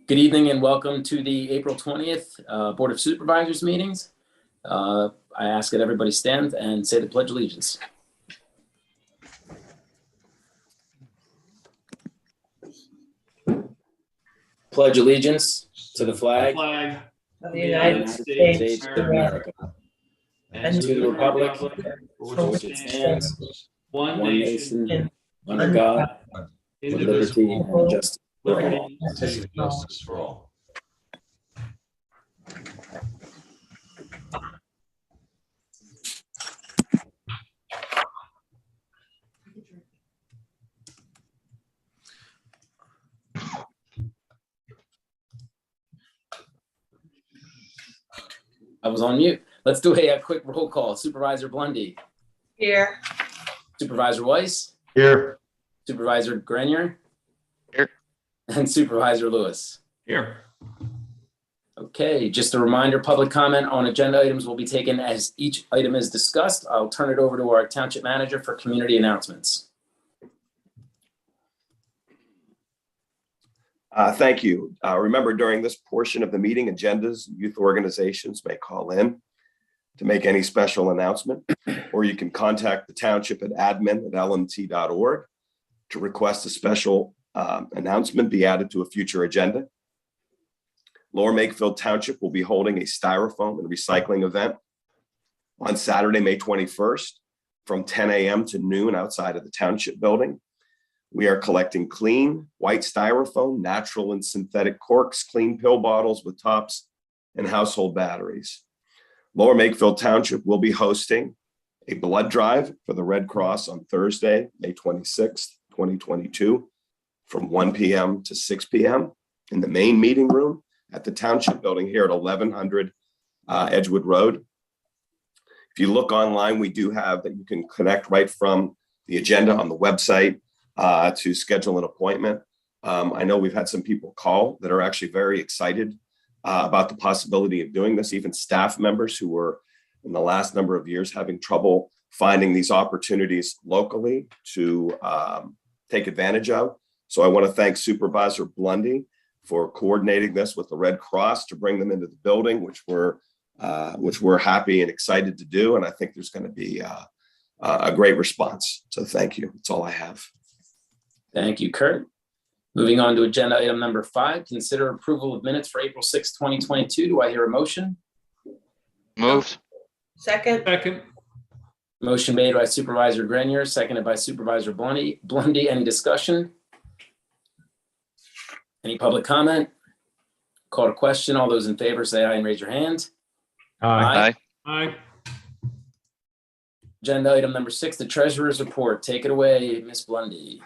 Good evening and welcome to the April 20th Board of Supervisors meetings. I ask that everybody stand and say the Pledge of Allegiance. Pledge allegiance to the flag of the United States of America and to the republic for which it stands, one nation, under God, with liberty and justice for all. I was on mute. Let's do a quick roll call. Supervisor Blundy. Here. Supervisor Weiss. Here. Supervisor Grenier. Here. And Supervisor Lewis. Here. Okay, just a reminder, public comment on agenda items will be taken as each item is discussed. I'll turn it over to our Township Manager for community announcements. Thank you. Remember, during this portion of the meeting, agendas, youth organizations may call in to make any special announcement, or you can contact the township at admin@lmt.org to request a special announcement be added to a future agenda. Lower Makefield Township will be holding a Styrofoam and recycling event on Saturday, May 21st from 10 a.m. to noon outside of the Township building. We are collecting clean white Styrofoam, natural and synthetic corks, clean pill bottles with tops, and household batteries. Lower Makefield Township will be hosting a blood drive for the Red Cross on Thursday, May 26th, 2022, from 1 p.m. to 6 p.m. in the main meeting room at the Township building here at 1100 Edgewood Road. If you look online, we do have that you can connect right from the agenda on the website to schedule an appointment. I know we've had some people call that are actually very excited about the possibility of doing this, even staff members who were in the last number of years having trouble finding these opportunities locally to take advantage of. So I want to thank Supervisor Blundy for coordinating this with the Red Cross to bring them into the building, which we're happy and excited to do. And I think there's going to be a great response. So thank you. That's all I have. Thank you, Kurt. Moving on to agenda item number 5, consider approval of minutes for April 6, 2022. Do I hear a motion? Moved. Second. Motion made by Supervisor Grenier, seconded by Supervisor Blundy. Any discussion? Any public comment? Call to question. All those in favor say aye and raise your hand. Aye. Agenda item number 6, the treasurer's report. Take it away, Ms. Blundy.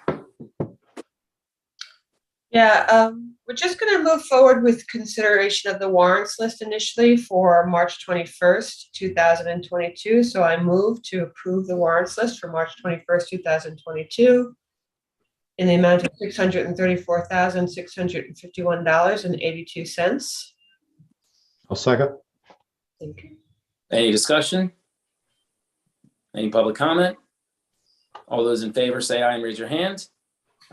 Yeah, we're just going to move forward with consideration of the warrants list initially for March 21st, 2022. So I move to approve the warrants list for March 21st, 2022 in the amount of $634,651.82. I'll second. Thank you. Any discussion? Any public comment? All those in favor say aye and raise your hand.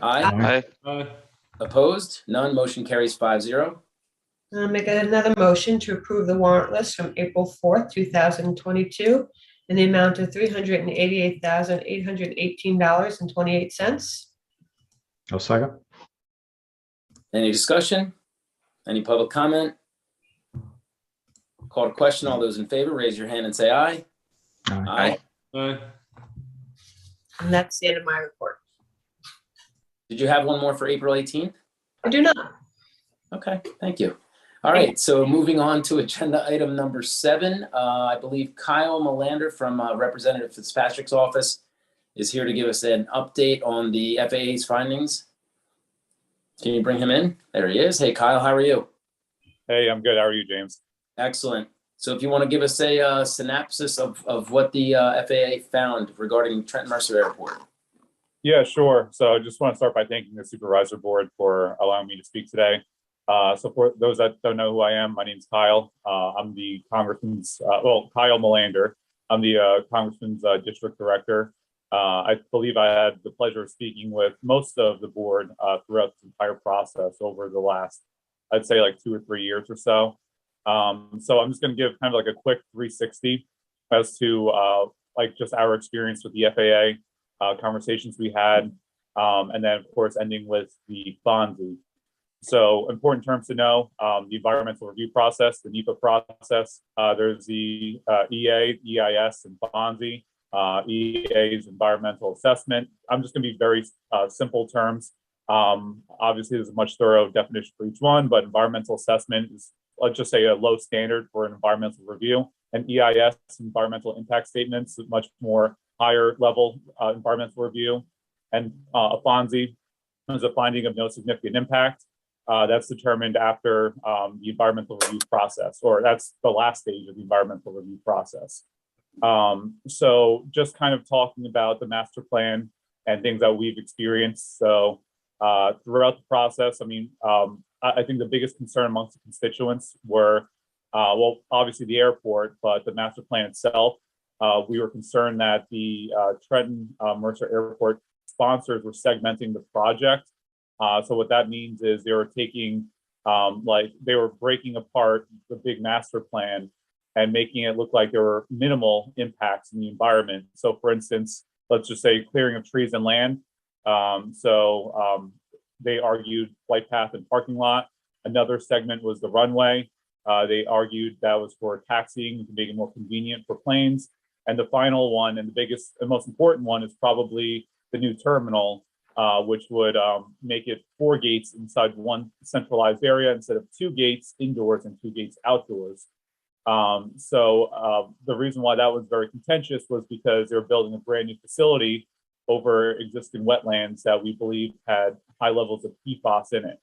Aye. Aye. Opposed? None. Motion carries 5-0. I'll make another motion to approve the warrant list from April 4th, 2022 in the amount of $388,818.28. I'll second. Any discussion? Any public comment? Call to question. All those in favor, raise your hand and say aye. Aye. And that's the end of my report. Did you have one more for April 18th? I do not. Okay, thank you. All right, so moving on to agenda item number 7. I believe Kyle Melander from Representative Fitzpatrick's office is here to give us an update on the FAA's findings. Can you bring him in? There he is. Hey, Kyle, how are you? Hey, I'm good. How are you, James? Excellent. So if you want to give us a synopsis of what the FAA found regarding Trent Mercer Airport. Yeah, sure. So I just want to start by thanking the Supervisor Board for allowing me to speak today. So for those that don't know who I am, my name's Kyle. I'm the Congressman's, Kyle Melander. I'm the Congressman's District Director. I believe I had the pleasure of speaking with most of the board throughout the entire process over the last I'd say like 2 or 3 years or so. So I'm just going to give kind of like a quick 360 as to like just our experience with the FAA, conversations we had, and then of course ending with the FONSI. So important terms to know, the environmental review process, the NEPA process, there's the EA, EIS, and FONSI. EA's environmental assessment. I'm just going to be very simple terms. Obviously, there's a much thorough definition for each one, but environmental assessment is, let's just say, a low standard for an environmental review. And EIS, environmental impact statements, much more higher level environmental review. And a FONSI is a finding of no significant impact. That's determined after the environmental review process, or that's the last stage of the environmental review process. So just kind of talking about the master plan and things that we've experienced. So throughout the process, I mean, I think the biggest concern amongst the constituents were, well, obviously the airport, but the master plan itself. We were concerned that the Trenton Mercer Airport sponsors were segmenting the project. So what that means is they were taking, like they were breaking apart the big master plan and making it look like there were minimal impacts in the environment. So for instance, let's just say clearing of trees and land. They argued flight path and parking lot. Another segment was the runway. They argued that was for taxiing to make it more convenient for planes. And the final one, and the biggest and most important one, is probably the new terminal, which would make it 4 gates inside one centralized area instead of 2 gates indoors and 2 gates outdoors. The reason why that was very contentious was because they were building a brand new facility over existing wetlands that we believe had high levels of PFAS in it.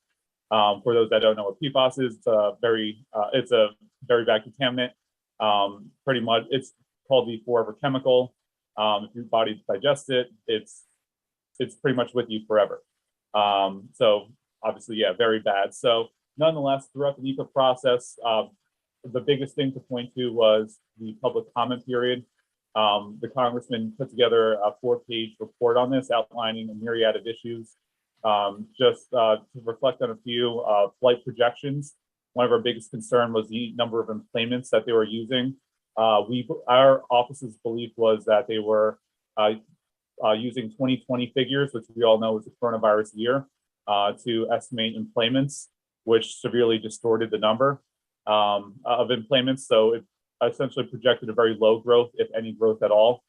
For those that don't know what PFAS is, it's a very bad contaminant. Pretty much, it's called the forever chemical. If your body digests it, it's pretty much with you forever. So obviously, yeah, very bad. So nonetheless, throughout the NEPA process, the biggest thing to point to was the public comment period. The congressman put together a 4-page report on this, outlining a myriad of issues. Just to reflect on a few flight projections, one of our biggest concern was the number of employments that they were using. Our office's belief was that they were using 2020 figures, which we all know is the coronavirus year, to estimate employments, which severely distorted the number of employments. So it essentially projected a very low growth, if any growth at all.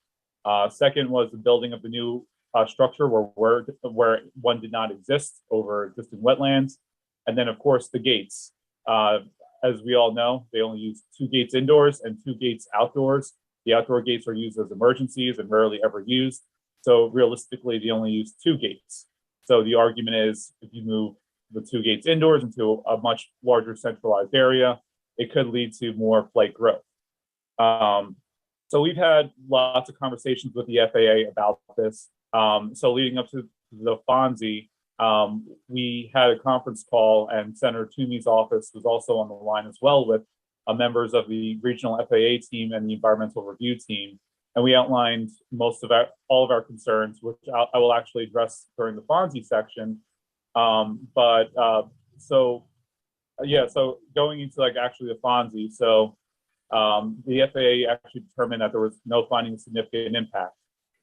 Second was the building of the new structure where one did not exist over existing wetlands. And then, of course, the gates. As we all know, they only use 2 gates indoors and 2 gates outdoors. The outdoor gates are used as emergencies and rarely ever used. So realistically, they only use 2 gates. So the argument is, if you move the 2 gates indoors into a much larger centralized area, it could lead to more flight growth. So we've had lots of conversations with the FAA about this. So leading up to the FONSI, we had a conference call, and Senator Toomey's office was also on the line as well, with members of the regional FAA team and the environmental review team. And we outlined all of our concerns, which I will actually address during the FONSI section. So going into like actually the FONSI, so the FAA actually determined that there was no finding of significant impact.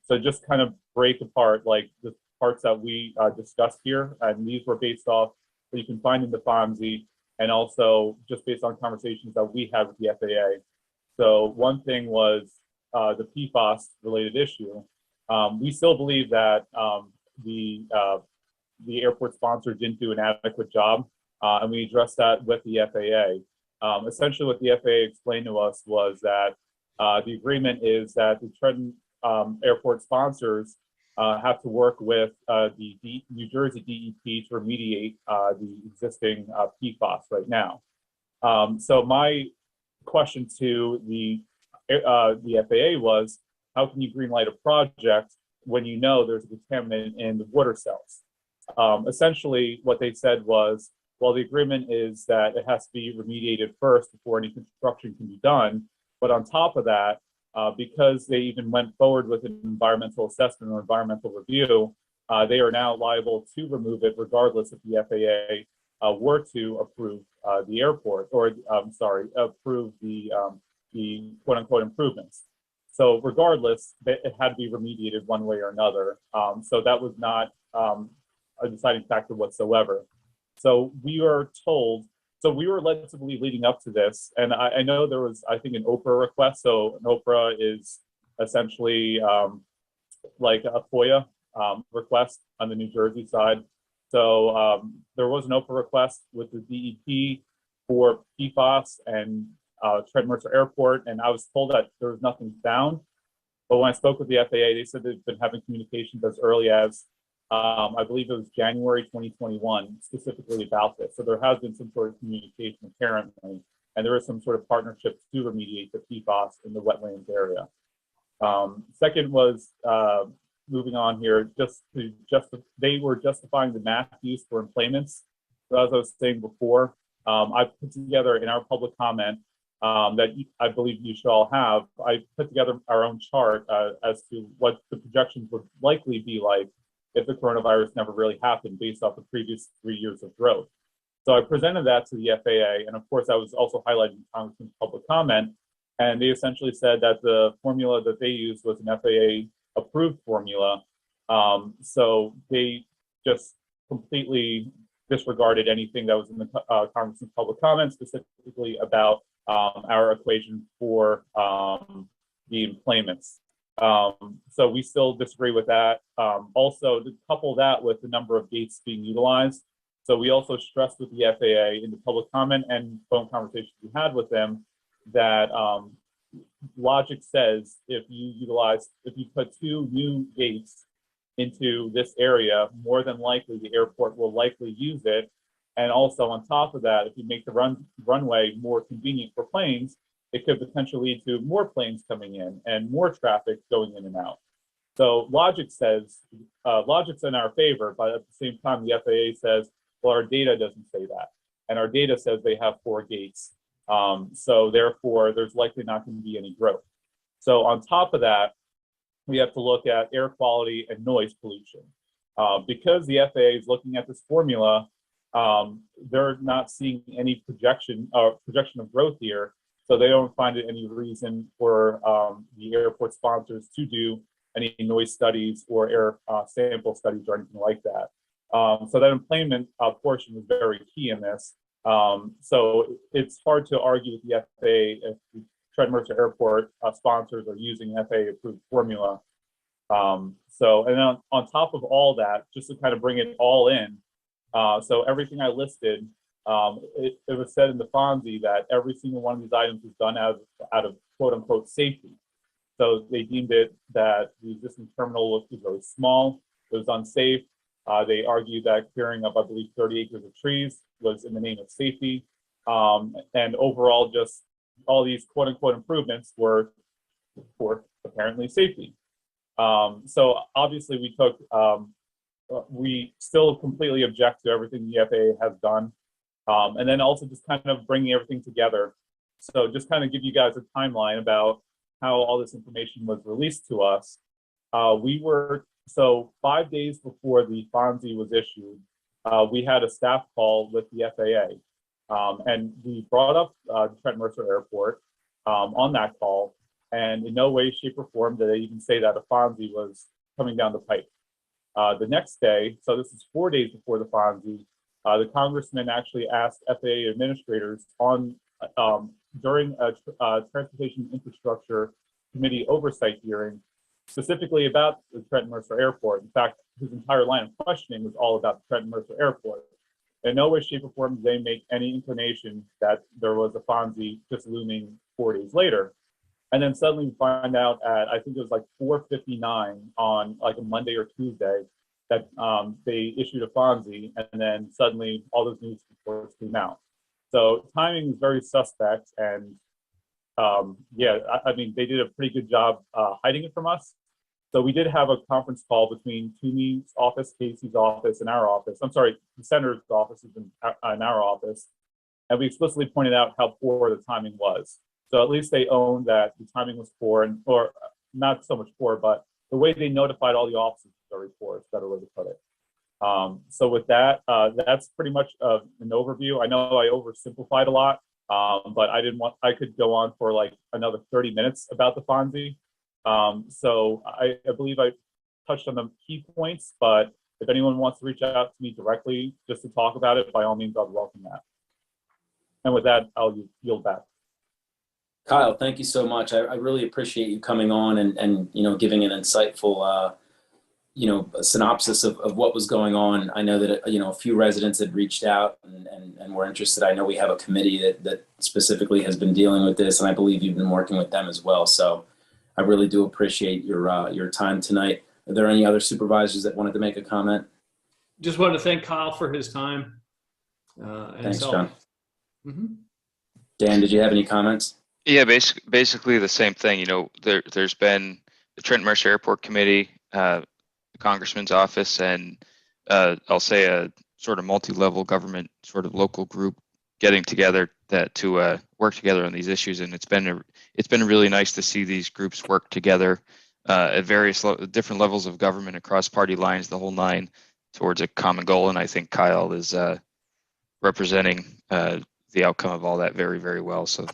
So just kind of break apart like the parts that we discussed here, and these were based off what you can find in the FONSI, and also just based on conversations that we had with the FAA. So one thing was the PFAS related issue. We still believe that the airport sponsor didn't do an adequate job, and we addressed that with the FAA. Essentially, what the FAA explained to us was that the agreement is that the Trenton airport sponsors have to work with the New Jersey DEP to remediate the existing PFAS right now. So my question to the FAA was, how can you greenlight a project when you know there's a contaminant in the water cells? Essentially, what they said was, well, the agreement is that it has to be remediated first before any construction can be done. But on top of that, because they even went forward with an environmental assessment or environmental review, they are now liable to remove it regardless if the were to approve the airport, or I'm sorry, approve the quote unquote improvements. So regardless, it had to be remediated one way or another. So that was not a deciding factor whatsoever. So we were told, so we were led to believe leading up to this, and I know there was, I think, an OPRA request. So an OPRA is essentially like a FOIA request on the New Jersey side. So there was an OPRA request with the DEP for PFAS and Trent Mercer Airport, and I was told that there was nothing found. But when I spoke with the FAA, they said they've been having communications as early as I believe it was January 2021, specifically about this. So there has been some sort of communication apparently, and there is some sort of partnership to remediate the PFAS in the wetlands area. Second was moving on here, they were justifying the math use for employments. So as I was saying before, I put together in our public comment that I believe you should all have, I put together our own chart as to what the projections would likely be like if the coronavirus never really happened based off the previous 3 years of growth. So I presented that to the FAA, and of course I was also highlighting Congressman's public comment, and they essentially said that the formula that they used was an FAA approved formula. So they just completely disregarded anything that was in the Congressman's public comment, specifically about our equation for the employments. So we still disagree with that. Also, to couple that with the number of gates being utilized. So we also stressed with the FAA in the public comment and phone conversations we had with them that logic says if you put 2 new gates into this area, more than likely the airport will likely use it. And also on top of that, if you make the runway more convenient for planes, it could potentially lead to more planes coming in and more traffic going in and out. So logic's in our favor, but at the same time, the FAA says, well, our data doesn't say that. And our data says they have 4 gates. So therefore, there's likely not going to be any growth. So on top of that, we have to look at air quality and noise pollution. Because the FAA is looking at this formula, they're not seeing any projection of growth here. So they don't find it any reason for the airport sponsors to do any noise studies or air sample studies or anything like that. So that employment portion is very key in this. So it's hard to argue with the FAA if the Trent Mercer Airport sponsors are using FAA approved formula. And then on top of all that, just to kind of bring it all in, so everything I listed, it was said in the FONSI that every single one of these items was done out of quote unquote safety. So they deemed it that the existing terminal was very small, it was unsafe. They argued that clearing up, I believe, 30 acres of trees was in the name of safety. And overall, just all these quote unquote improvements were for apparently safety. So obviously we still completely object to everything the FAA has done. And then also just kind of bringing everything together. So just kind of give you guys a timeline about how all this information was released to us. So 5 days before the FONSI was issued, we had a staff call with the FAA. And we brought up Trent Mercer Airport on that call. And in no way, shape, or form did they even say that a FONSI was coming down the pipe. The next day, so this is 4 days before the FONSI, the congressman actually asked FAA administrators during a Transportation Infrastructure Committee oversight hearing, specifically about the Trent Mercer Airport. In fact, his entire line of questioning was all about the Trent Mercer Airport. In no way, shape, or form did they make any inclination that there was a FONSI just looming 4 days later. And then suddenly we find out at, I think it was like 4:59 on like a Monday or Tuesday, that they issued a FONSI, and then suddenly all those news reports came out. So timing is very suspect, and yeah, I mean, they did a pretty good job hiding it from us. So we did have a conference call between Toomey's office, Casey's office, and our office. I'm sorry, the senator's office is in our office. And we explicitly pointed out how poor the timing was. So at least they owned that the timing was poor, or not so much poor, but the way they notified all the offices was very poor, is a better way to put it. So with that, that's pretty much an overview. I know I oversimplified a lot, but I could go on for like another 30 minutes about the Fonzie. So I believe I touched on the key points, but if anyone wants to reach out to me directly just to talk about it, by all means, I'd welcome that. And with that, I'll yield back. Kyle, thank you so much. I really appreciate you coming on and giving an insightful a synopsis of what was going on. I know that a few residents had reached out and were interested. I know we have a committee that specifically has been dealing with this, and I believe you've been working with them as well. So I really do appreciate your time tonight. Are there any other supervisors that wanted to make a comment? Just wanted to thank Kyle for his time. Thanks, John. Dan, did you have any comments? Yeah, basically the same thing. There's been the Trent Mercer Airport Committee, the Congressman's office, and I'll say a sort of multi-level government, sort of local group getting together to work together on these issues. And it's been really nice to see these groups work together at various different levels of government across party lines, the whole nine, towards a common goal. And I think Kyle is representing the outcome of all that very, very well. So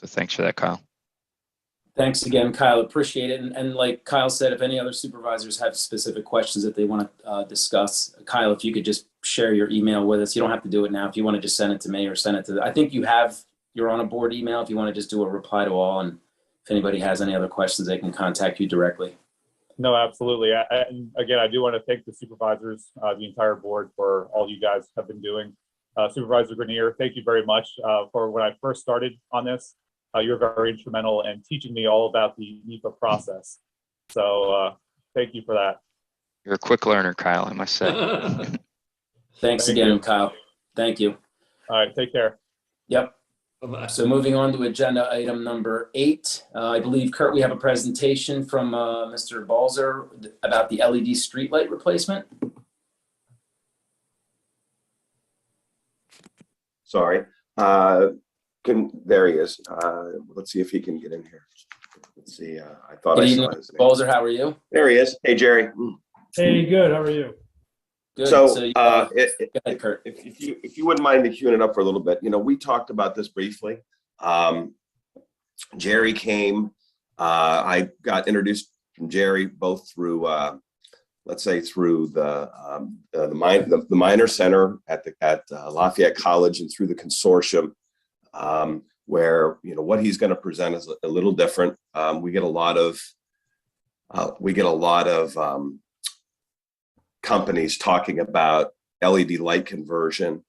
thanks for that, Kyle. Thanks again, Kyle. Appreciate it. And like Kyle said, if any other supervisors have specific questions that they want to discuss, Kyle, if you could just share your email with us. You don't have to do it now. If you want to just send it to me or send it to I think you're on a board email. If you want to just do a reply to all, and if anybody has any other questions, they can contact you directly. No, absolutely. And again, I do want to thank the supervisors, the entire board, for all you guys have been doing. Supervisor Grenier, thank you very much for when I first started on this. You're very instrumental in teaching me all about the NEPA process. So thank you for that. You're a quick learner, Kyle, I must say. Thanks Thank again, you. Kyle. Thank you. All right, take care. Yep. Bye-bye. So moving on to agenda item number 8, I believe, Kurt, we have a presentation from Mr. Balzer about the LED streetlight replacement. Sorry. There he is. Let's see if he can get in here. Let's see. I thought Good I evening, saw his name. Balzer. How are you? There he is. Hey, Jerry. Hey, good. How are you? Good. So, go ahead, Kurt. if you wouldn't mind queuing it up for a little bit, we talked about this briefly. Jerry came. I got introduced from Jerry both through, let's say, through the minor center at Lafayette College and through the consortium, where what he's going to present is a little different. We get a lot of companies talking about LED light conversion,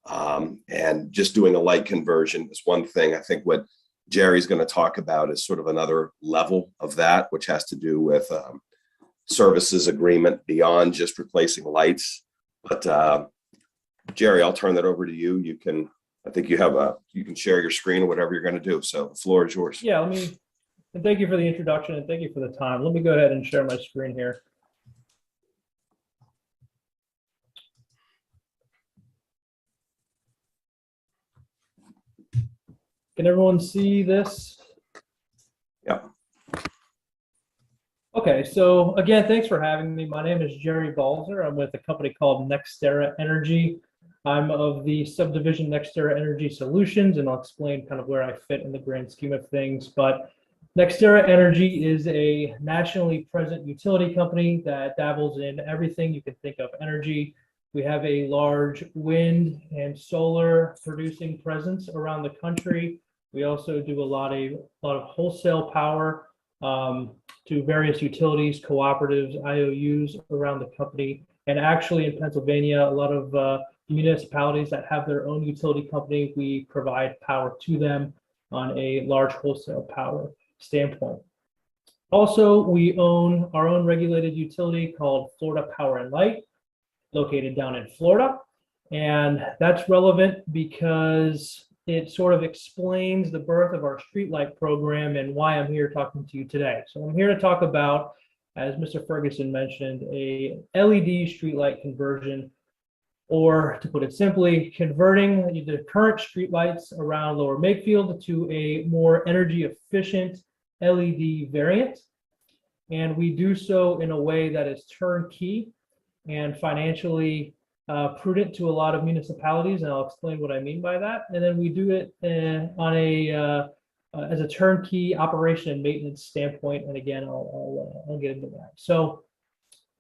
and just doing a light conversion is one thing. I think what Jerry's going to talk about is sort of another level of that, which has to do with services agreement beyond just replacing lights. But Jerry, I'll turn that over to you. You can share your screen or whatever you're going to do. So the floor is yours. Yeah, and thank you for the introduction and thank you for the time. Let me go ahead and share my screen here. Can everyone see this? Yeah. Okay, so again, thanks for having me. My name is Jerry Balzer. I'm with a company called Nextera Energy. I'm of the subdivision Nextera Energy Solutions, and I'll explain kind of where I fit in the grand scheme of things. But Nextera Energy is a nationally present utility company that dabbles in everything you can think of energy. We have a large wind and solar producing presence around the country. We also do a lot of wholesale power to various utilities, cooperatives, IOUs around the company. And actually in Pennsylvania, a lot of municipalities that have their own utility company, we provide power to them on a large wholesale power standpoint. Also, we own our own regulated utility called Florida Power and Light, located down in Florida. And that's relevant because it sort of explains the birth of our streetlight program and why I'm here talking to you today. So I'm here to talk about, as Mr. Ferguson mentioned, a LED streetlight conversion, or to put it simply, converting the current streetlights around Lower Makefield to a more energy efficient LED variant. And we do so in a way that is turnkey. and financially prudent to a lot of municipalities, and I'll explain what I mean by that. And then we do it on a as a turnkey operation and maintenance standpoint. And again, I'll get into that. So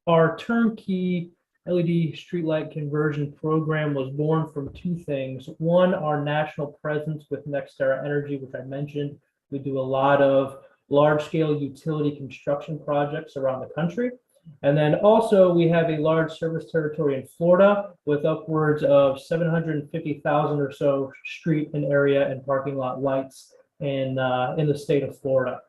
our turnkey LED streetlight conversion program was born from two things. One, our national presence with NextEra Energy, which I mentioned. We do a lot of large-scale utility construction projects around the country. And then also we have a large service territory in Florida with upwards of 750,000 or so street and area and parking lot lights in the state of Florida.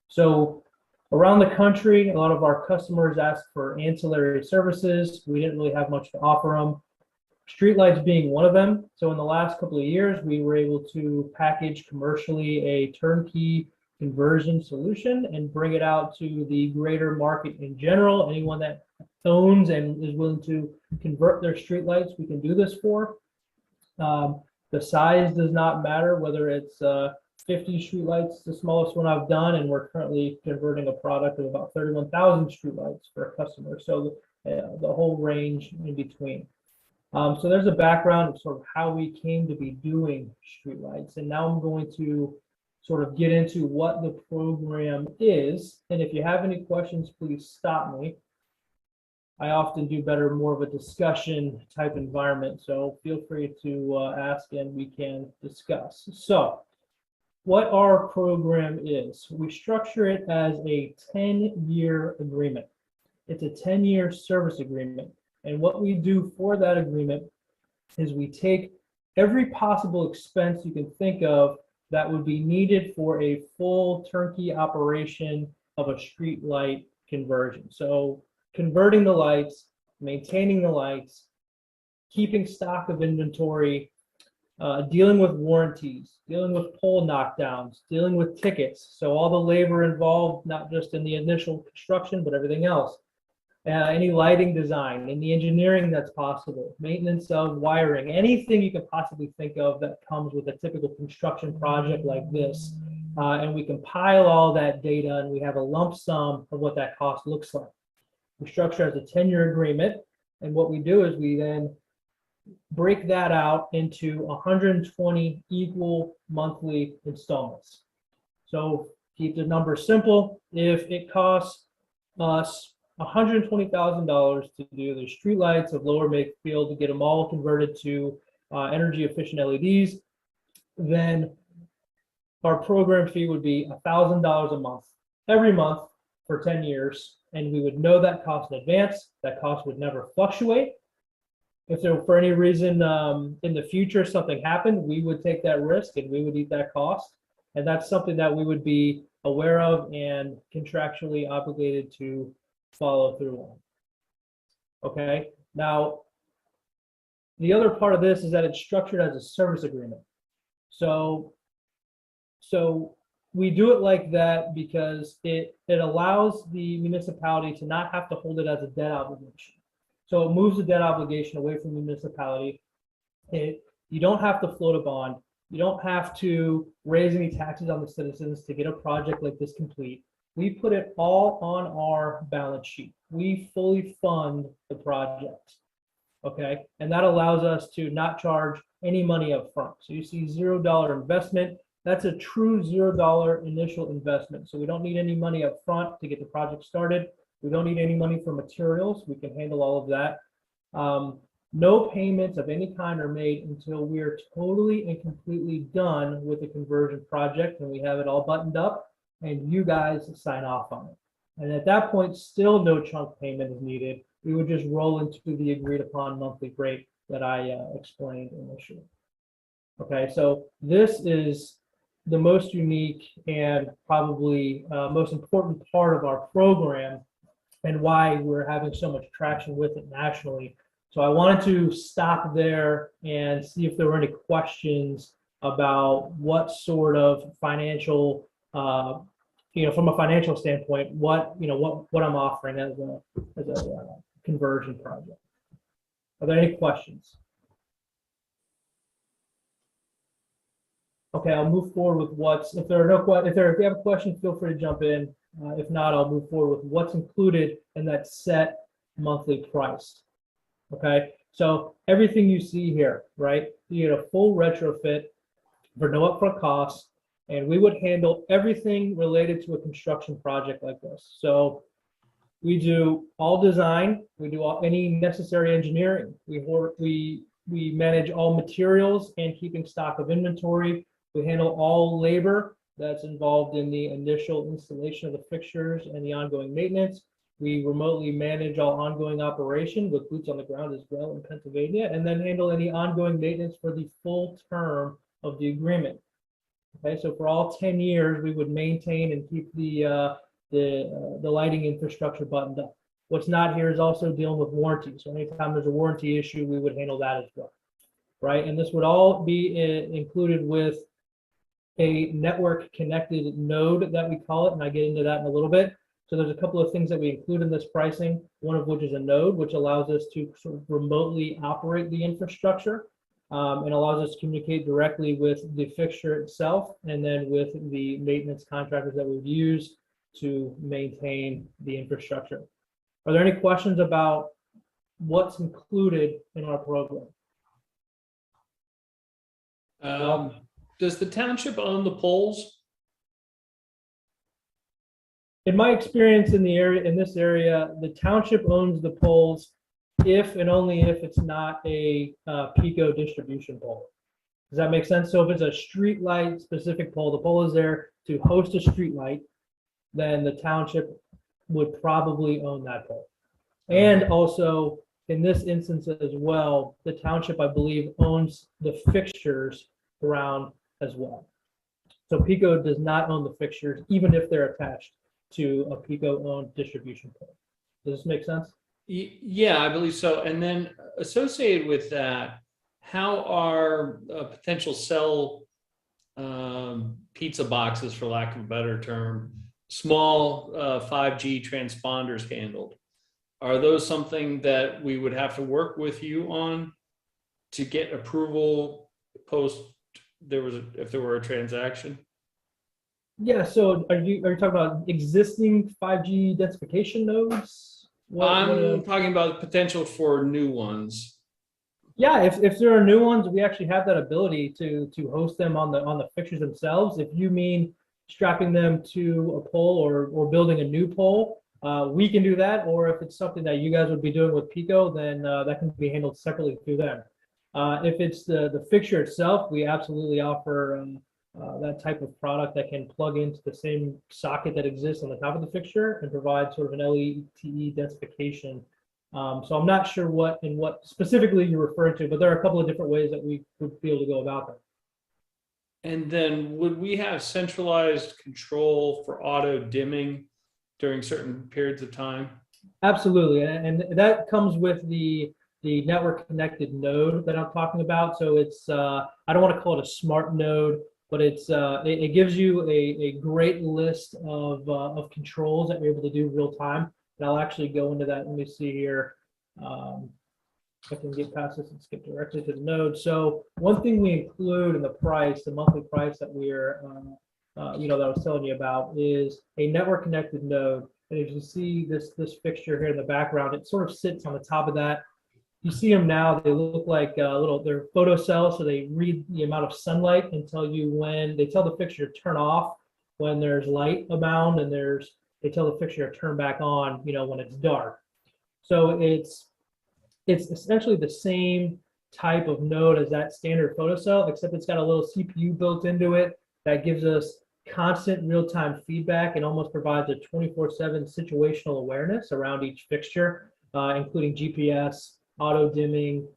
So around the country, a lot of our customers ask for ancillary services. We didn't really have much to offer them, streetlights being one of them. So in the last couple of years, we were able to package commercially a turnkey conversion solution and bring it out to the greater market in general. Anyone that owns and is willing to convert their streetlights, we can do this for. The size does not matter, whether it's 50 streetlights, the smallest one I've done, and we're currently converting a product of about 31,000 streetlights for a customer. So the whole range in between. So there's a background of sort of how we came to be doing streetlights, and now I'm going to sort of get into what the program is. And if you have any questions, please stop me. I often do better, more of a discussion type environment, so feel free to ask and we can discuss. So what our program is, we structure it as a 10-year agreement. It's a 10-year service agreement. And what we do for that agreement is we take every possible expense you can think of that would be needed for a full turnkey operation of a street light conversion. So converting the lights, maintaining the lights, keeping stock of inventory, dealing with warranties, dealing with pole knockdowns, dealing with tickets. So all the labor involved, not just in the initial construction, but everything else. Any lighting design, any engineering that's possible, maintenance of wiring, anything you can possibly think of that comes with a typical construction project like this. And we compile all that data and we have a lump sum of what that cost looks like. We structure as a 10-year agreement. And what we do is we then break that out into 120 equal monthly installments. So keep the number simple. If it costs us $120,000 to do the streetlights of Lower Makefield, to get them all converted to energy efficient LEDs, then our program fee would be $1,000 a month, every month for 10 years. And we would know that cost in advance. That cost would never fluctuate. If there, for any reason in the future something happened, we would take that risk and we would eat that cost. And that's something that we would be aware of and contractually obligated to follow through on. Okay, now the other part of this is that it's structured as a service agreement. So we do it like that because it allows the municipality to not have to hold it as a debt obligation. So it moves the debt obligation away from the municipality. You don't have to float a bond. You don't have to raise any taxes on the citizens to get a project like this complete. We put it all on our balance sheet. We fully fund the project, okay? And that allows us to not charge any money up front. So you see $0 investment. That's a true $0 initial investment. So we don't need any money up front to get the project started. We don't need any money for materials. We can handle all of that. No payments of any kind are made until we are totally and completely done with the conversion project and we have it all buttoned up and you guys sign off on it. And at that point, still no chunk payment is needed. We would just roll into the agreed upon monthly rate that I explained initially. Okay, so this is the most unique and probably most important part of our program and why we're having so much traction with it nationally. So I wanted to stop there and see if there were any questions about what sort of financial, from a financial standpoint, what I'm offering as a conversion project. Are there any questions? Okay, I'll move forward with if you have a question, feel free to jump in. If not, I'll move forward with what's included in that set monthly price. Okay, so everything you see here, right? You get a full retrofit for no upfront costs, and we would handle everything related to a construction project like this. So we do all design, we do any necessary engineering, we manage all materials and keeping stock of inventory. We handle all labor that's involved in the initial installation of the fixtures and the ongoing maintenance. We remotely manage all ongoing operation with boots on the ground as well in Pennsylvania, and then handle any ongoing maintenance for the full term of the agreement. Okay, so for all 10 years, we would maintain and keep the lighting infrastructure buttoned up. What's not here is also dealing with warranty. So anytime there's a warranty issue, we would handle that as well, right? And this would all be included with a network connected node that we call it, and I get into that in a little bit. So there's a couple of things that we include in this pricing, one of which is a node, which allows us to sort of remotely operate the infrastructure and allows us to communicate directly with the fixture itself and then with the maintenance contractors that we would use to maintain the infrastructure. Are there any questions about what's included in our program? Does the township own the poles? In my experience in this area, the township owns the poles if and only if it's not a Pico distribution pole. Does that make sense? So if it's a street light specific pole, the pole is there to host a street light, then the township would probably own that pole. And also in this instance as well, the township, I believe, owns the fixtures around as well. So Pico does not own the fixtures, even if they're attached to a Pico-owned distribution pole. Does this make sense? Yeah, I believe so. And then associated with that, how are potential cell pizza boxes, for lack of a better term, small 5G transponders handled? Are those something that we would have to work with you on to get approval post if there were a transaction? Yeah, so are you talking about existing 5G densification nodes? I'm talking about potential for new ones. Yeah, if there are new ones, we actually have that ability to host them on the fixtures themselves. If you mean strapping them to a pole or building a new pole, we can do that. Or if it's something that you guys would be doing with Pico, then that can be handled separately through them. If it's the fixture itself, we absolutely offer that type of product that can plug into the same socket that exists on the top of the fixture and provide sort of an LTE densification. So I'm not sure what specifically you're referring to, but there are a couple of different ways that we would be able to go about that. And then would we have centralized control for auto dimming during certain periods of time? Absolutely, and that comes with the network connected node that I'm talking about. So it's I don't want to call it a smart node, but it gives you a great list of controls that you're able to do real time. And I'll actually go into that. Let me see here. If I can get past this and skip directly to the node. So one thing we include in the price, the monthly price that we're that I was telling you about, is a network connected node. And as you see this fixture here in the background, it sort of sits on the top of that. You see them now, they look like they're photocells, so they read the amount of sunlight and tell you when, they tell the fixture to turn off when there's light abound, and they tell the fixture to turn back on, when it's dark. So it's essentially the same type of node as that standard photocell, except it's got a little CPU built into it that gives us constant real-time feedback and almost provides a 24/7 situational awareness around each fixture, including GPS, auto dimming,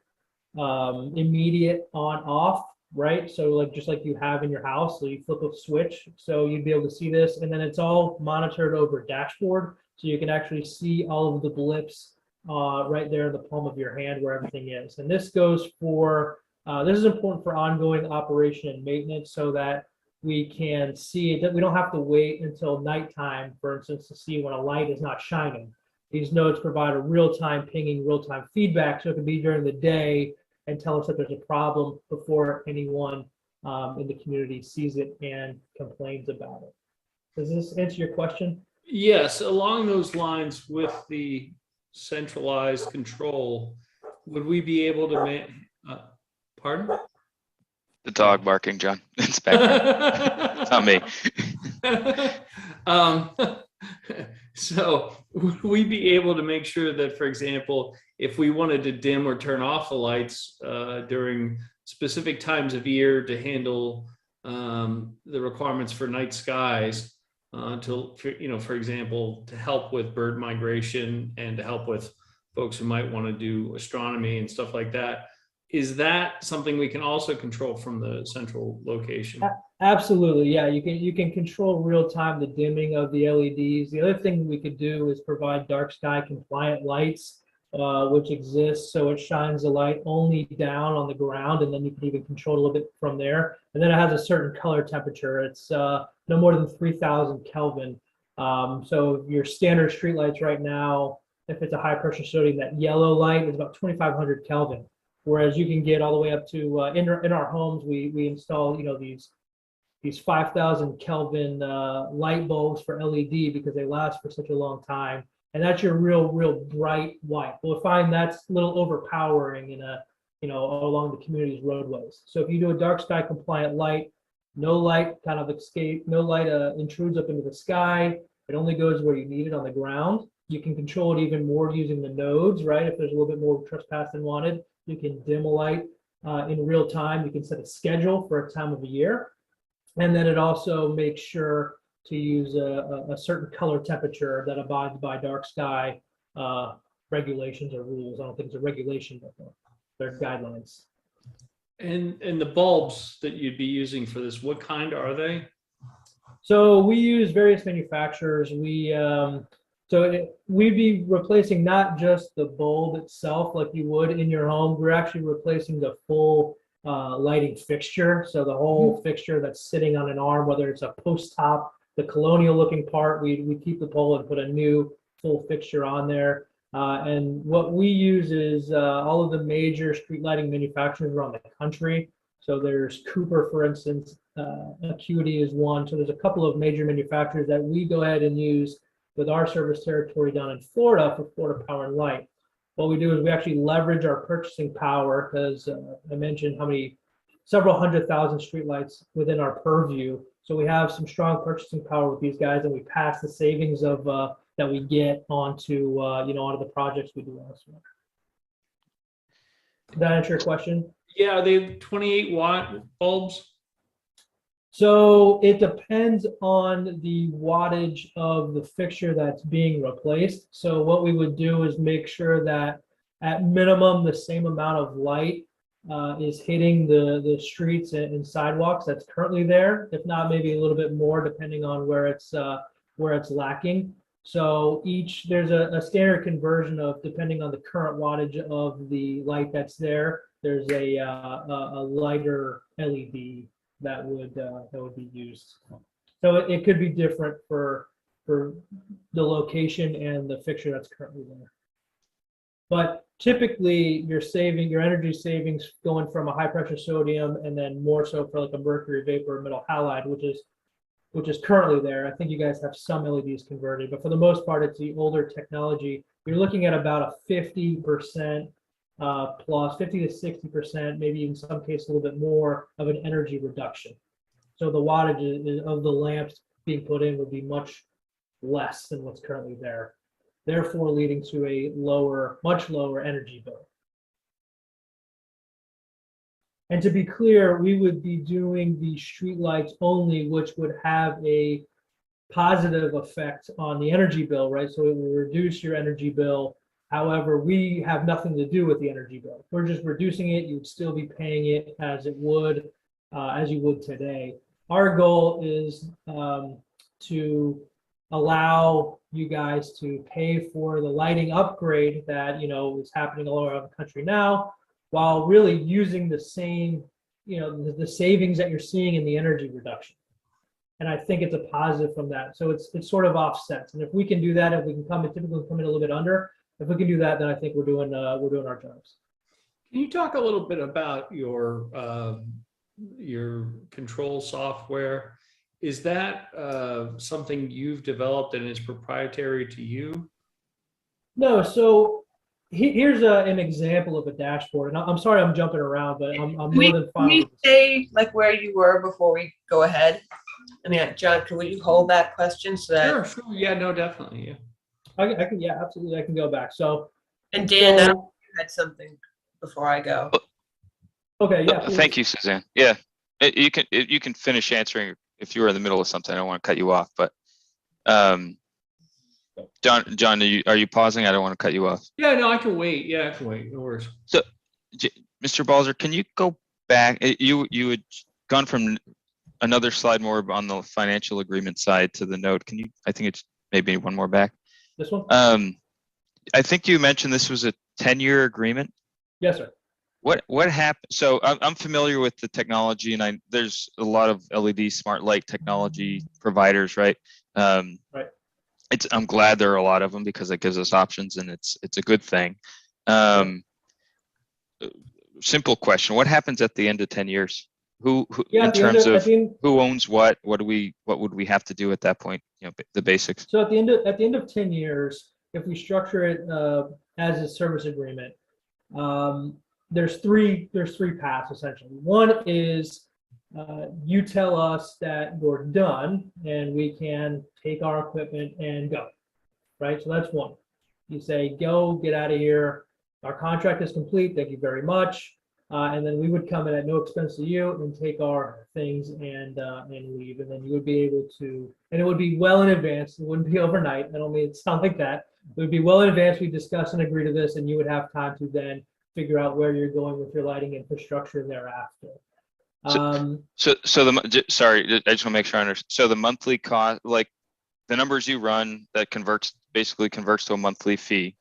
immediate on off, right? So just like you have in your house, so you flip a switch, so you'd be able to see this, and then it's all monitored over dashboard, so you can actually see all of the blips right there in the palm of your hand where everything is. And this goes for this is important for ongoing operation and maintenance, so that we can see that we don't have to wait until nighttime, for instance, to see when a light is not shining. These nodes provide a real-time pinging, real-time feedback, so it can be during the day and tell us that there's a problem before anyone in the community sees it and complains about it. Does this answer your question? Yes, along those lines with the centralized control, would we be able to pardon? The dog barking, John. It's background. It's not me. So would we be able to make sure that, for example, if we wanted to dim or turn off the lights during specific times of year to handle the requirements for night skies, for example, to help with bird migration and to help with folks who might want to do astronomy and stuff like that, is that something we can also control from the central location? Absolutely, yeah. You can control real time the dimming of the LEDs. The other thing we could do is provide dark sky compliant lights, which exists, so it shines the light only down on the ground, and then you can even control a little bit from there. And then it has a certain color temperature. It's no more than 3,000 Kelvin. So your standard street lights right now, if it's a high pressure sodium, that yellow light is about 2,500 Kelvin. Whereas you can get all the way up to in our homes, we install these 5,000 Kelvin light bulbs for LED because they last for such a long time, and that's your real bright white. We'll find that's a little overpowering along the community's roadways. So if you do a dark sky compliant light, no light kind of escape, no light intrudes up into the sky. It only goes where you need it on the ground. You can control it even more using the nodes, right? If there's a little bit more trespass than wanted, you can dim a light in real time. You can set a schedule for a time of the year. And then it also makes sure to use a certain color temperature that abides by dark sky regulations or rules. I don't think it's a regulation, but they're guidelines. And the bulbs that you'd be using for this, what kind are they? So we use various manufacturers. We'd be replacing not just the bulb itself like you would in your home. We're actually replacing the full lighting fixture. So the whole fixture that's sitting on an arm, whether it's a post top, the colonial looking part, we keep the pole and put a new full fixture on there. And what we use is all of the major street lighting manufacturers around the country. So there's Cooper, for instance, Acuity is one. So there's a couple of major manufacturers that we go ahead and use with our service territory down in Florida for Florida Power and Light. What we do is we actually leverage our purchasing power because I mentioned several 100,000 streetlights within our purview. So we have some strong purchasing power with these guys, and we pass the savings of that we get onto the projects we do elsewhere. Did that answer your question? Yeah, are they 28 watt bulbs? So it depends on the wattage of the fixture that's being replaced. So what we would do is make sure that at minimum the same amount of light is hitting the streets and sidewalks that's currently there. If not, maybe a little bit more depending on where it's lacking. So there's a standard conversion of, depending on the current wattage of the light that's there, there's a lighter LED that would be used. So it could be different for the location and the fixture that's currently there. But typically your energy savings going from a high pressure sodium and then more so for like a mercury vapor metal halide, which is currently there. I think you guys have some LEDs converted, but for the most part, it's the older technology. You're looking at about a 50% plus 50 to 60%, maybe in some cases a little bit more of an energy reduction. So the wattage of the lamps being put in would be much less than what's currently there, therefore leading to a much lower energy bill. And to be clear, we would be doing the street lights only, which would have a positive effect on the energy bill, right? So it will reduce your energy bill. However, we have nothing to do with the energy bill. We're just reducing it. You'd still be paying it as you would today. Our goal is to allow you guys to pay for the lighting upgrade that is happening all around the country now, while really using the same, the savings that you're seeing in the energy reduction. And I think it's a positive from that. So it's sort of offsets. And if we can do that, if we can typically come in a little bit under, if we can do that, then I think we're doing our jobs. Can you talk a little bit about your control software? Is that something you've developed and is proprietary to you? No. So Here's an example of a dashboard, and I'm sorry I'm jumping around, but I'm Can more than Can fine. we with this. stay like where you were before we go ahead? I mean, John, can you hold that question so that? Sure, sure. Yeah, no, definitely. Yeah. I can, yeah, absolutely, I can go back. So, And Dan, I so- don't know if you had something before I go. okay, yeah. please. Thank you, Suzanne. Yeah, you can finish answering if you were in the middle of something. I don't want to cut you off, but John, are you pausing? I don't want to cut you off. Yeah, no, I can wait. Yeah, I can wait. No worries. So, Mr. Balzer, can you go back? You had gone from another slide more on the financial agreement side to the note. Can you? I think it's maybe one more back. This one? I think you mentioned this was a 10-year agreement. Yes, sir. What happened? So I'm familiar with the technology, and there's a lot of LED smart light technology providers, right? Right. I'm glad there are a lot of them because it gives us options, and it's a good thing. Simple question: what happens at the end of 10 years? Who in terms of who owns what? What would we have to do at that point? You know, the basics. So at the end of 10 years, if we structure it as a service agreement, there's three paths essentially. One is you tell us that you're done and we can take our equipment and go, right? So that's one. You say, go, get out of here. Our contract is complete. Thank you very much. And then we would come in at no expense to you and take our things and leave. And then you would be able to, and it would be well in advance. It wouldn't be overnight. I don't mean it sound like that. It would be well in advance. We discuss and agree to this, and you would have time to then figure out where you're going with your lighting infrastructure thereafter. Sorry, I just want to make sure I understand. So the monthly cost, like the numbers you run, that basically converts to a monthly fee,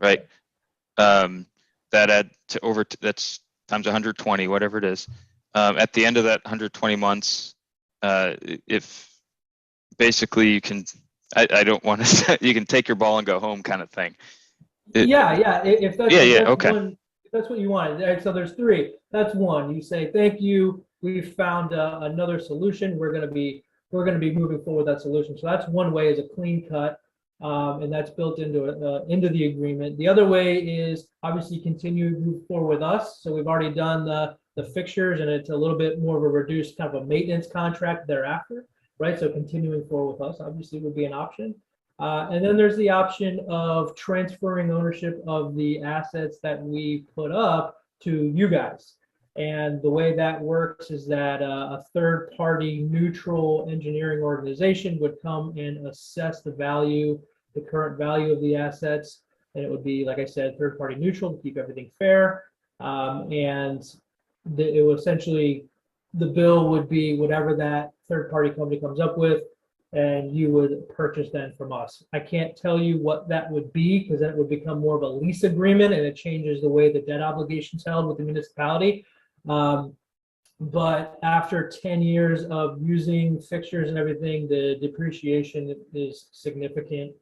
right? That that's times 120, whatever it is. At the end of that 120 months, if basically you can, I don't want to say you can take your ball and go home kind of thing. Yeah. If that's, okay. One, if that's what you want. So there's three. That's one. You say, thank you. We've found another solution. We're going to be moving forward with that solution. So that's one way, is a clean cut. And that's built into the agreement. The other way is obviously continue to move forward with us. So we've already done the fixtures, and it's a little bit more of a reduced kind of a maintenance contract thereafter, right? So continuing forward with us obviously would be an option. And then there's the option of transferring ownership of the assets that we put up to you guys. And the way that works is that a third-party neutral engineering organization would come and assess the current value of the assets. And it would be, like I said, third-party neutral to keep everything fair. And it would essentially, the bill would be whatever that third-party company comes up with, and you would purchase then from us. I can't tell you what that would be, because that would become more of a lease agreement, and it changes the way the debt obligation is held with the municipality. But after 10 years of using fixtures and everything, the depreciation is significant.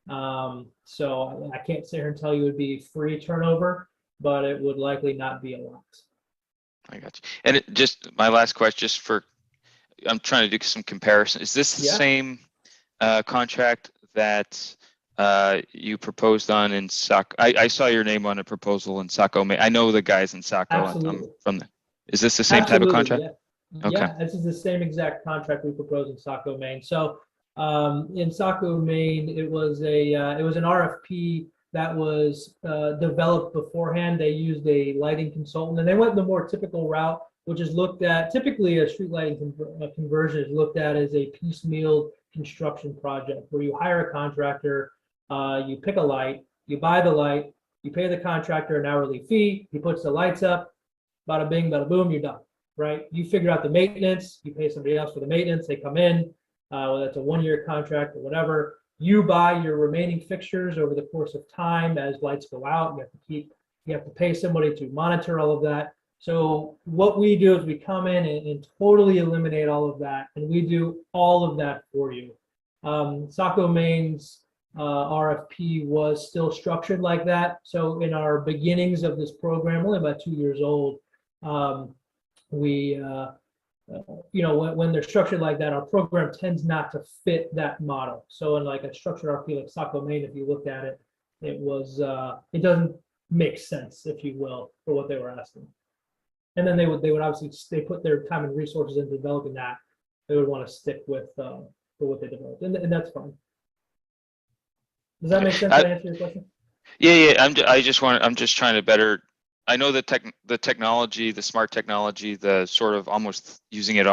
So I can't sit here and tell you it would be free turnover, but it would likely not be a lot. I got you. And my last question, I'm trying to do some comparison. Is this the same contract that you proposed on in Saco? I saw your name on a proposal in Saco. I know the guys in Saco. Absolutely. Is this the same type of contract? Yeah. Okay. Yeah, this is the same exact contract we proposed in Saco, Maine. So in Saco, Maine, it was an RFP that was developed beforehand. They used a lighting consultant, and they went the more typical route, which is looked at, typically a street lighting conversion is looked at as a piecemeal construction project where you hire a contractor, you pick a light, you buy the light, you pay the contractor an hourly fee, he puts the lights up, bada bing, bada boom, you're done, right? You figure out the maintenance, you pay somebody else for the maintenance, they come in, whether it's a 1-year contract or whatever. You buy your remaining fixtures over the course of time as lights go out. You have to pay somebody to monitor all of that. So what we do is we come in and totally eliminate all of that, and we do all of that for you. Saco, Maine's RFP was still structured like that. So in our beginnings of this program, only about 2 years old, when they're structured like that, our program tends not to fit that model. So in like a structured RFP like Saco, Maine, if you looked at it, it doesn't make sense, if you will, for what they were asking. And then they would obviously, they put their time and resources into developing that. They would want to stick with what they developed, and that's fine. Does that make sense? Did I answer your question? Yeah. I'm just trying to better. I know the technology, the smart technology, the sort of almost using it,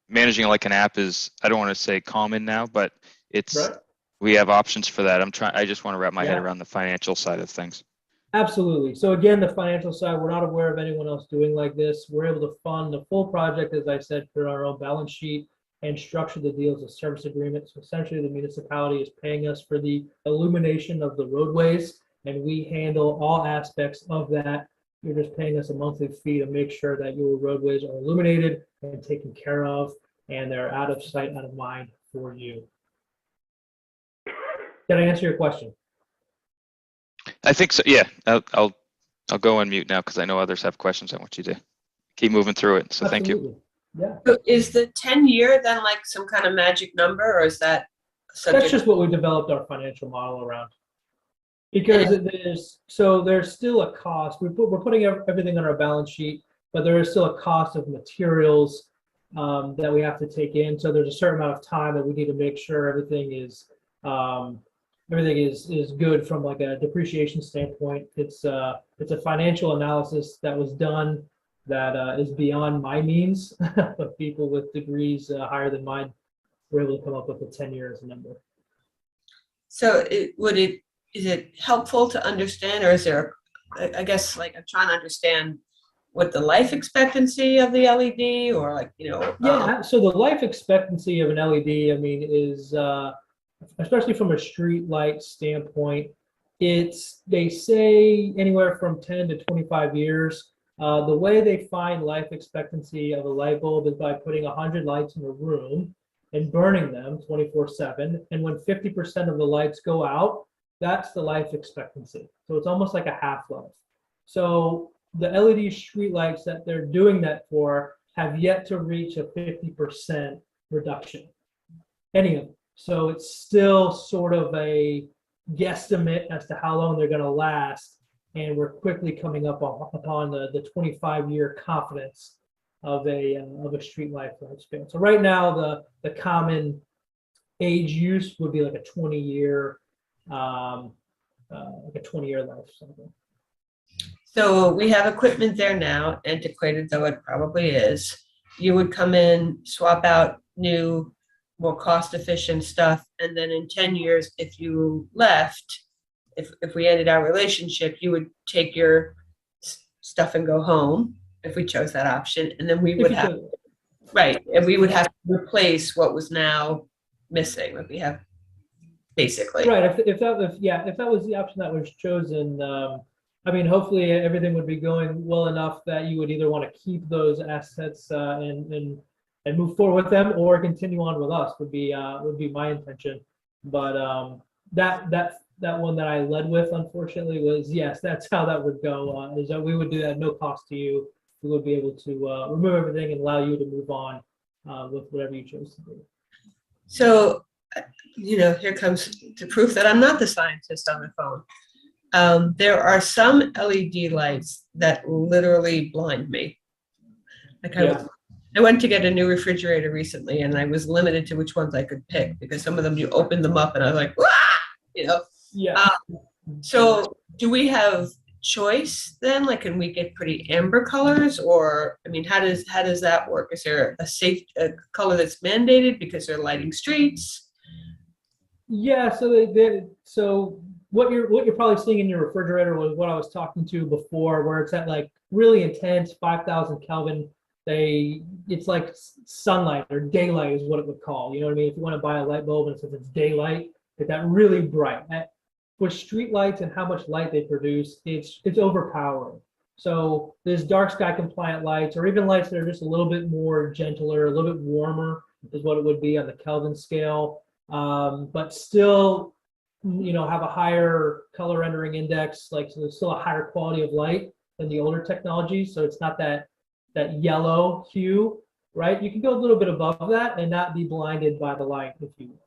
managing it like an app is, I don't want to say common now, but it's, Right. we have options for that. I just want to wrap my head Yeah. around the financial side of things. Absolutely. So again, the financial side, we're not aware of anyone else doing like this. We're able to fund the full project, as I said, through our own balance sheet and structure the deals as service agreements. So essentially, the municipality is paying us for the illumination of the roadways, and we handle all aspects of that. You're just paying us a monthly fee to make sure that your roadways are illuminated and taken care of, and they're out of sight, out of mind for you. Did I answer your question? I think so. Yeah, I'll go on mute now because I know others have questions. I want you to keep moving through it. So thank you. Absolutely. Yeah. So is the 10-year then like some kind of magic number, or is that subject? That's just what we developed our financial model around. Because there's still a cost. We're putting everything on our balance sheet, but there is still a cost of materials that we have to take in. So there's a certain amount of time that we need to make sure everything is good from like a depreciation standpoint. It's a financial analysis that was done that is beyond my means, but people with degrees higher than mine were able to come up with a 10-year as a number. So is it helpful to understand, or is there, I guess, like I'm trying to understand what the life expectancy of the LED, or like, Yeah, so the life expectancy of an LED, I mean, is especially from a street light standpoint, they say anywhere from 10 to 25 years. The way they find life expectancy of a light bulb is by putting 100 lights in a room and burning them 24/7. And when 50% of the lights go out, that's the life expectancy. So it's almost like a half-life. So the LED street lights that they're doing that for have yet to reach a 50% reduction. Any of them. So it's still sort of a guesstimate as to how long they're going to last. And we're quickly coming up upon the 25-year confidence of a street light lifespan. So right now, the common age use would be like a 20-year life cycle. So we have equipment there now, antiquated though it probably is. You would come in, swap out new, more cost-efficient stuff, and then in 10 years, if you left, if we ended our relationship, you would take your stuff and go home if we chose that option, and then we would have and we would have to replace what was now missing. Like we have basically if that was the option that was chosen. I mean, hopefully everything would be going well enough that you would either want to keep those assets and move forward with them, or continue on with us would be my intention. But that one that I led with, unfortunately, was yes, that's how that would go. Is that we would do that at no cost to you. We would be able to remove everything and allow you to move on with whatever you chose to do. So, here comes the proof that I'm not the scientist on the phone. There are some LED lights that literally blind me. Like I went to get a new refrigerator recently, and I was limited to which ones I could pick because some of them you open them up, and I was like, "Wah!" Yeah. So, do we have choice then? Like, can we get pretty amber colors, or I mean, how does that work? Is there a color that's mandated because they're lighting streets? Yeah. So what you're probably seeing in your refrigerator was what I was talking to before, where it's at like really intense 5,000 Kelvin. It's like sunlight or daylight is what it would call. You know what I mean? If you want to buy a light bulb and it says it's daylight, it's that really bright. With street lights and how much light they produce, it's overpowering. So there's dark sky compliant lights, or even lights that are just a little bit more gentler, a little bit warmer is what it would be on the Kelvin scale, but still, have a higher color rendering index. Like, so there's still a higher quality of light than the older technology. So it's not that yellow hue, right? You can go a little bit above that and not be blinded by the light, if you will.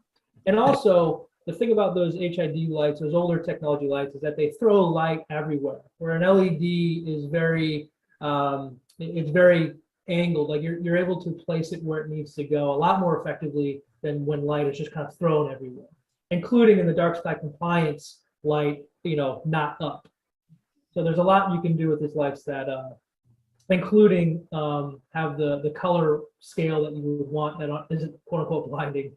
And also, the thing about those HID lights, those older technology lights, is that they throw light everywhere. Where an LED is very, it's very angled. Like you're able to place it where it needs to go a lot more effectively than when light is just kind of thrown everywhere, including in the dark sky compliance light, not up. So there's a lot you can do with these lights that, including have the color scale that you would want that isn't quote unquote blinding,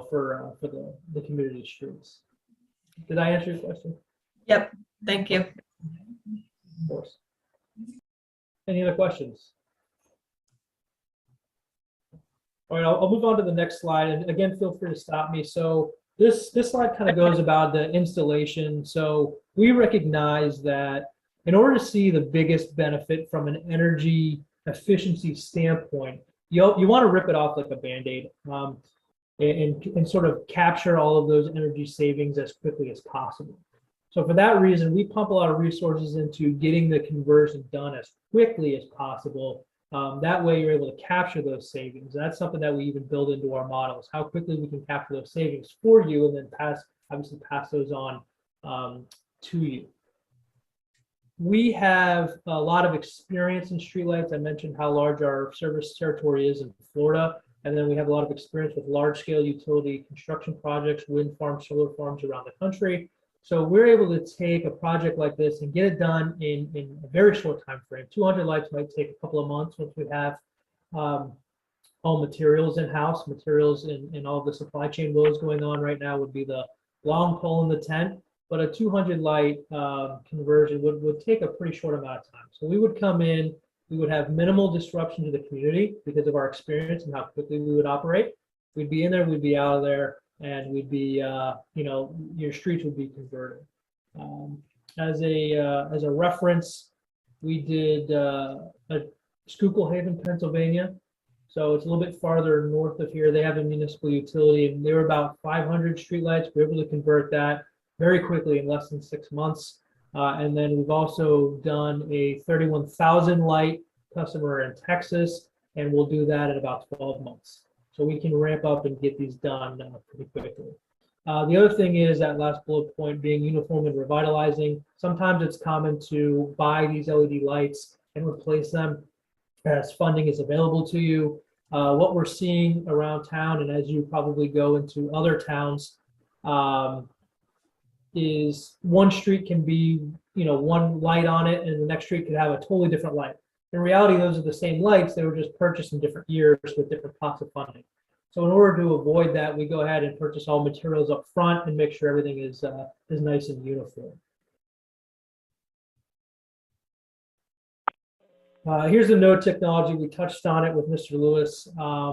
for the community streets. Did I answer your question? Yep, thank you. Of course. Any other questions? All right, I'll move on to the next slide. And again, feel free to stop me. So this slide kind of goes about the installation. So we recognize that in order to see the biggest benefit from an energy efficiency standpoint, you want to rip it off like a Band-Aid, and sort of capture all of those energy savings as quickly as possible. So for that reason, we pump a lot of resources into getting the conversion done as quickly as possible. That way you're able to capture those savings. That's something that we even build into our models, how quickly we can capture those savings for you and then pass those on to you. We have a lot of experience in streetlights. I mentioned how large our service territory is in Florida. And then we have a lot of experience with large scale utility construction projects, wind farms, solar farms around the country. So we're able to take a project like this and get it done in a very short time frame. 200 lights might take a couple of months once we have all materials in-house. Materials and all the supply chain woes going on right now would be the long pole in the tent. But a 200 light conversion would take a pretty short amount of time. So we would come in, we would have minimal disruption to the community because of our experience and how quickly we would operate. We'd be in there, we'd be out of there, and we'd be, your streets would be converted. As a reference, we did Schuylkill Haven, Pennsylvania. So it's a little bit farther north of here. They have a municipal utility, and they were about 500 streetlights. We were able to convert that very quickly in less than 6 months. And then we've also done a 31,000 light customer in Texas, and we'll do that in about 12 months. So we can ramp up and get these done pretty quickly. The other thing is that last bullet point being uniform and revitalizing. Sometimes it's common to buy these LED lights and replace them as funding is available to you. What we're seeing around town, and as you probably go into other towns, is one street can be, one light on it, and the next street could have a totally different light. In reality, those are the same lights. They were just purchased in different years with different pots of funding. So in order to avoid that, we go ahead and purchase all materials up front and make sure everything is nice and uniform. Here's the node technology. We touched on it with Mr. Lewis.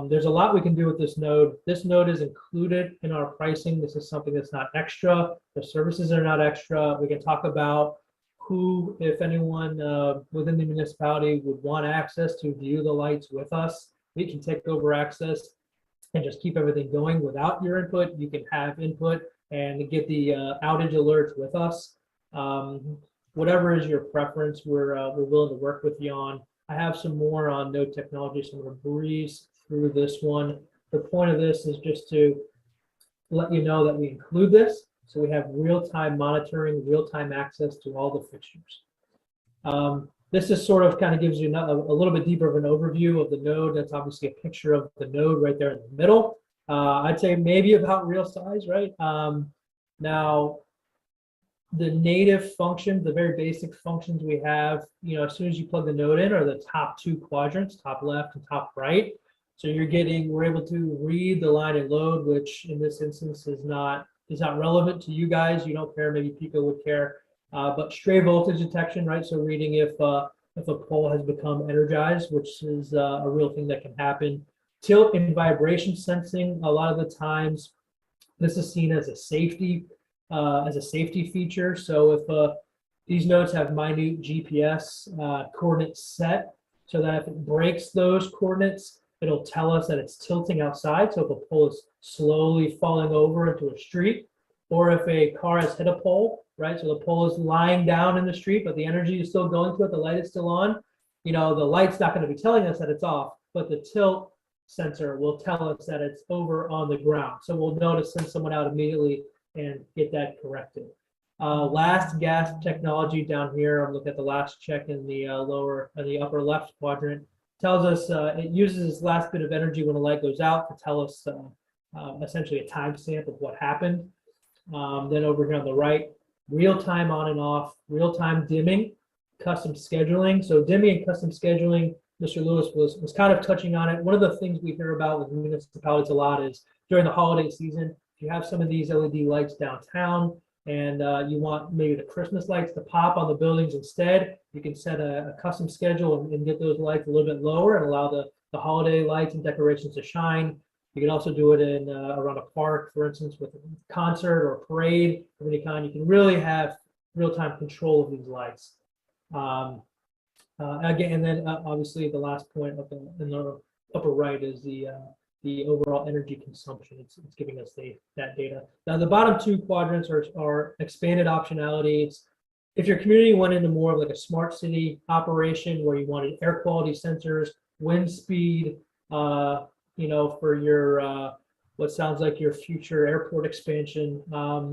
There's a lot we can do with this node. This node is included in our pricing. This is something that's not extra. The services are not extra. We can talk about who, if anyone within the municipality would want access to view the lights with us. We can take over access and just keep everything going without your input. You can have input and get the outage alerts with us. Whatever is your preference, we're willing to work with you on. I have some more on node technology, so I'm going to breeze through this one. The point of this is just to let you know that we include this, so we have real-time monitoring, real-time access to all the fixtures. This is sort of kind of gives you a little bit deeper of an overview of the node. That's obviously a picture of the node right there in the middle. I'd say maybe about real size, right? Now, the native functions, the very basic functions we have, as soon as you plug the node in, are the top two quadrants, top left and top right. So we're able to read the line and load, which in this instance is not relevant to you guys. You don't care, maybe people would care. But stray voltage detection, right? So reading if a pole has become energized, which is a real thing that can happen. Tilt and vibration sensing, a lot of the times, this is seen as a safety feature. So if these nodes have minute GPS coordinates set, so that if it breaks those coordinates, it'll tell us that it's tilting outside. So if a pole is slowly falling over into a street, or if a car has hit a pole, right? So the pole is lying down in the street, but the energy is still going to it, the light is still on. The light's not going to be telling us that it's off, but the tilt sensor will tell us that it's over on the ground. So we'll know to send someone out immediately and get that corrected. Last gas technology down here, I'm looking at the last check in the upper left quadrant, tells us it uses its last bit of energy when the light goes out to tell us essentially a timestamp of what happened. Then over here on the right, real-time on and off, real-time dimming, custom scheduling. So dimming and custom scheduling, Mr. Lewis was kind of touching on it. One of the things we hear about with municipalities a lot is during the holiday season, if you have some of these LED lights downtown and you want maybe the Christmas lights to pop on the buildings instead, you can set a custom schedule and get those lights a little bit lower and allow the holiday lights and decorations to shine. You can also do it in around a park, for instance, with a concert or a parade of any kind. You can really have real-time control of these lights. Again, and then obviously the last point up in the upper right is the overall energy consumption. It's giving us that data. Now the bottom two quadrants are expanded optionality. It's if your community went into more of like a smart city operation where you wanted air quality sensors, wind speed, for your what sounds like your future airport expansion.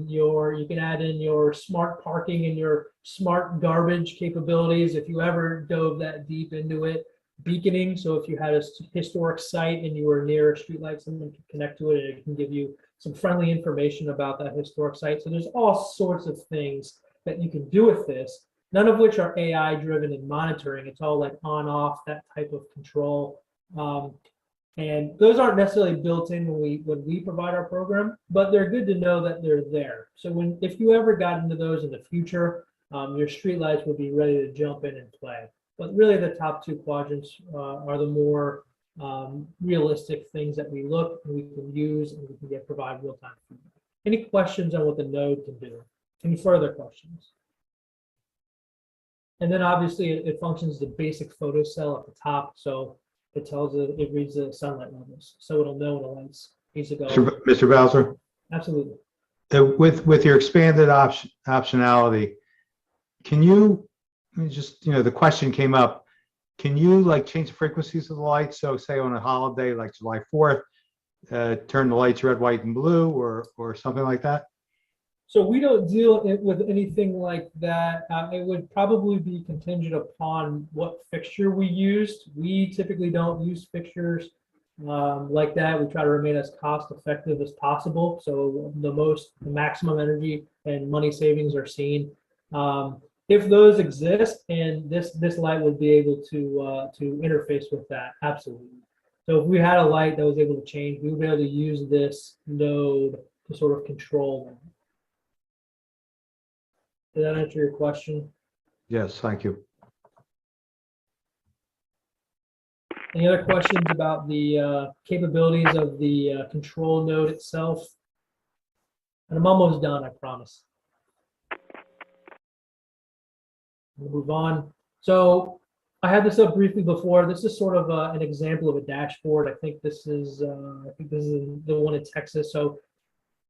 You can add in your smart parking and your smart garbage capabilities if you ever dove that deep into it. Beaconing, so if you had a historic site and you were near a streetlight, someone can connect to it and it can give you some friendly information about that historic site. So there's all sorts of things that you can do with this, none of which are AI driven in monitoring. It's all like on off, that type of control. And those aren't necessarily built in when we provide our program, but they're good to know that they're there. So if you ever got into those in the future, your streetlights will be ready to jump in and play. But really the top two quadrants are the more realistic things that we look and we can use and we can provide real-time feedback. Any questions on what the node can do? Any further questions? And then obviously it functions as a basic photo cell at the top. So it tells it reads the sunlight levels. So it'll know when the lights needs to go. Mr. Bowser, Absolutely. with your expanded optionality, can you just, the question came up, can you like change the frequencies of the lights? So say on a holiday like July 4th, turn the lights red, white, and blue or something like that? So we don't deal with anything like that. It would probably be contingent upon what fixture we used. We typically don't use fixtures like that. We try to remain as cost effective as possible. So the maximum energy and money savings are seen. If those exist, and this light would be able to interface with that, absolutely. So if we had a light that was able to change, we would be able to use this node to sort of control them. Did that answer your question? Yes, thank you. Any other questions about the capabilities of the control node itself? And I'm almost done, I promise. We'll move on. So I had this up briefly before. This is sort of an example of a dashboard. I think this is the one in Texas. So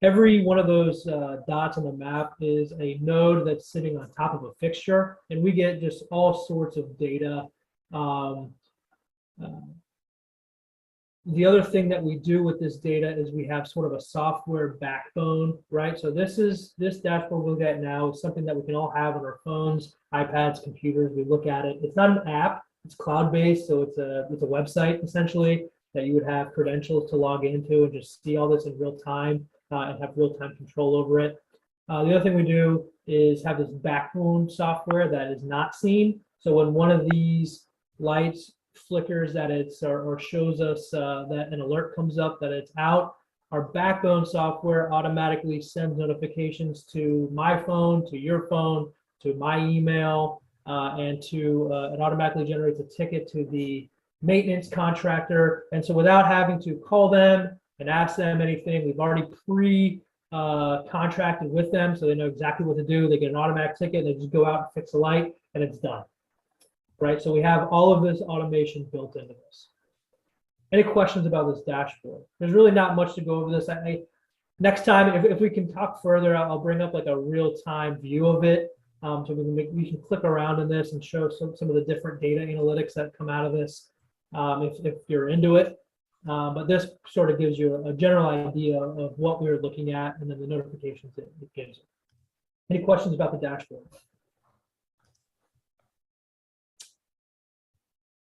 every one of those dots on the map is a node that's sitting on top of a fixture, and we get just all sorts of data. The other thing that we do with this data is we have sort of a software backbone, right? So this dashboard we'll get now is something that we can all have on our phones, iPads, computers. We look at it. It's not an app. It's cloud-based, so it's a website essentially that you would have credentials to log into and just see all this in real time and have real-time control over it. The other thing we do is have this backbone software that is not seen. So when one of these lights flickers that it's or shows us that an alert comes up that it's out, our backbone software automatically sends notifications to my phone, to your phone, to my email, and it automatically generates a ticket to the maintenance contractor. And so without having to call them and ask them anything, we've already contracted with them, so they know exactly what to do. They get an automatic ticket, they just go out and fix the light, and it's done. Right, so we have all of this automation built into this. Any questions about this dashboard? There's really not much to go over this. Next time, if we can talk further, I'll bring up like a real-time view of it, so we can click around in this and show some of the different data analytics that come out of this, if you're into it. But this sort of gives you a general idea of what we're looking at and then the notifications it gives you. Any questions about the dashboard?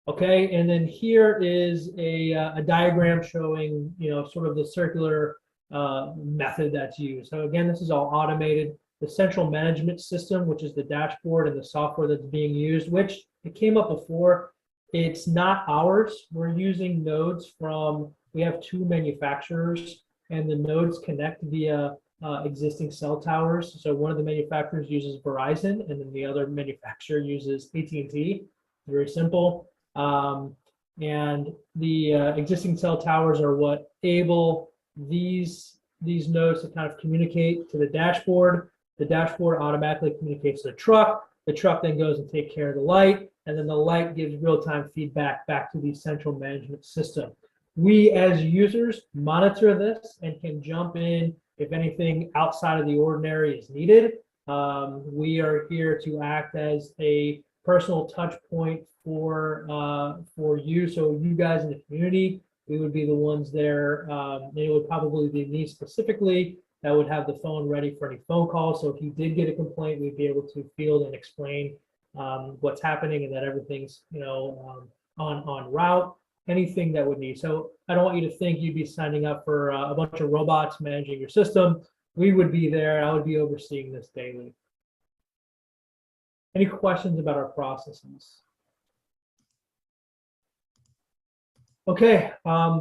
Okay, and then here is a diagram showing, sort of the circular method that's used. So again, this is all automated. The central management system, which is the dashboard and the software that's being used, which it came up before, it's not ours. We're using nodes from, we have 2 manufacturers, and the nodes connect via existing cell towers. So one of the manufacturers uses Verizon, and then the other manufacturer uses AT&T. Very simple. And the existing cell towers are what enable these nodes to kind of communicate to the dashboard. The dashboard automatically communicates to the truck. The truck then goes and takes care of the light, and then the light gives real-time feedback back to the central management system. We as users monitor this and can jump in if anything outside of the ordinary is needed. We are here to act as a personal touch point for you. So you guys in the community, we would be the ones there. It would probably be me specifically that would have the phone ready for any phone calls. So if you did get a complaint, we'd be able to field and explain what's happening and that everything's on route. Anything that would need. So I don't want you to think you'd be signing up for a bunch of robots managing your system. We would be there. I would be overseeing this daily. Any questions about our processes? Okay,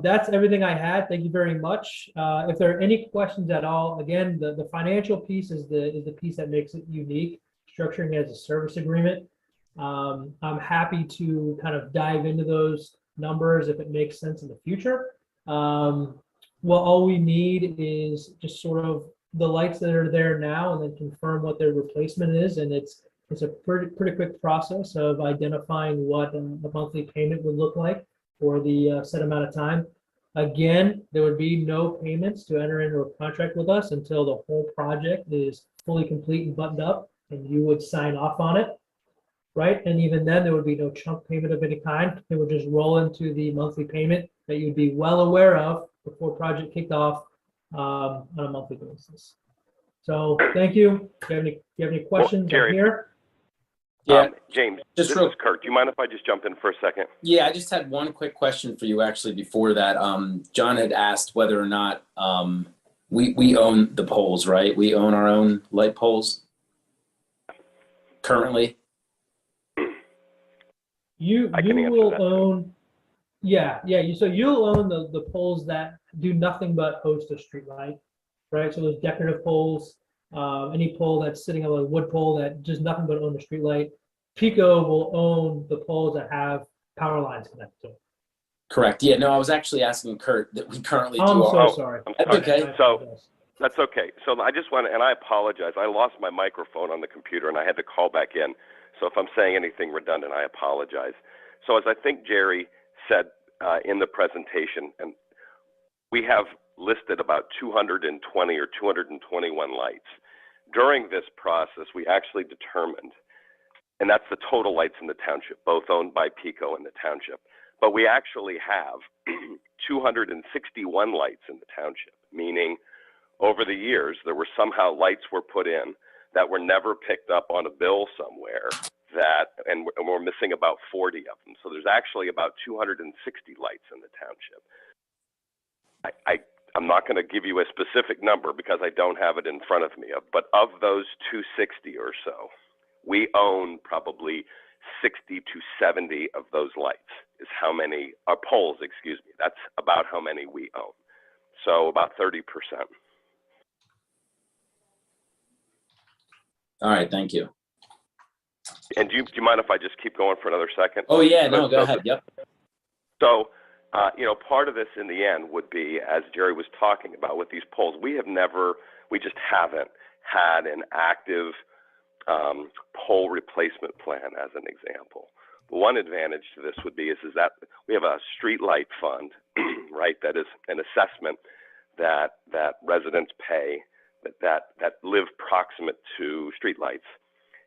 that's everything I had. Thank you very much. If there are any questions at all, again, the financial piece is the piece that makes it unique, structuring as a service agreement. I'm happy to kind of dive into those numbers if it makes sense in the future. Well, all we need is just sort of the lights that are there now and then confirm what their replacement is. And it's a pretty quick process of identifying what a monthly payment would look like for the set amount of time. Again, there would be no payments to enter into a contract with us until the whole project is fully complete and buttoned up and you would sign off on it. Right, and even then there would be no chunk payment of any kind. It would just roll into the monthly payment that you'd be well aware of before project kicked off on a monthly basis. So thank you. Do you have any questions? Well, Jerry, I'm here. Yeah, James, just this real, is Kurt. Do you mind if I just jump in for a second? Yeah, I just had one quick question for you actually before that. John had asked whether or not we own the poles, right? We own our own light poles currently. You will own, so you'll own the poles that do nothing but host a streetlight, right? So those decorative poles, any pole that's sitting on a wood pole that does nothing but own the streetlight. Pico will own the poles that have power lines connected to them. Correct. Yeah, no, I was actually asking Kurt that we currently do. I'm so sorry. That's okay. So that's okay. So I just want to, and I apologize. I lost my microphone on the computer and I had to call back in. So if I'm saying anything redundant, I apologize. So as I think Jerry said in the presentation, and we have listed about 220 or 221 lights. During this process, we actually determined, and that's the total lights in the township, both owned by Pico and the township, but we actually have 261 lights in the township, meaning over the years, there were somehow lights were put in that were never picked up on a bill somewhere and we're missing about 40 of them. So there's actually about 260 lights in the township. I'm not going to give you a specific number because I don't have it in front of me, but of those 260 or so, we own probably 60 to 70 of those lights is how many, poles, excuse me. That's about how many we own. So about 30%. All right, thank you. And do you mind if I just keep going for another second? Oh yeah, no, go ahead. Yep. So, part of this in the end would be, as Jerry was talking about with these poles, we just haven't had an active pole replacement plan as an example. One advantage to this would be is that we have a streetlight fund, right? That is an assessment that residents pay that live proximate to streetlights.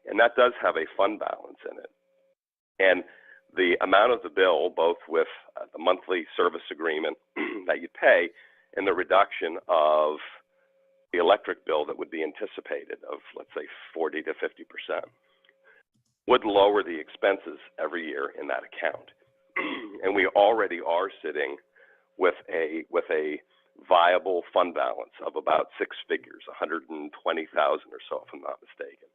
And that does have a fund balance in it. And the amount of the bill, both with the monthly service agreement that you'd pay and the reduction of the electric bill that would be anticipated of, let's say, 40 to 50%, would lower the expenses every year in that account. And we already are sitting with a viable fund balance of about six figures, 120,000 or so, if I'm not mistaken.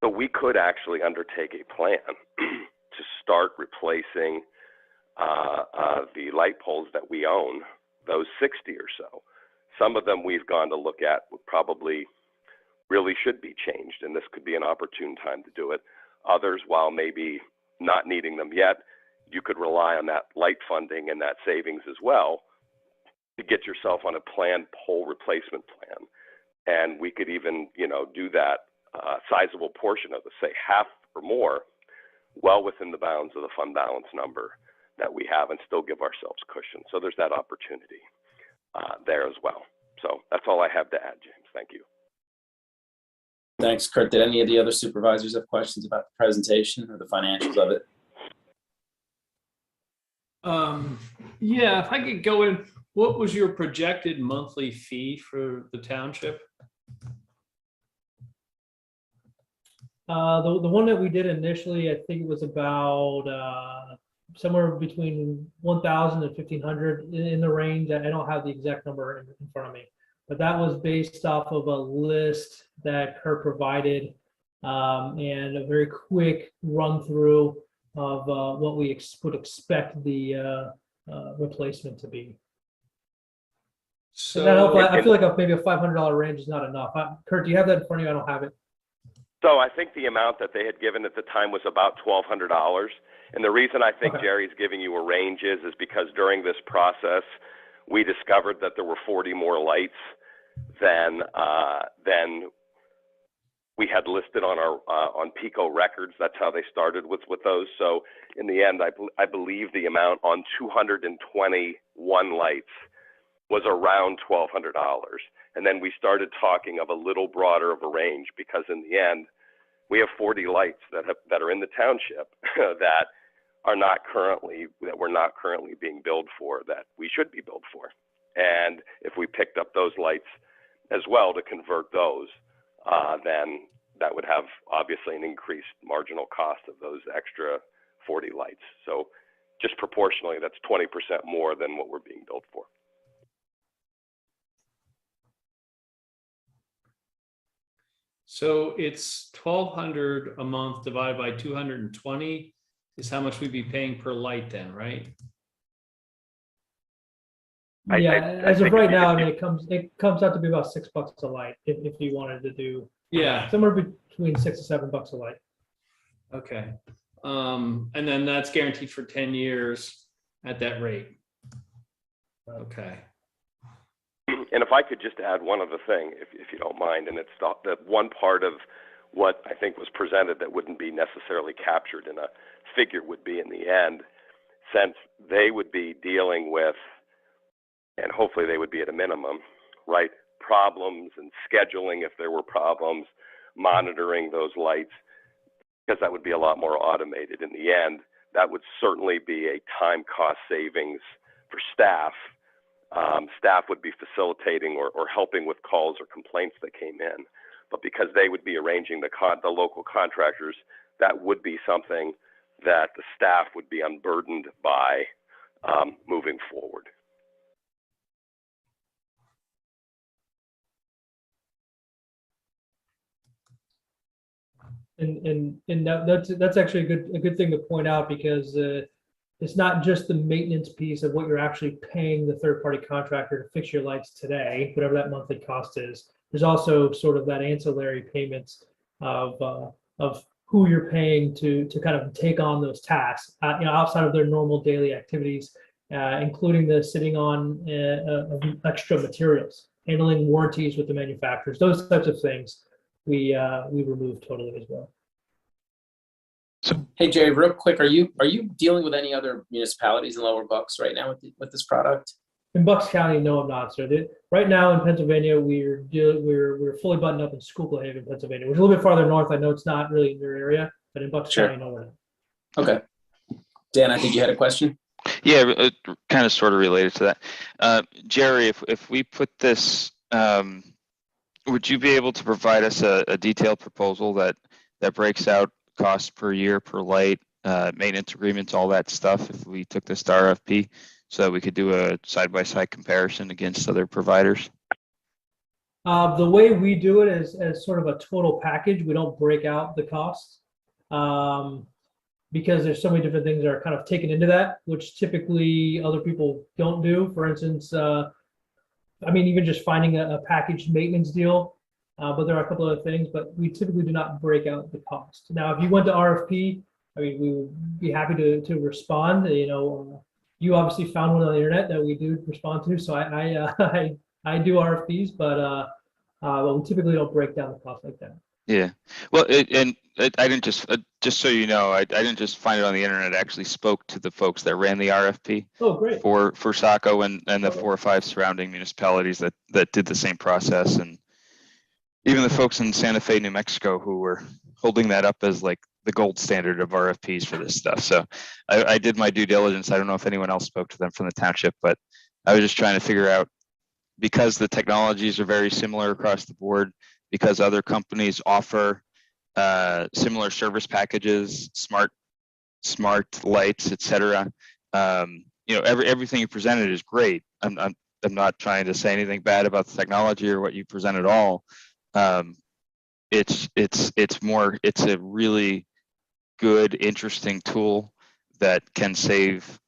So we could actually undertake a plan to start replacing the light poles that we own, those 60 or so. Some of them we've gone to look at would probably really should be changed, and this could be an opportune time to do it. Others, while maybe not needing them yet, you could rely on that light funding and that savings as well to get yourself on a planned pole replacement plan. And we could even, do that sizable portion of the, say, half or more, well within the bounds of the fund balance number that we have, and still give ourselves cushion. So there's that opportunity there as well. So that's all I have to add, James. Thank you. Thanks, Kurt. Did any of the other supervisors have questions about the presentation or the financials of it? Yeah, if I could go in, what was your projected monthly fee for the township? The one that we did initially, I think it was about somewhere between 1,000 and 1,500 in the range. I don't have the exact number in front of me, but that was based off of a list that Kurt provided and a very quick run through of what we would expect the replacement to be. So I feel like maybe a $500 range is not enough. Kurt, do you have that in front of you? I don't have it. So I think the amount that they had given at the time was about $1,200. And the reason I think Jerry's giving you a range is because during this process, we discovered that there were 40 more lights than we had listed on our on Pico records. That's how they started with those. So in the end, I believe the amount on 221 lights was around $1,200. And then we started talking of a little broader of a range, because in the end, we have 40 lights that are in the township that we're not currently being billed for, that we should be billed for. And if we picked up those lights as well to convert those, then that would have obviously an increased marginal cost of those extra 40 lights. So just proportionally, that's 20% more than what we're being billed for. So it's $1,200 a month divided by 220 is how much we'd be paying per light then, right? As of right now, I mean, it comes out to be about $6 a light if you wanted to do somewhere between $6 to $7 a light. Okay. And then that's guaranteed for 10 years at that rate. Okay. And if I could just add one other thing, if you don't mind, and it's that one part of what I think was presented that wouldn't be necessarily captured in a figure would be in the end, since they would be dealing with, and hopefully they would be at a minimum, right, problems and scheduling if there were problems, monitoring those lights, because that would be a lot more automated. In the end, that would certainly be a time cost savings for staff. Staff would be facilitating or helping with calls or complaints that came in. But because they would be arranging the local contractors, that would be something that the staff would be unburdened by moving forward. And that's actually a good thing to point out, because it's not just the maintenance piece of what you're actually paying the third-party contractor to fix your lights today, whatever that monthly cost is. There's also sort of that ancillary payments of who you're paying to kind of take on those tasks, outside of their normal daily activities, including the sitting on extra materials, handling warranties with the manufacturers, those types of things. We remove totally as well. So, hey Jerry, real quick, are you dealing with any other municipalities in Lower Bucks right now with this product? In Bucks County, no, I'm not, sir. Right now in Pennsylvania, we're fully buttoned up in Schuylkill Haven, Pennsylvania, which is a little bit farther north. I know it's not really in your area, but in Bucks County, no, we're not. Okay. Dan, I think you had a question. Yeah, kind of sort of related to that. Jerry, if we put this, would you be able to provide us a detailed proposal that breaks out costs per year per light, maintenance agreements, all that stuff, if we took this to RFP, so that we could do a side-by-side comparison against other providers? The way we do it is as sort of a total package. We don't break out the costs because there's so many different things that are kind of taken into that, which typically other people don't do. For instance, I mean, even just finding a packaged maintenance deal, but there are a couple other things, but we typically do not break out the cost. Now, if you went to RFP, I mean, we would be happy to respond. You know, you obviously found one on the internet that we do respond to, so I do RFPs, but we typically don't break down the cost like that. Yeah, well, I didn't just so you know, I didn't just find it on the internet. I actually spoke to the folks that ran the RFP. Oh, great. For Saco and the 4 or 5 surrounding municipalities that did the same process, and even the folks in Santa Fe, New Mexico, who were holding that up as like the gold standard of RFPs for this stuff. So I did my due diligence. I don't know if anyone else spoke to them from the township, but I was just trying to figure out, because the technologies are very similar across the board, because other companies offer similar service packages, smart lights, etc. You know, everything you presented is great. I'm not trying to say anything bad about the technology or what you present at all. It's a really good, interesting tool that can saves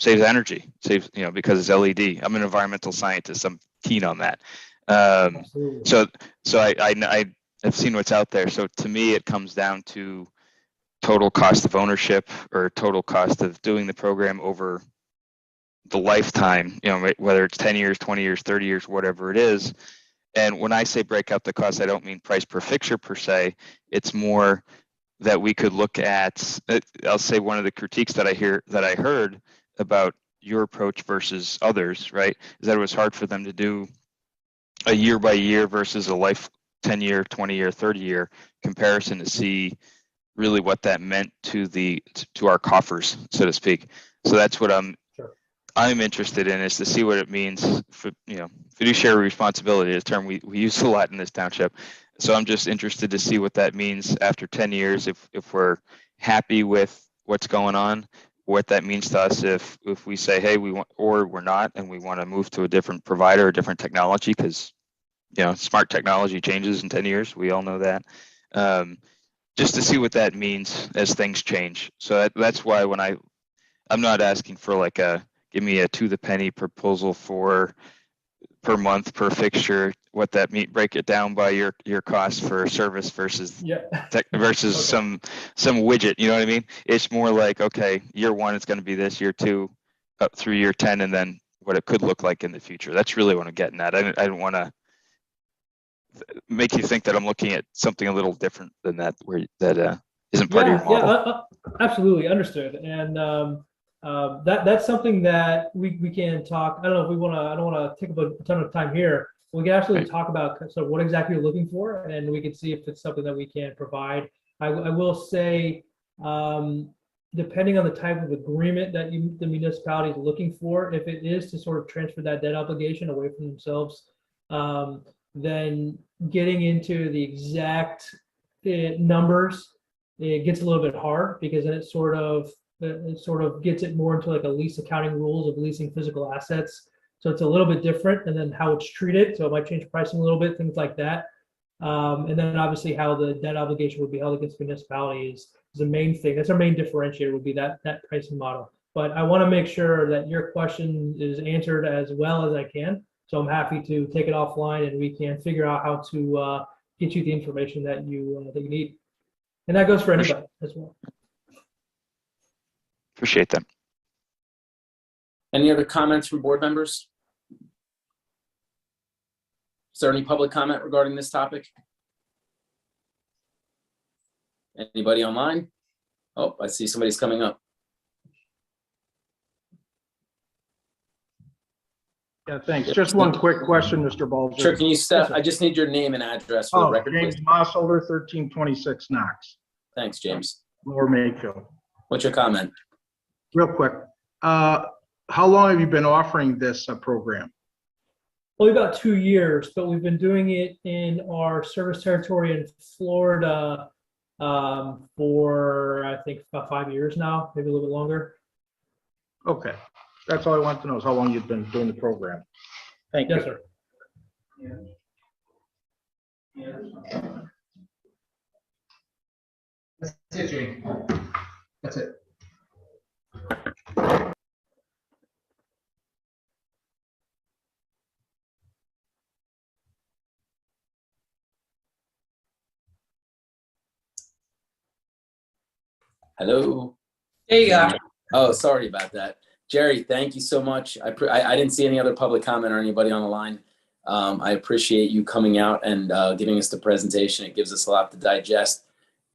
energy, because it's LED. I'm an environmental scientist. I'm keen on that. So I've seen what's out there. So to me, it comes down to total cost of ownership or total cost of doing the program over the lifetime, whether it's 10 years, 20 years, 30 years, whatever it is. And when I say break out the cost, I don't mean price per fixture per se. It's more that we could look at, I'll say one of the critiques that I heard about your approach versus others, right, is that it was hard for them to do a year by year versus a 10-year, 20-year, 30-year comparison to see really what that meant to our coffers, so to speak. So that's what I'm interested in, is to see what it means for, fiduciary responsibility is a term we use a lot in this township. So I'm just interested to see what that means after 10 years, if we're happy with what's going on, what that means to us if we say, hey, we want, or we're not, and we want to move to a different provider, a different technology, because smart technology changes in 10 years. We all know that. Just to see what that means as things change. So that's why when I'm not asking for like give me a to the penny proposal for per month per fixture, what that mean, break it down by your cost for a service versus versus some widget, you know what I mean? It's more like, okay, year 1 it's going to be this, year 2 up through year 10, and then what it could look like in the future. That's really what I'm getting at. I don't want to make you think that I'm looking at something a little different than that, where that isn't part of your model. Absolutely understood. And that's something that we can talk. I don't know if we want to. I don't want to take up a ton of time here. We can absolutely talk about sort of what exactly you're looking for, and we can see if it's something that we can provide. I will say, depending on the type of agreement that the municipality is looking for, if it is to sort of transfer that debt obligation away from themselves, then getting into the exact numbers, it gets a little bit hard, because then it sort of gets it more into like a lease accounting rules of leasing physical assets. So it's a little bit different, and then how it's treated. So it might change pricing a little bit, things like that. And then obviously how the debt obligation would be held against the municipality is the main thing. That's our main differentiator, would be that pricing model. But I want to make sure that your question is answered as well as I can. So I'm happy to take it offline, and we can figure out how to get you the information that you need. And that goes for anybody as well. Appreciate that. Any other comments from board members? Is there any public comment regarding this topic? Anybody online? Oh, I see somebody's coming up. Yeah, thanks. Just one quick question, Mr. Balzer. Sure, can you step? I just need your name and address for the record, James please. Mosholder, 1326 Knox. Thanks, James. Lower Makefield. What's your comment? Real quick. How long have you been offering this program? Only about 2 years, but we've been doing it in our service territory in Florida for, I think, about 5 years now, maybe a little bit longer. Okay. That's all I want to know is how long you've been doing the program. Thank you. Yes, sir. That's it, Jane. That's it. Hello. There you go. Oh, sorry about that. Jerry, thank you so much. I didn't see any other public comment or anybody on the line. I appreciate you coming out and giving us the presentation. It gives us a lot to digest.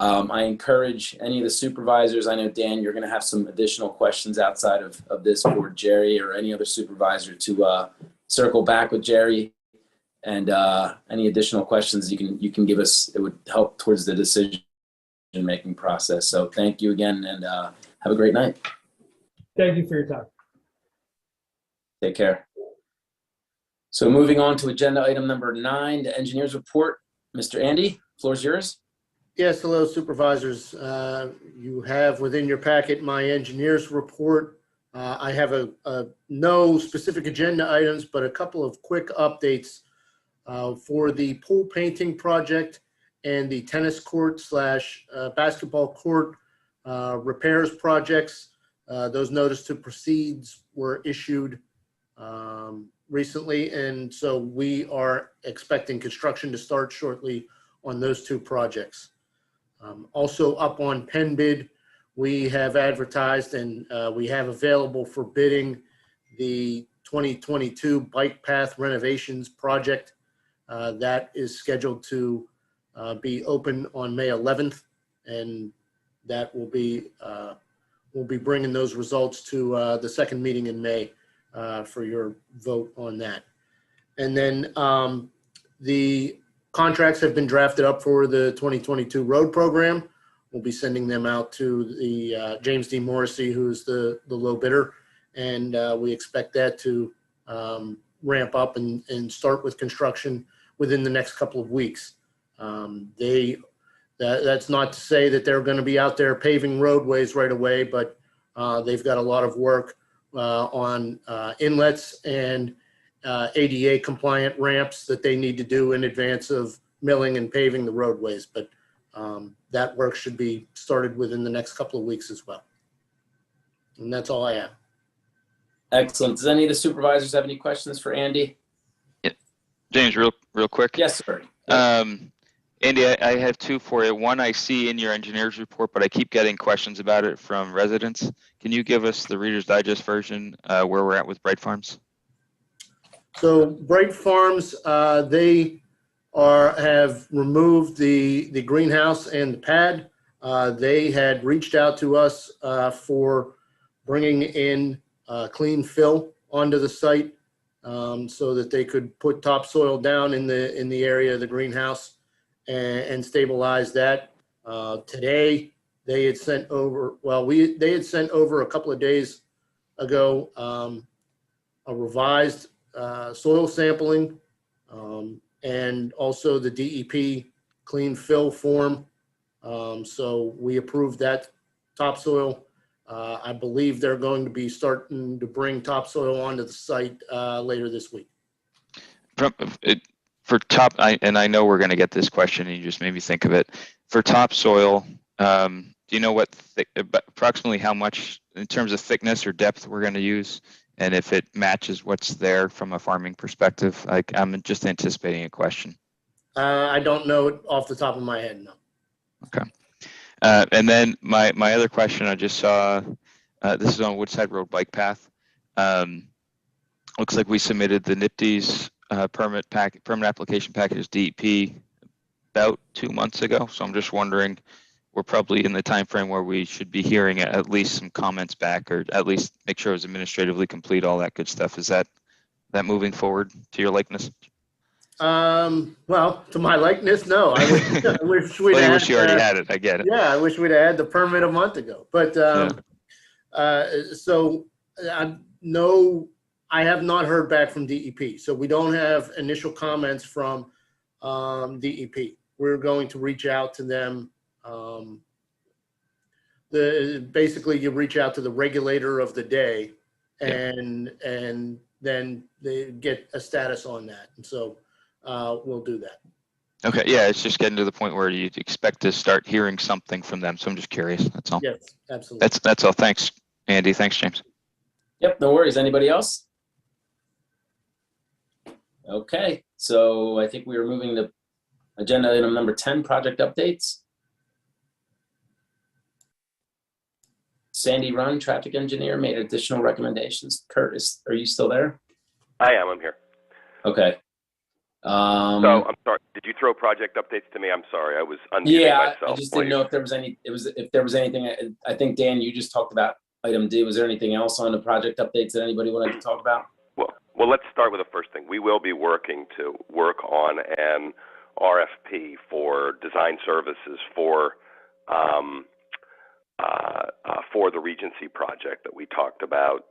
I encourage any of the supervisors. I know, Dan, you're going to have some additional questions outside of this for Jerry or any other supervisor to circle back with Jerry. And any additional questions you can give us, it would help towards the decision-making process. So thank you again, and have a great night. Thank you for your time. Take care. So moving on to agenda item number 9, the engineer's report. Mr. Andy, floor is yours. Yes, hello Supervisors. You have within your packet my engineer's report. I have no specific agenda items, but a couple of quick updates for the pool painting project and the tennis court / basketball court repairs projects. Those notice to proceeds were issued recently, and so we are expecting construction to start shortly on those 2 projects. Also up on pen bid, we have advertised and we have available for bidding the 2022 bike path renovations project. That is scheduled to be open on May 11th, and that will be we'll be bringing those results to the second meeting in May for your vote on that. And then the contracts have been drafted up for the 2022 road program. We'll be sending them out to the James D. Morrissey, who's the low bidder, and we expect that to ramp up and start with construction within the next couple of weeks. That's not to say that they're going to be out there paving roadways right away, but they've got a lot of work on inlets and ADA compliant ramps that they need to do in advance of milling and paving the roadways. But that work should be started within the next couple of weeks as well. And that's all I have. Excellent. Does any of the supervisors have any questions for Andy? Yeah. James, real quick. Yes, sir. Andy, I have 2 for you. One I see in your engineer's report, but I keep getting questions about it from residents. Can you give us the Reader's Digest version where we're at with Bright Farms? So Bright Farms, they have removed the greenhouse and the pad. They had reached out to us for bringing in clean fill onto the site so that they could put topsoil down in the area of the greenhouse and stabilize that. Today, they had sent over, they had sent over a couple of days ago a revised soil sampling and also the DEP clean fill form. So we approved that topsoil. I believe they're going to be starting to bring topsoil onto the site later this week. And I know we're going to get this question, and you just made me think of it. For topsoil, do you know what approximately how much in terms of thickness or depth we're going to use, and if it matches what's there from a farming perspective? I'm just anticipating a question. I don't know it off the top of my head, no. Okay. And then my other question, I just saw, this is on Woodside Road Bike Path. Looks like we submitted the NIPD's permit application package DEP about 2 months ago. So I'm just wondering, we're probably in the time frame where we should be hearing at least some comments back, or at least make sure it's administratively complete, all that good stuff. Is that moving forward to your likeness? Well, to my likeness, no. I wish we'd well, you wish you already had it. I get it. Yeah, I wish we'd had the permit a month ago. But so No, I have not heard back from DEP, so we don't have initial comments from DEP. We're going to reach out to them. Basically, you reach out to the regulator of the day, and then they get a status on that. And so we'll do that. Okay, yeah, it's just getting to the point where you expect to start hearing something from them. So I'm just curious. That's all. Yes, absolutely. That's all. Thanks, Andy. Thanks, James. Yep, no worries. Anybody else? Okay, so I think we are moving to agenda item number 10, project updates. Sandy Run, traffic engineer, made additional recommendations. Kurt, are you still there? I am. I'm here. Okay. So I'm sorry. Did you throw project updates to me? I'm sorry. I was unmuting myself. I just didn't know if there was anything. I think Dan, you just talked about item D. Was there anything else on the project updates that anybody wanted to talk about? Well, let's start with the first thing. We will be working on an RFP for design services for the Regency project that we talked about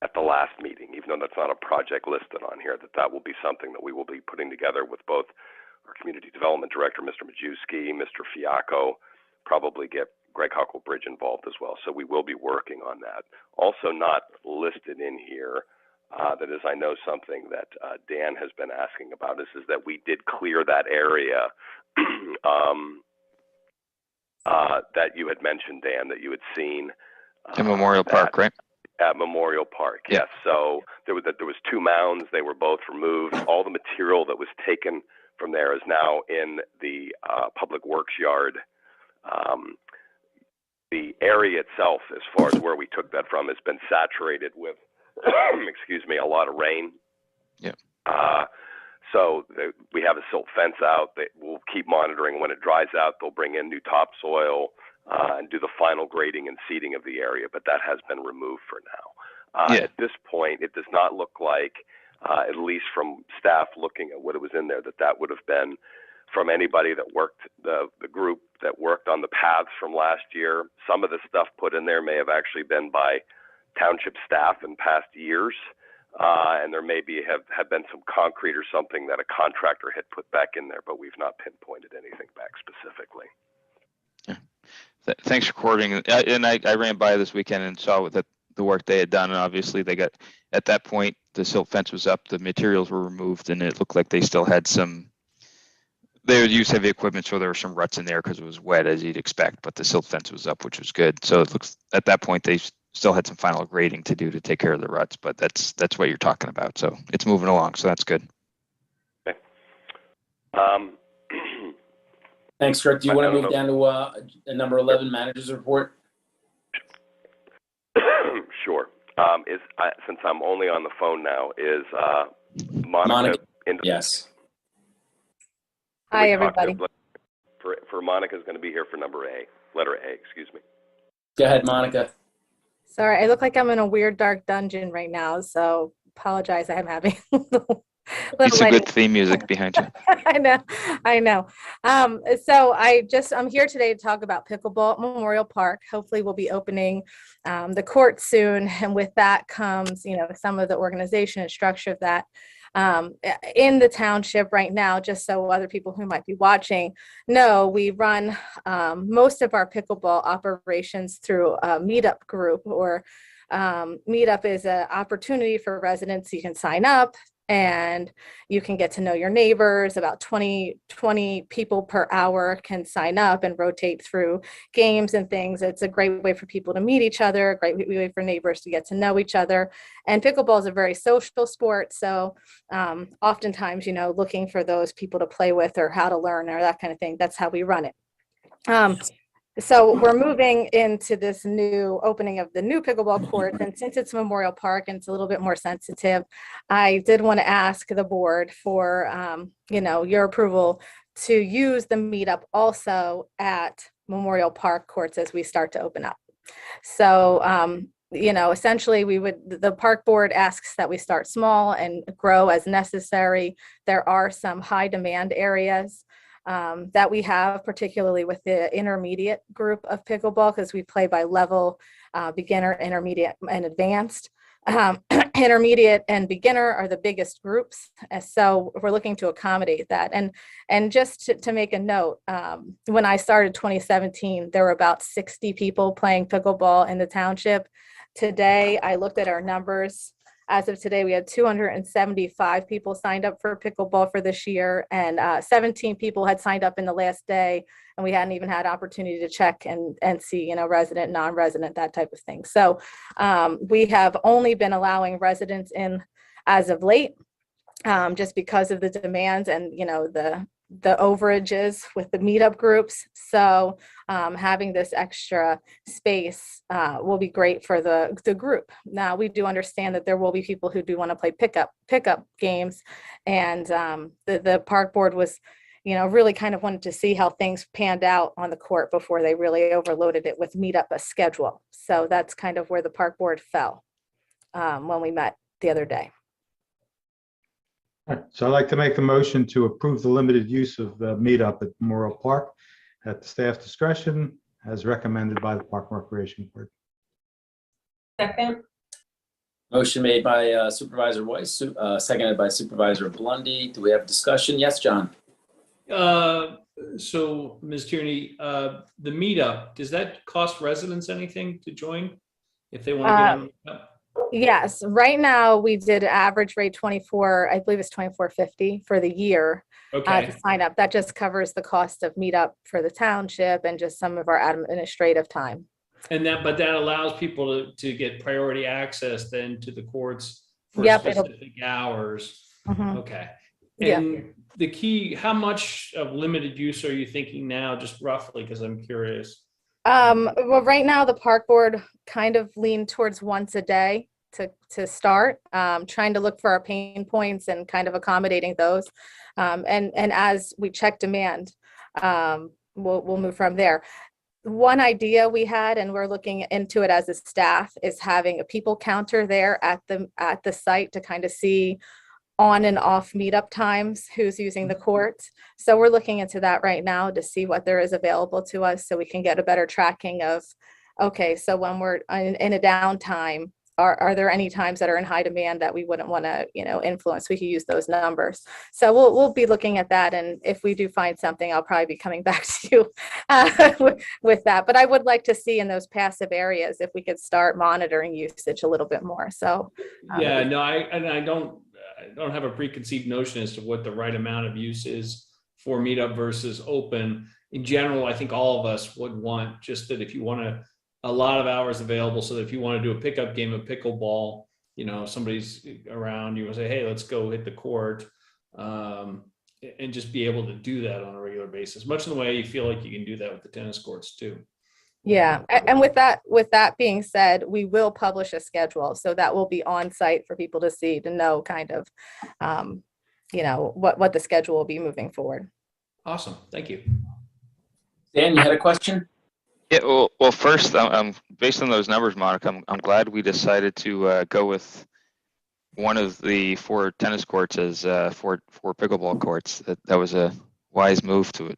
at the last meeting, even though that's not a project listed on here, that will be something that we will be putting together with both our community development director, Mr. Majewski, Mr. Fiacco, probably get Greg Hucklebridge involved as well. So we will be working on that. Also not listed in here, that is, I know something that Dan has been asking about is that we did clear that area that you had mentioned, Dan, that you had seen. In Memorial Park, right? At Memorial Park, yes. So there was 2 mounds. They were both removed. All the material that was taken from there is now in the public works yard. The area itself, as far as where we took that from, has been saturated with, excuse me, a lot of rain. Yeah. So we have a silt fence out. We'll keep monitoring. When it dries out, they'll bring in new topsoil and do the final grading and seeding of the area, but that has been removed for now. At this point, it does not look like, at least from staff looking at what it was in there, that would have been from anybody that worked, the group that worked on the paths from last year. Some of the stuff put in there may have actually been by township staff in past years. And there may have been some concrete or something that a contractor had put back in there, but we've not pinpointed anything back specifically. Yeah. Thanks for coordinating. And I ran by this weekend and saw that the work they had done, and obviously they got, at that point, the silt fence was up, the materials were removed, and it looked like they still had they would use heavy equipment, so there were some ruts in there because it was wet, as you'd expect, but the silt fence was up, which was good. So it looks, at that point, they still had some final grading to do to take care of the ruts, but that's what you're talking about. So it's moving along, so that's good. Okay. Thanks, Kurt. Do you want to move down to number 11, manager's report? Sure. Since I'm only on the phone now, is Monica? Yes. Hi, everybody. For Monica's going to be here for letter A, excuse me. Go ahead, Monica. Sorry, I look like I'm in a weird dark dungeon right now, so apologize. I'm having It's a good theme music behind you. I know. So I'm here today to talk about Pickleball at Memorial Park. Hopefully we'll be opening the court soon. And with that comes, some of the organization and structure of that. In the township right now, just so other people who might be watching know, we run most of our pickleball operations through a meetup group, or meetup is an opportunity for residents. You can sign up and you can get to know your neighbors. About 20 people per hour can sign up and rotate through games and things. It's a great way for people to meet each other, a great way for neighbors to get to know each other. And pickleball is a very social sport. So oftentimes, looking for those people to play with or how to learn or that kind of thing, that's how we run it. So we're moving into this new opening of the new pickleball court. And since it's Memorial Park and it's a little bit more sensitive, I did want to ask the board for, your approval to use the meetup also at Memorial Park courts as we start to open up. So, essentially the park board asks that we start small and grow as necessary. There are some high demand areas that we have, particularly with the intermediate group of pickleball, because we play by level, beginner, intermediate, and advanced. Intermediate and beginner are the biggest groups, so we're looking to accommodate that. And just to make a note, when I started 2017, there were about 60 people playing pickleball in the township. Today, I looked at our numbers. As of today, we had 275 people signed up for pickleball for this year, and 17 people had signed up in the last day, and we hadn't even had opportunity to check and see, you know, resident, non-resident, that type of thing. So we have only been allowing residents in as of late, just because of the demands and, you know, the overages with the meetup groups. So having this extra space will be great for the group. Now, we do understand that there will be people who do want to play pickup games, and the park board was, you know, really kind of wanted to see how things panned out on the court before they really overloaded it with meetup a schedule. So that's kind of where the park board fell when we met the other day. All right, so I'd like to make a motion to approve the limited use of the meetup at Memorial Park at the staff discretion as recommended by the Park and Recreation Board. Second. Motion made by Supervisor Weiss, seconded by Supervisor Blondie. Do we have discussion? Yes, John. So, Ms. Tierney, the meetup, does that cost residents anything to join if they want to get on the meetup? Yes, right now we did average rate 24, I believe it's 24.50 for the year to sign up. That just covers the cost of meetup for the township and just some of our administrative time. And but that allows people to get priority access then to the courts for Yep, specific hours. Mhm. Okay. Yeah. And the key, how much of limited use are you thinking now, just roughly, because I'm curious? Well, right now the park board kind of leaned towards once a day to start, trying to look for our pain points and kind of accommodating those. And as we check demand, we'll move from there. One idea we had, and we're looking into it as a staff, is having a people counter there at the site to kind of see on and off meetup times who's using the court. So we're looking into that right now to see what there is available to us so we can get a better tracking of, okay, so when we're in a downtime, are there any times that are in high demand that we wouldn't want to, you know, influence? We could use those numbers. So we'll be looking at that, and if we do find something, I'll probably be coming back to you with that. But I would like to see in those passive areas if we could start monitoring usage a little bit more. So yeah, no, I don't have a preconceived notion as to what the right amount of use is for meetup versus open. In general, I think all of us would want just that if you want a lot of hours available, so that if you want to do a pickup game of pickleball, you know, somebody's around, you want to say, hey, let's go hit the court, and just be able to do that on a regular basis, much in the way you feel like you can do that with the tennis courts too. yeah, and with that being said, we will publish a schedule, so that will be on site for people to see, to know kind of, you know, what the schedule will be moving forward. Awesome, thank you. Dan, you had a question? Yeah, well, first, I'm based on those numbers, Monica, I'm glad we decided to go with one of the 4 tennis courts as 4 pickleball courts. That was a wise move to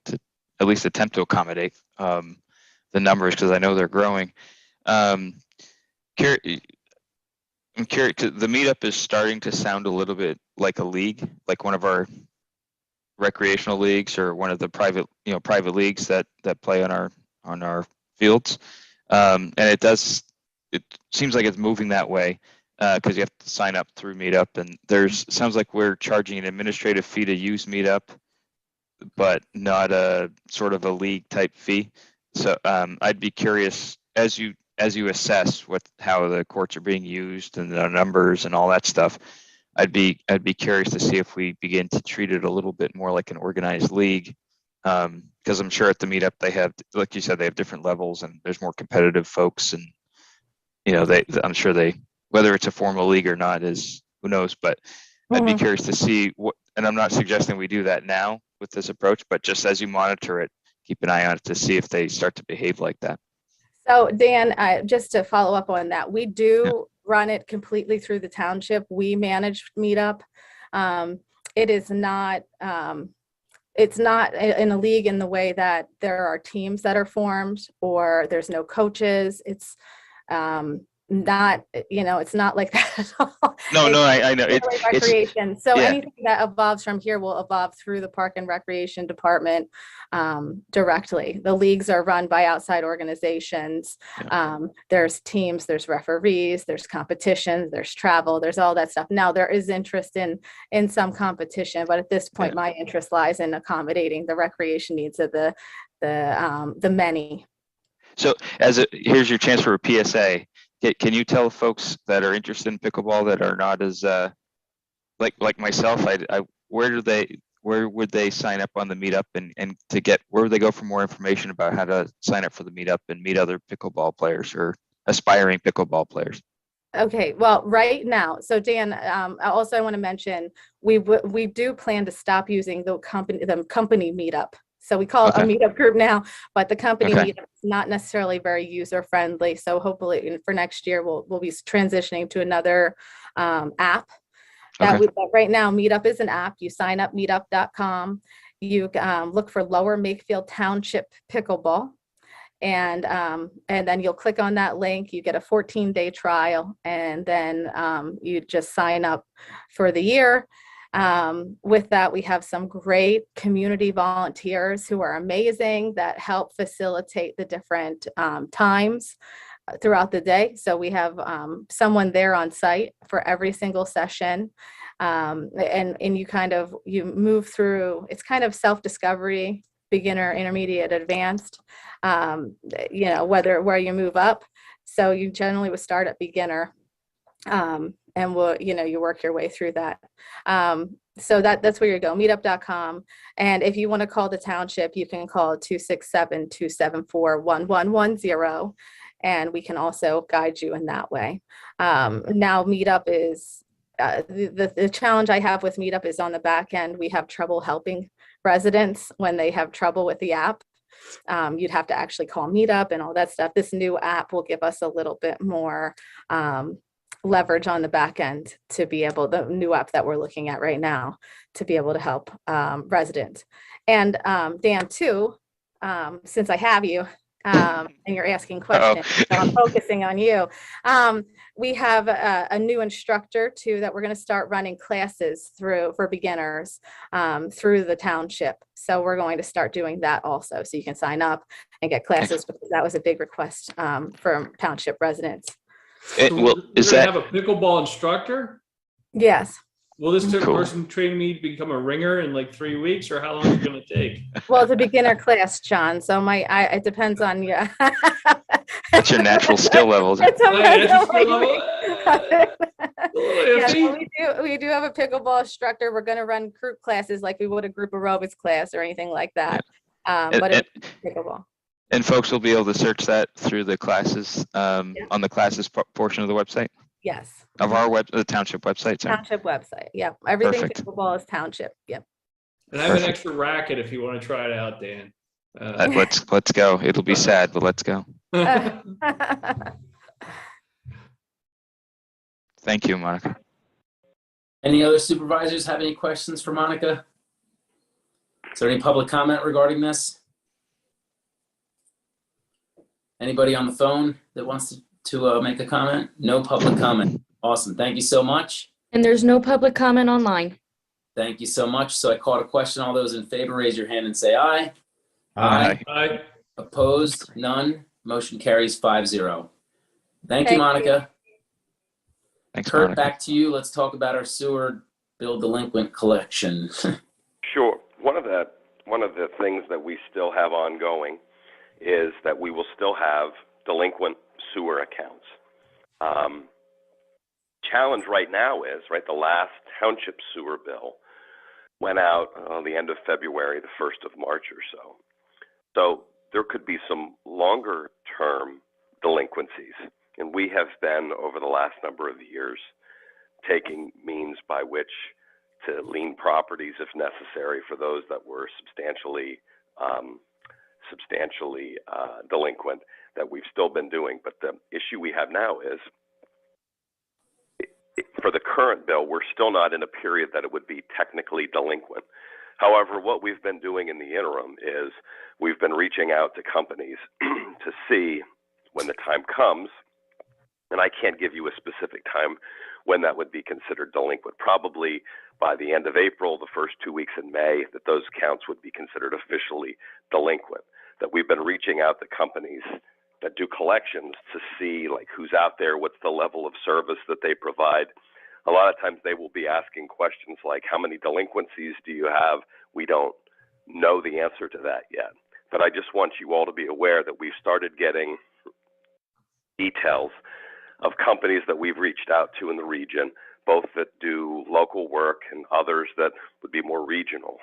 at least attempt to accommodate the numbers, because I know they're growing. I'm curious. The meetup is starting to sound a little bit like a league, like one of our recreational leagues or one of the private leagues that play on our fields, and it seems like it's moving that way, because you have to sign up through Meetup, and sounds like we're charging an administrative fee to use Meetup, but not a sort of a league type fee. So I'd be curious, as you assess how the courts are being used and the numbers and all that stuff, I'd be curious to see if we begin to treat it a little bit more like an organized league. Because I'm sure at the meetup they have, like you said, they have different levels and there's more competitive folks, and you know, I'm sure whether it's a formal league or not is who knows, but I'd be curious to see and I'm not suggesting we do that now with this approach, but just as you monitor it, keep an eye on it to see if they start to behave like that. So Dan, just to follow up on that, we do run it completely through the township. We manage Meetup. It is not it's not in a league in the way that there are teams that are formed or there's no coaches. It's not, it's not like that at all. No, It's I know. purely recreation. So yeah. anything that evolves from here will evolve through the Park and Recreation Department directly. The leagues are run by outside organizations. There's teams, there's referees, there's competitions, there's travel, there's all that stuff. Now there is interest in some competition, but at this point, my interest lies in accommodating the recreation needs of the many. So here's your chance for a PSA. Can you tell folks that are interested in pickleball that are not as like myself? Where would they sign up on the meetup and where would they go for more information about how to sign up for the meetup and meet other pickleball players or aspiring pickleball players? Okay, well, right now, so Dan, also I want to mention we do plan to stop using the company meetup. So we call it a meetup group now, but the company meetup is not necessarily very user friendly. So hopefully for next year we'll be transitioning to another app. But right now, Meetup is an app. You sign up meetup.com. You look for Lower Makefield Township Pickleball, and then you'll click on that link. You get a 14-day trial, and then you just sign up for the year. With that, we have some great community volunteers who are amazing that help facilitate the different times throughout the day. So we have someone there on site for every single session. And you move through, it's kind of self-discovery, beginner, intermediate, advanced, where you move up. So you generally would start at beginner. And you work your way through that. So that's where you go, meetup.com. And if you want to call the township, you can call 267-274-1110. And we can also guide you in that way. Now Meetup is, the challenge I have with Meetup is on the back end, we have trouble helping residents when they have trouble with the app. You'd have to actually call Meetup and all that stuff. This new app will give us a little bit more leverage on the back end to be able, the new app that we're looking at right now, to be able to help residents. And Dan, too, since I have you, and you're asking questions, so I'm focusing on you. We have a new instructor too that we're going to start running classes for beginners through the township. So we're going to start doing that also. So you can sign up and get classes, because that was a big request from township residents. We're going to have a pickleball instructor? Yes. Will this person train me to become a ringer in like 3 weeks, or how long is it going to take? Well, it's a beginner class, John. So it depends on you. That's your natural skill levels. We do have a pickleball instructor. We're going to run group classes like we would a group aerobics class or anything like that. But it's pickleball. And folks will be able to search that through the classes on the classes portion of the website. Yes. Of the township website. Sorry. Township website. Yep. Everything Perfect. Pickleball is township. Yep. And I have an extra racket if you want to try it out, Dan. Let's go. It'll be sad, but let's go. Thank you, Monica. Any other supervisors have any questions for Monica? Is there any public comment regarding this? Anybody on the phone that wants to make a comment? No public comment. Awesome. Thank you so much. And there's no public comment online. Thank you so much. So I called a question. All those in favor, raise your hand and say aye. Aye. Aye. Opposed? None. Motion carries 5-0. Thank you, Monica. Thanks, Kurt, Monica. back to you. Let's talk about our sewer bill delinquent collection. Sure. One of the things that we still have ongoing is that we will still have delinquent sewer accounts. Challenge right now is, the last township sewer bill went out the end of February, the 1st of March or so. So there could be some longer term delinquencies. And we have been, over the last number of years, taking means by which to lien properties if necessary for those that were substantially delinquent, that we've still been doing. But the issue we have now is, for the current bill, we're still not in a period that it would be technically delinquent. However, what we've been doing in the interim is we've been reaching out to companies to see when the time comes, and I can't give you a specific time when that would be considered delinquent. Probably by the end of April, the first 2 weeks in May, that those accounts would be considered officially delinquent. That we've been reaching out to companies that do collections to see like who's out there, what's the level of service that they provide. A lot of times they will be asking questions like, how many delinquencies do you have? We don't know the answer to that yet. But I just want you all to be aware that we've started getting details of companies that we've reached out to in the region, both that do local work and others that would be more regional.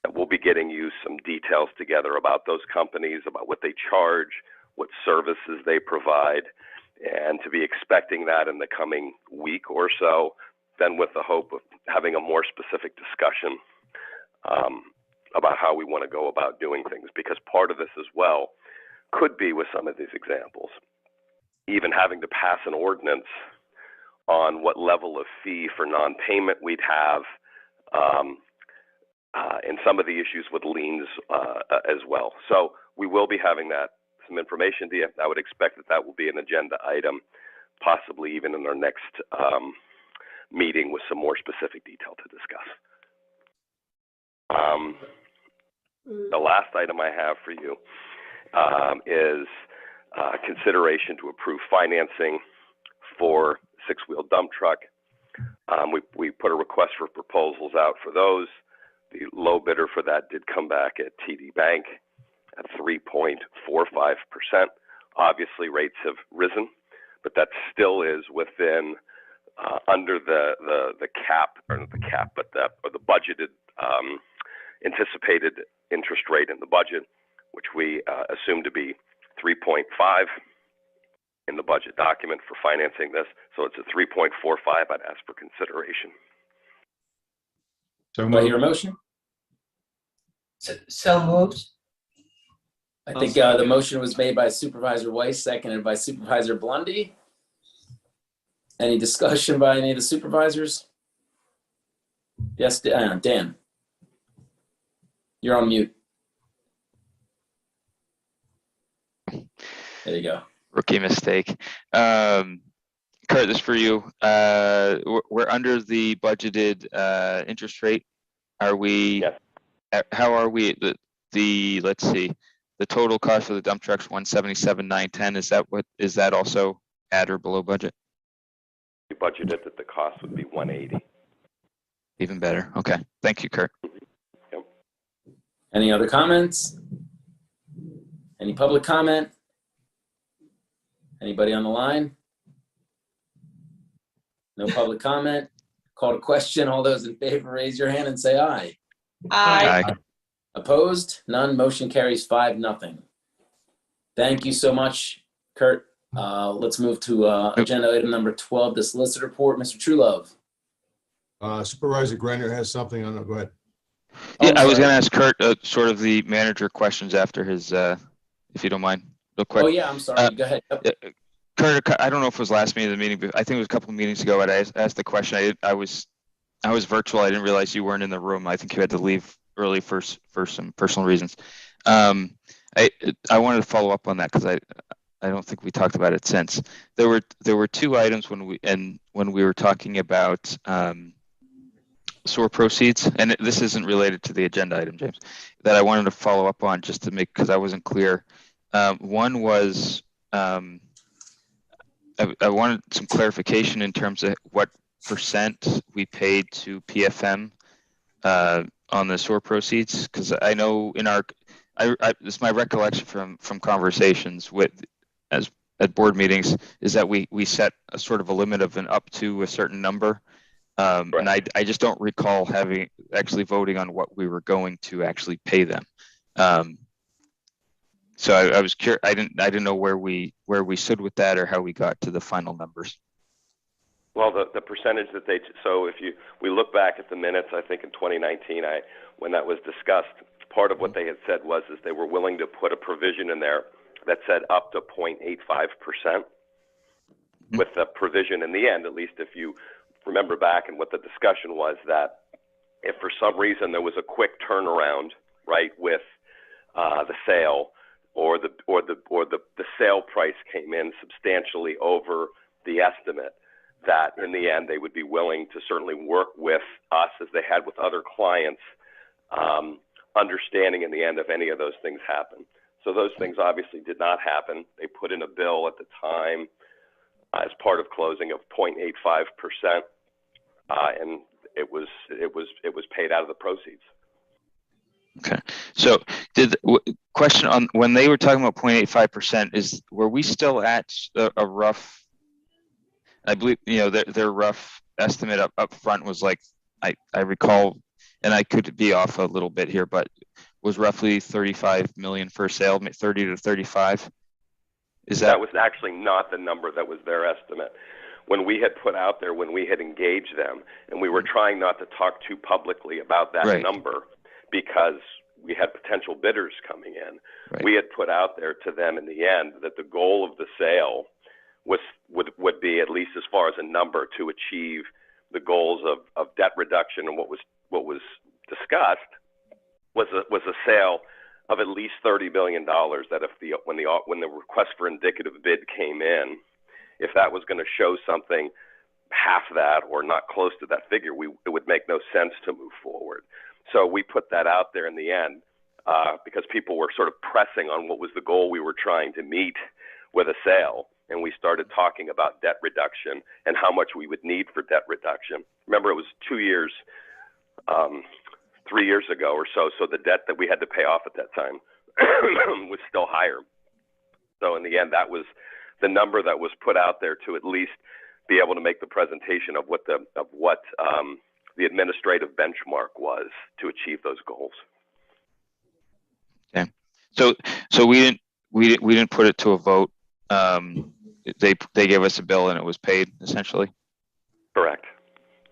And we'll be getting you some details together about those companies, about what they charge, what services they provide, and to be expecting that in the coming week or so, then with the hope of having a more specific discussion about how we want to go about doing things. Because part of this as well could be with some of these examples, even having to pass an ordinance on what level of fee for non-payment we'd have, and some of the issues with liens as well. So we will be having some information to you. I would expect that will be an agenda item, possibly even in our next meeting with some more specific detail to discuss. The last item I have for you is consideration to approve financing for six-wheel dump truck. We put a request for proposals out for those. The low bidder for that did come back at TD Bank at 3.45%. Obviously, rates have risen, but that still is within under the cap, or not the cap, but the budgeted anticipated interest rate in the budget, which we assume to be 3.5 in the budget document for financing this. So it's a 3.45. I'd ask for consideration. So Do I hear a motion? So moved. I think the motion was made by Supervisor Weiss, seconded by Supervisor Blondie. Any discussion by any of the supervisors? Yes, Dan. You're on mute. There you go. Rookie mistake. Kurt, this is for you. We're under the budgeted interest rate. Are we? Yes. How are we? Let's see. The total cost for the dump truck's $177,910. Is that also at or below budget? We budgeted that the cost would be $180. Even better. Okay. Thank you, Kurt. Yep. Any other comments? Any public comment? Anybody on the line? No public comment. Call to question. All those in favor, raise your hand and say aye. Aye. Opposed? None. Motion carries 5-0. Thank you so much, Kurt. Let's move to agenda item number 12, the solicitor report. Mr. Truelove. Supervisor Grenier has something on it. Go ahead. Yeah, I was going to ask Kurt sort of the manager questions after his, if you don't mind, real quick. Oh, yeah, I'm sorry. Go ahead. Yep. Kurt, I don't know if it was last meeting of the meeting, but I think it was a couple of meetings ago. I asked the question. I was virtual. I didn't realize you weren't in the room. I think you had to leave early for some personal reasons. I wanted to follow up on that because I don't think we talked about it since. There were two items when we were talking about SOAR proceeds, and this isn't related to the agenda item, James, that I wanted to follow up on just to make, because I wasn't clear. One was I wanted some clarification in terms of what percent we paid to PFM on the SOAR proceeds, because I know in our, this is my recollection from conversations at board meetings, is that we set a sort of a limit of an up to a certain number. Right. And I just don't recall actually voting on what we were going to actually pay them. So I was curious. I didn't know where we stood with that or how we got to the final numbers. Well, the percentage that so if we look back at the minutes, I think in 2019, when that was discussed, part of what they had said is they were willing to put a provision in there that said up to 0.85%, with the provision in the end, at least if you remember back and what the discussion was, that if for some reason there was a quick turnaround, right, with the sale, or the sale price came in substantially over the estimate, that in the end they would be willing to certainly work with us as they had with other clients, understanding in the end if any of those things happen. So those things obviously did not happen. They put in a bill at the time as part of closing of 0.85%, and it was paid out of the proceeds. Okay. So question on when they were talking about 0.85%, were we still at a rough, I believe, their rough estimate up front was like, I recall, and I could be off a little bit here, but was roughly 35 million for a sale, 30 to 35. That was actually not the number that was their estimate. When we had put out there, when we had engaged them, and we were trying not to talk too publicly about that number because we had potential bidders coming in, we had put out there to them in the end that the goal of the sale would be, at least as far as a number, to achieve the goals of debt reduction. And what was discussed was a sale of at least $30 billion. That when the request for indicative bid came in, if that was going to show something half that or not close to that figure, it would make no sense to move forward. So we put that out there in the end because people were sort of pressing on what was the goal we were trying to meet with a sale. And we started talking about debt reduction and how much we would need for debt reduction. Remember, it was 2 years, 3 years ago or so. So the debt that we had to pay off at that time was still higher. So in the end, that was the number that was put out there to at least be able to make the presentation of what the administrative benchmark was to achieve those goals. Okay, so we didn't put it to a vote. They gave us a bill and it was paid essentially. Correct.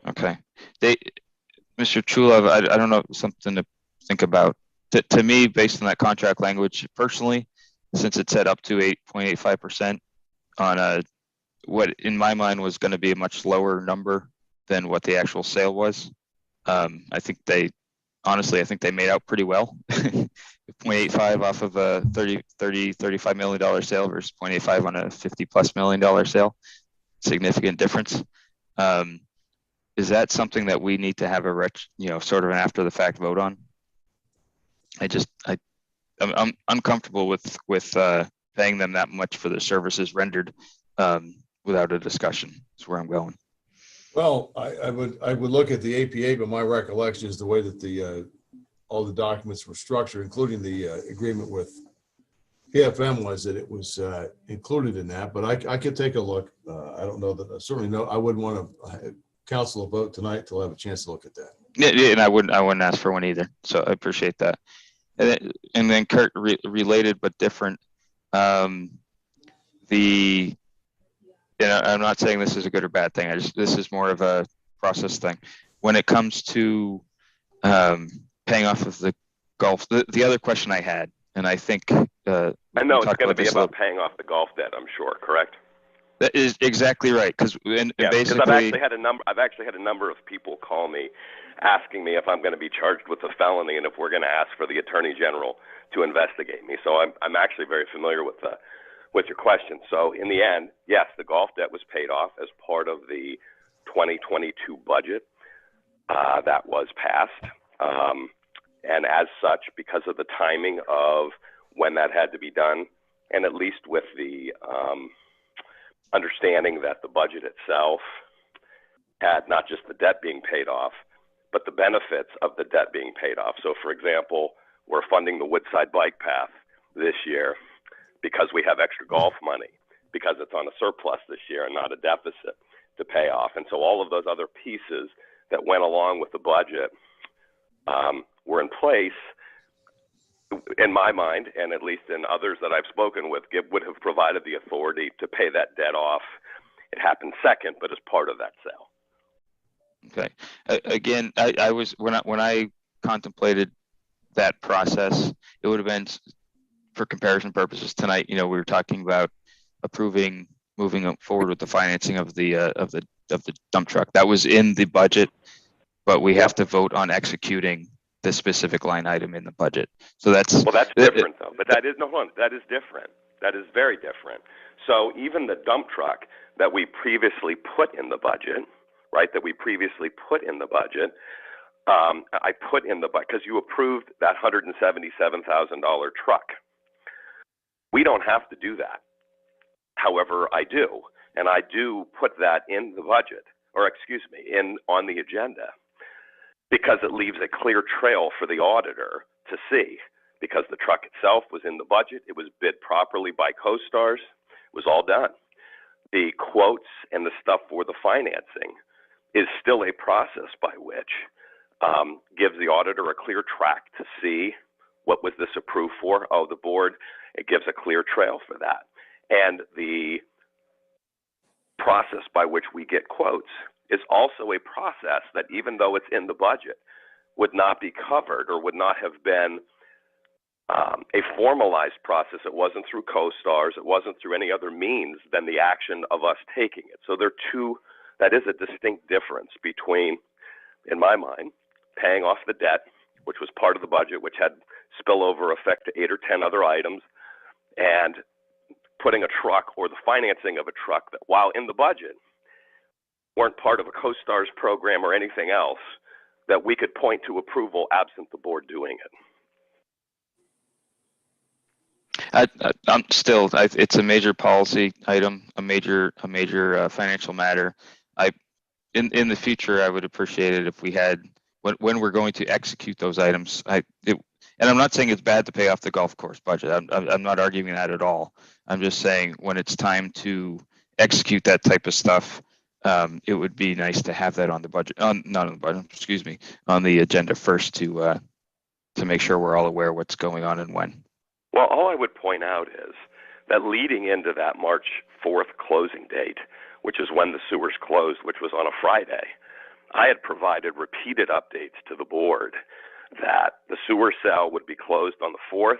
Okay. Mr. Chulov, I don't know, something to think about. To me, based on that contract language, personally, since it said up to 8.85% on what in my mind was going to be a much lower number than what the actual sale was. I think they made out pretty well. 0.85 off of a $35 million sale versus 0.85 on a $50+ million sale. Significant difference. Is that something that we need to have sort of an after the fact vote on? I'm uncomfortable with paying them that much for the services rendered without a discussion. Is where I'm going. Well, I would look at the APA, but my recollection is the way that all the documents were structured, including the agreement with PFM, was that it was included in that. But I could take a look. I don't know that. Certainly no. I wouldn't want to council a vote tonight till I have a chance to look at that. Yeah, and I wouldn't ask for one either. So I appreciate that. And then Kurt, related but different. I'm not saying this is a good or bad thing. This is more of a process thing. When it comes to paying off of the golf, the other question I had, and I think I know it's going to be about paying off the golf debt. I'm sure, correct? That is exactly right. Because basically, I've actually had a number of people call me, asking me if I'm going to be charged with a felony and if we're going to ask for the Attorney General to investigate me. So I'm actually very familiar with your question. So in the end, yes, the golf debt was paid off as part of the 2022 budget that was passed. And as such, because of the timing of when that had to be done, and at least with the understanding that the budget itself had not just the debt being paid off, but the benefits of the debt being paid off. So for example, we're funding the Woodside Bike Path this year because we have extra golf money, because it's on a surplus this year and not a deficit to pay off. And so all of those other pieces that went along with the budget were in place, in my mind, and at least in others that I've spoken with, would have provided the authority to pay that debt off. It happened second, but as part of that sale. Okay. Again, I was when I contemplated that process, it would have been, for comparison purposes, tonight. We were talking about moving forward with the financing of the dump truck. That was in the budget but we have to vote on executing the specific line item in the budget. So that's different though. But that is that is different. That is very different. So even the dump truck that we previously put in the budget, right? That we previously put in the budget, I put in the budget because you approved that $177,000 truck. We don't have to do that. However, I do, and I do put that in the budget, or excuse me, on the agenda, because it leaves a clear trail for the auditor to see. Because the truck itself was in the budget, it was bid properly by CoStars, it was all done. The quotes and the stuff for the financing is still a process by which gives the auditor a clear track to see what was this approved for. Oh, the board, it gives a clear trail for that. And the process by which we get quotes is also a process that, even though it's in the budget, would not be covered or would not have been a formalized process. It wasn't through CoStars. It wasn't through any other means than the action of us taking it. So that is a distinct difference between, in my mind, paying off the debt, which was part of the budget, which had spillover effect to 8 or 10 other items, and putting a truck or the financing of a truck that, while in the budget, weren't part of a CoStars program or anything else that we could point to approval absent the board doing it. I'm still, it's a major policy item, a major financial matter. In the future, I would appreciate it if we had, when we're going to execute those items, and I'm not saying it's bad to pay off the golf course budget. I'm not arguing that at all. I'm just saying when it's time to execute that type of stuff, it would be nice to have that on the budget, not on the budget, excuse me, on the agenda first to make sure we're all aware what's going on and when. Well, all I would point out is that leading into that March 4th closing date, which is when the sewers closed, which was on a Friday, I had provided repeated updates to the board that the sewer sale would be closed on the 4th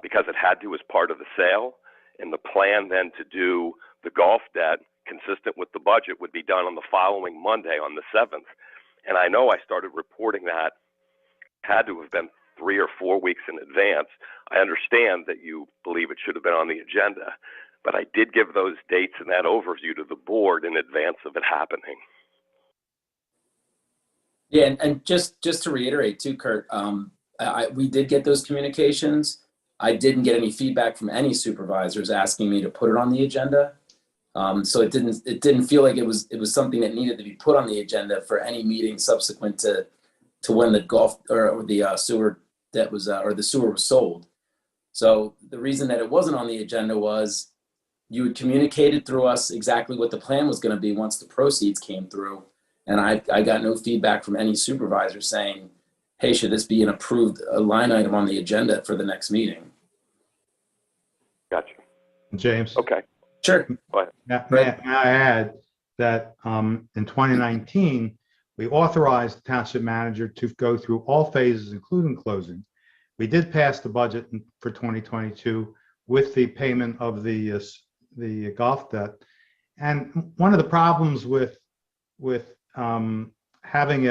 because it had to as part of the sale, and the plan then to do the golf debt consistent with the budget would be done on the following Monday on the 7th. And I know I started reporting that had to have been 3 or 4 weeks in advance. I understand that you believe it should have been on the agenda, but I did give those dates and that overview to the board in advance of it happening. Yeah, and just to reiterate too, Kurt, we did get those communications. I didn't get any feedback from any supervisors asking me to put it on the agenda. So it didn't feel like it was something that needed to be put on the agenda for any meeting subsequent to when the golf or the sewer debt was or the sewer was sold. So the reason that it wasn't on the agenda was you had communicated through us exactly what the plan was going to be once the proceeds came through. And I got no feedback from any supervisor saying, hey, should this be an approved line item on the agenda for the next meeting? Gotcha. James. Okay. Sure. May I add that in 2019, we authorized the township manager to go through all phases, including closing. We did pass the budget for 2022 with the payment of the golf debt. And one of the problems with having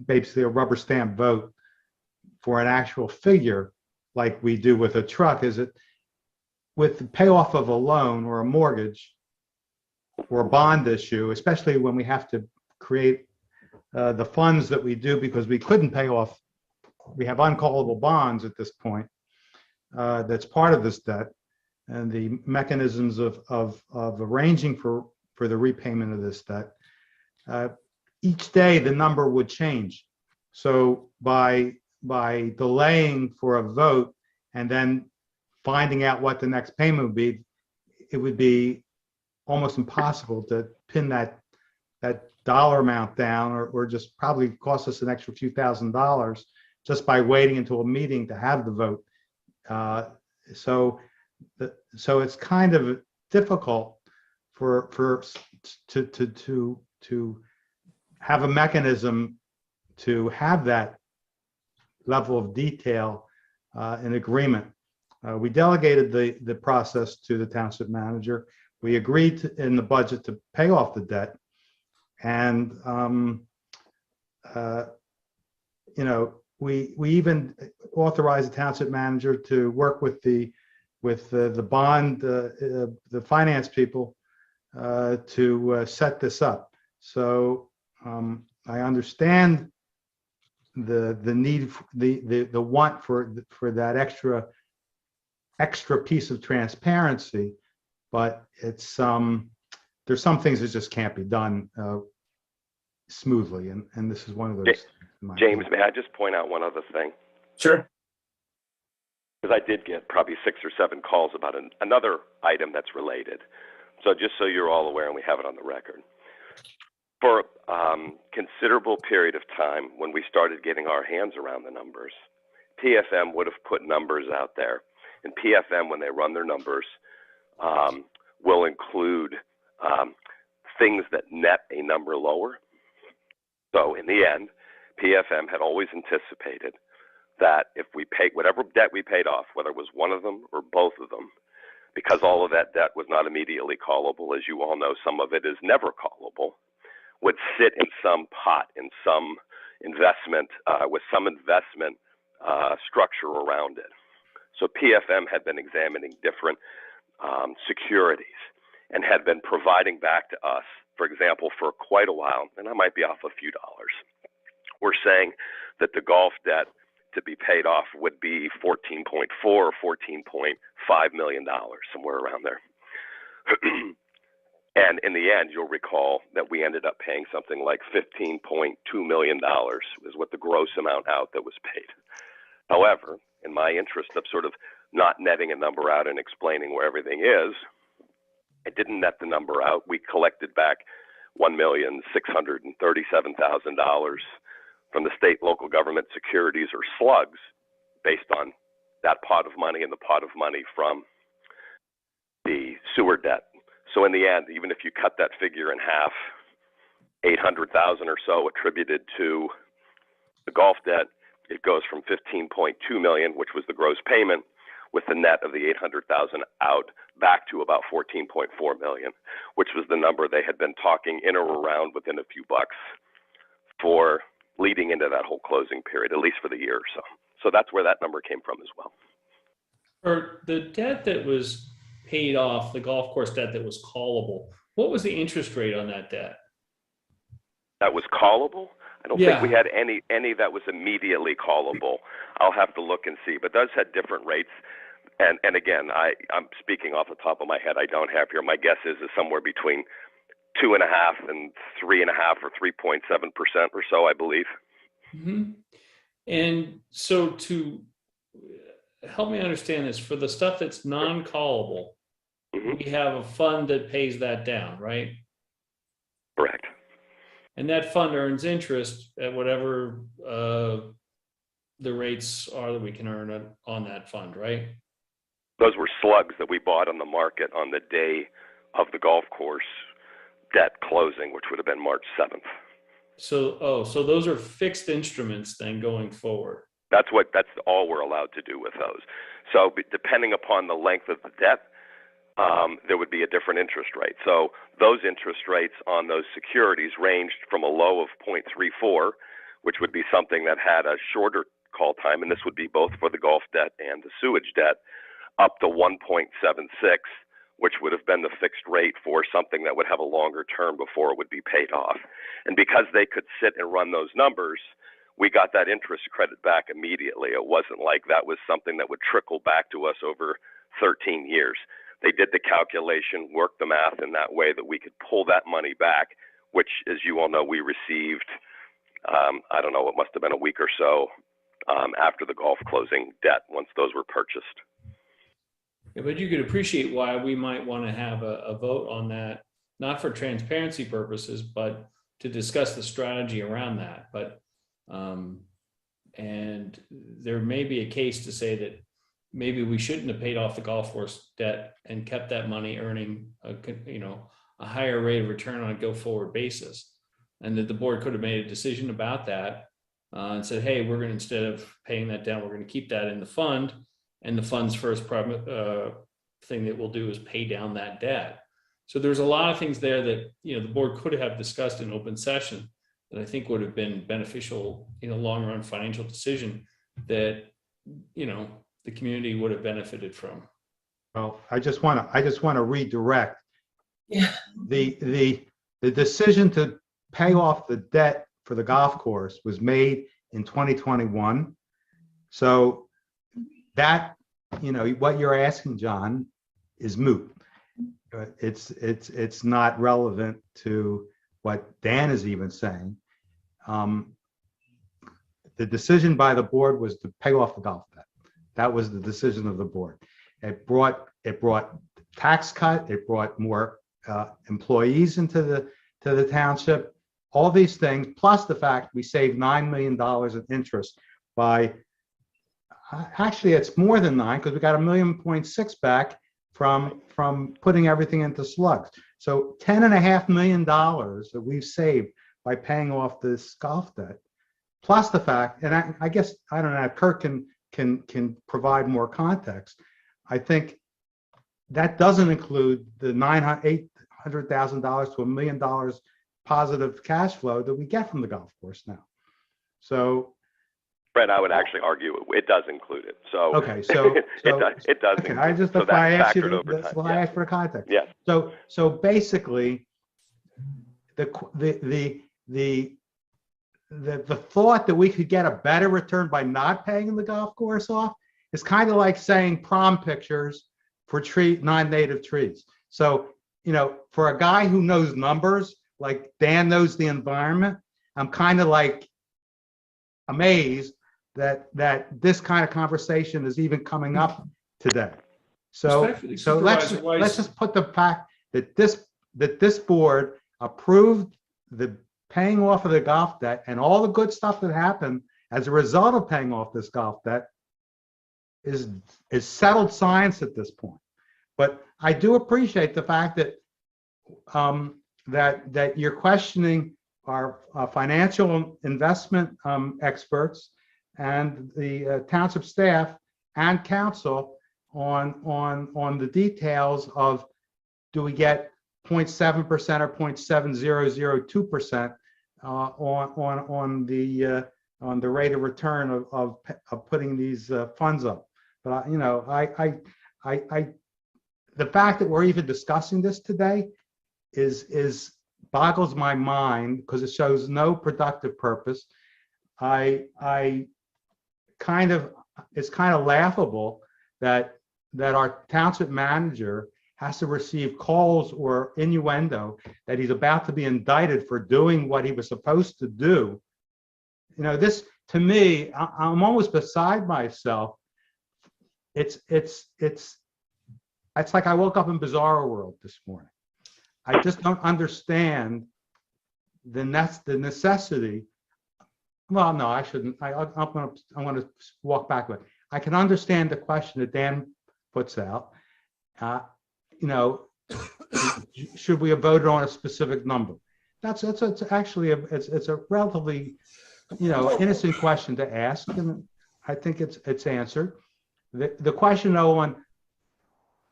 basically a rubber stamp vote for an actual figure like we do with a truck is that with the payoff of a loan or a mortgage or a bond issue, especially when we have to create the funds that we do because we couldn't pay off, we have uncallable bonds at this point that's part of this debt, and the mechanisms of arranging for the repayment of this debt. Each day the number would change. So by delaying for a vote and then finding out what the next payment would be, it would be almost impossible to pin that dollar amount down, or just probably cost us an extra few $1,000s just by waiting until a meeting to have the vote. So it's kind of difficult to have a mechanism to have that level of detail in agreement. We delegated the process to the township manager. We agreed in the budget to pay off the debt, And, we even authorized the township manager to work with the bond, the finance people to set this up. So I understand the need, the want for that extra piece of transparency, but it's there's some things that just can't be done smoothly, and this is one of those. James, may I just point out one other thing? Sure. Because I did get probably 6 or 7 calls about another item that's related. So just so you're all aware and we have it on the record. For a considerable period of time, when we started getting our hands around the numbers, PFM would have put numbers out there. And PFM, when they run their numbers, will include things that net a number lower. So in the end, PFM had always anticipated that if we paid whatever debt we paid off, whether it was one of them or both of them, because all of that debt was not immediately callable, as you all know, some of it is never callable, would sit in some pot, in some investment, with some investment structure around it. So PFM had been examining different securities and had been providing back to us, for example, for quite a while, and I might be off a few dollars. We're saying that the golf debt to be paid off would be $14.4 or $14.5 million, somewhere around there. And in the end, you'll recall that we ended up paying something like $15.2 million is what the gross amount out that was paid. However, in my interest of sort of not netting a number out and explaining where everything is, I didn't net the number out. We collected back $1,637,000 from the state local government securities, or slugs, based on that pot of money and the pot of money from the sewer debt. So in the end, even if you cut that figure in half, 800,000 or so attributed to the golf debt, it goes from 15.2 million, which was the gross payment, with the net of the 800,000 out, back to about 14.4 million, which was the number they had been talking in or around within a few bucks for leading into that whole closing period, at least for the year or so. So that's where that number came from as well. For the debt that was paid off, the golf course debt that was callable, what was the interest rate on that debt? That was callable? I don't think we had any that was immediately callable. I'll have to look and see, but those had different rates. And again, I'm speaking off the top of my head. I don't have here. My guess is somewhere between 2.5% and 3.5% or 3.7% or so, I believe. Mm-hmm. And so, to help me understand this, for the stuff that's non-callable, we have a fund that pays that down, right? Correct. And that fund earns interest at whatever the rates are that we can earn on that fund, right? Those were slugs that we bought on the market on the day of the golf course debt closing, which would have been March 7th. So, so those are fixed instruments then going forward. That's all we're allowed to do with those. So depending upon the length of the debt, there would be a different interest rate. So those interest rates on those securities ranged from a low of 0.34, which would be something that had a shorter call time, and this would be both for the golf debt and the sewage debt, up to 1.76, which would have been the fixed rate for something that would have a longer term before it would be paid off. And because they could sit and run those numbers, we got that interest credit back immediately. It wasn't like that was something that would trickle back to us over 13 years. They did the calculation, worked the math in that way that we could pull that money back, which, as you all know, we received, I don't know, it must have been a week or so after the golf closing debt, once those were purchased. Yeah, but you could appreciate why we might want to have a vote on that, not for transparency purposes, but to discuss the strategy around that. But and there may be a case to say that maybe we shouldn't have paid off the golf course debt and kept that money earning a higher rate of return on a go-forward basis, and that the board could have made a decision about that and said, hey, we're going to, instead of paying that down, we're going to keep that in the fund, and the fund's first thing that we'll do is pay down that debt. So there's a lot of things there that, the board could have discussed in open session that I think would have been beneficial in a long run financial decision that, the community would have benefited from. Well, I just want to redirect. Yeah. The decision to pay off the debt for the golf course was made in 2021. So that, what you're asking, John, is moot. It's not relevant to what Dan is even saying. The decision by the board was to pay off the golf debt. That was the decision of the board. It brought tax cut. It brought more employees into the township. All these things, plus the fact we saved $9 million in interest by. Actually, it's more than 9 because we got $1.6 million back from putting everything into slugs. So $10.5 million that we've saved by paying off this golf debt, plus the fact, and I guess I don't know, Kirk can provide more context. I think that doesn't include the $800,000 to $1 million positive cash flow that we get from the golf course now. So. Fred, I would actually argue it does include it. So okay, so it does. Okay, include I just so that's why I asked you. factored That's why I asked for context. Yes. So basically, the thought that we could get a better return by not paying the golf course off is kind of like saying prom pictures for non-native trees. So for a guy who knows numbers, like Dan knows the environment, I'm kind of like amazed that this kind of conversation is even coming up today. So let's just put the fact that this board approved the paying off of the golf debt and all the good stuff that happened as a result of paying off this golf debt is settled science at this point. But I do appreciate the fact that that you're questioning our financial investment experts and the township staff and council on the details of, do we get 0.7% or 0.7002% on the rate of return of putting these funds up. But the fact that we're even discussing this today is boggles my mind because it shows no productive purpose. It's kind of laughable that our township manager has to receive calls or innuendo that he's about to be indicted for doing what he was supposed to do. This, to me, I'm almost beside myself. It's like I woke up in Bizarro World this morning. I just don't understand the necessity. Well, no, I shouldn't. I'm going to walk backward. I can understand the question that Dan puts out. Should we have voted on a specific number? It's actually it's a relatively innocent question to ask, and I think it's answered. The question though on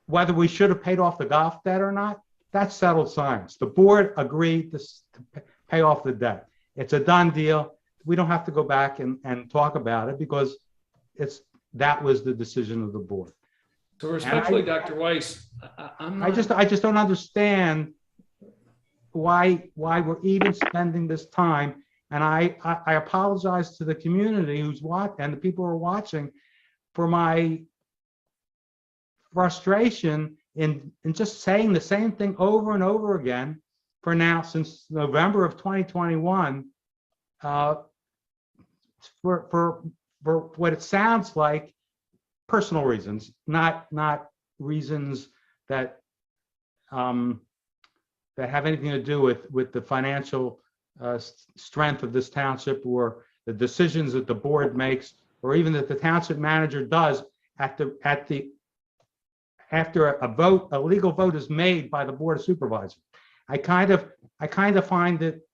whether we should have paid off the golf debt or not, that's settled science. The board agreed to pay off the debt. It's a done deal. We don't have to go back and talk about it because that was the decision of the board. So respectfully, Dr. Weiss, I just don't understand why we're even spending this time. And I apologize to the community who's watching and the people who are watching for my frustration in just saying the same thing over and over again for now since November of 2021 for what it sounds like personal reasons, not reasons that that have anything to do with the financial strength of this township or the decisions that the board makes, or even that the township manager does after a legal vote is made by the Board of Supervisors. I kind of find it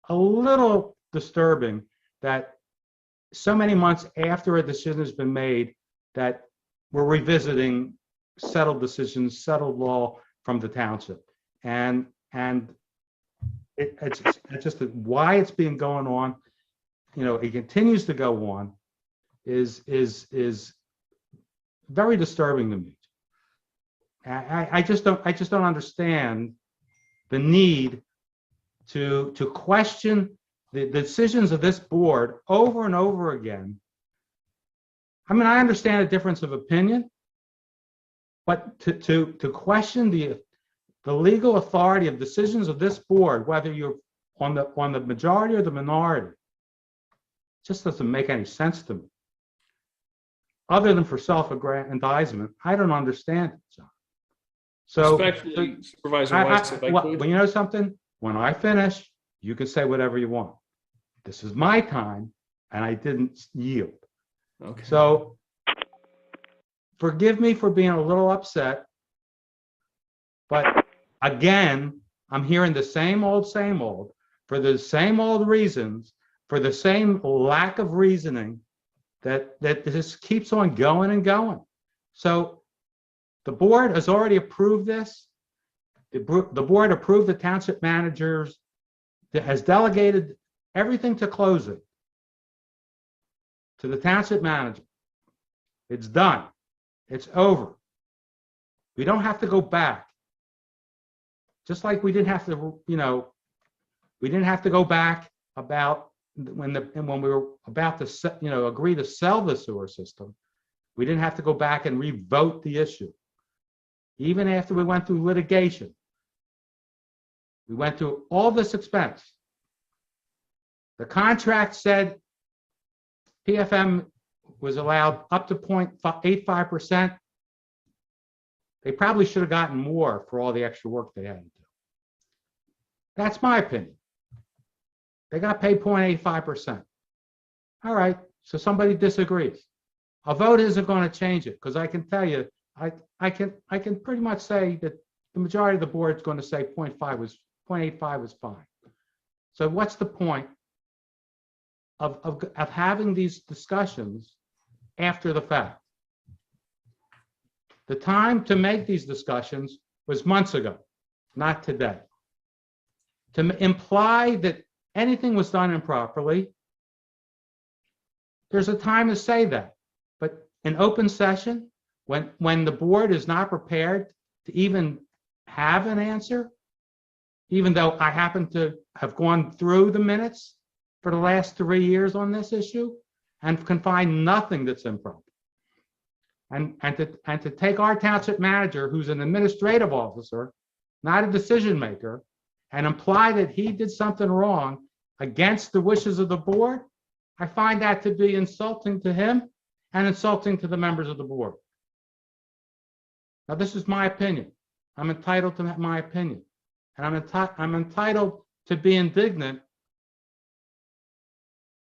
a little disturbing that so many months after a decision has been made that we're revisiting settled decisions, settled law from the township. And it's just that why it's being going on, it continues to go on is very disturbing to me. I just don't understand the need to question the decisions of this board over and over again. I mean, I understand a difference of opinion, but to question the legal authority of decisions of this board, whether you're on the majority or the minority, just doesn't make any sense to me. Other than for self-aggrandizement, I don't understand it, John. So, Respectfully, Supervisor Weiss, if I could. you know something? When I finish, you can say whatever you want. This is my time, and I didn't yield. Okay. So, forgive me for being a little upset, but again, I'm hearing the same old, for the same old reasons, for the same lack of reasoning that this keeps on going and going. So the board has already approved this. The board approved the township managers that has delegated everything to closing to the township manager. It's done. It's over. We don't have to go back. Just like we didn't have to, we didn't have to go back about when we were about to, agree to sell the sewer system. We didn't have to go back and revote the issue. Even after we went through litigation, we went through all this expense. The contract said PFM was allowed up to 0.85%. They probably should have gotten more for all the extra work they had to do. That's my opinion. They got paid 0.85%. All right, so somebody disagrees. A vote isn't going to change it, because I can tell you, I can pretty much say that the majority of the board is going to say 0.85 was fine. So what's the point of having these discussions after the fact? The time to make these discussions was months ago, not today. To imply that anything was done improperly, there's a time to say that. But in open session, when the board is not prepared to even have an answer, even though I happen to have gone through the minutes for the last 3 years on this issue and can find nothing that's improper. And to take our township manager, who's an administrative officer, not a decision maker, and imply that he did something wrong against the wishes of the board, I find that to be insulting to him and insulting to the members of the board. Now, this is my opinion. I'm entitled to my opinion. And I'm entitled to be indignant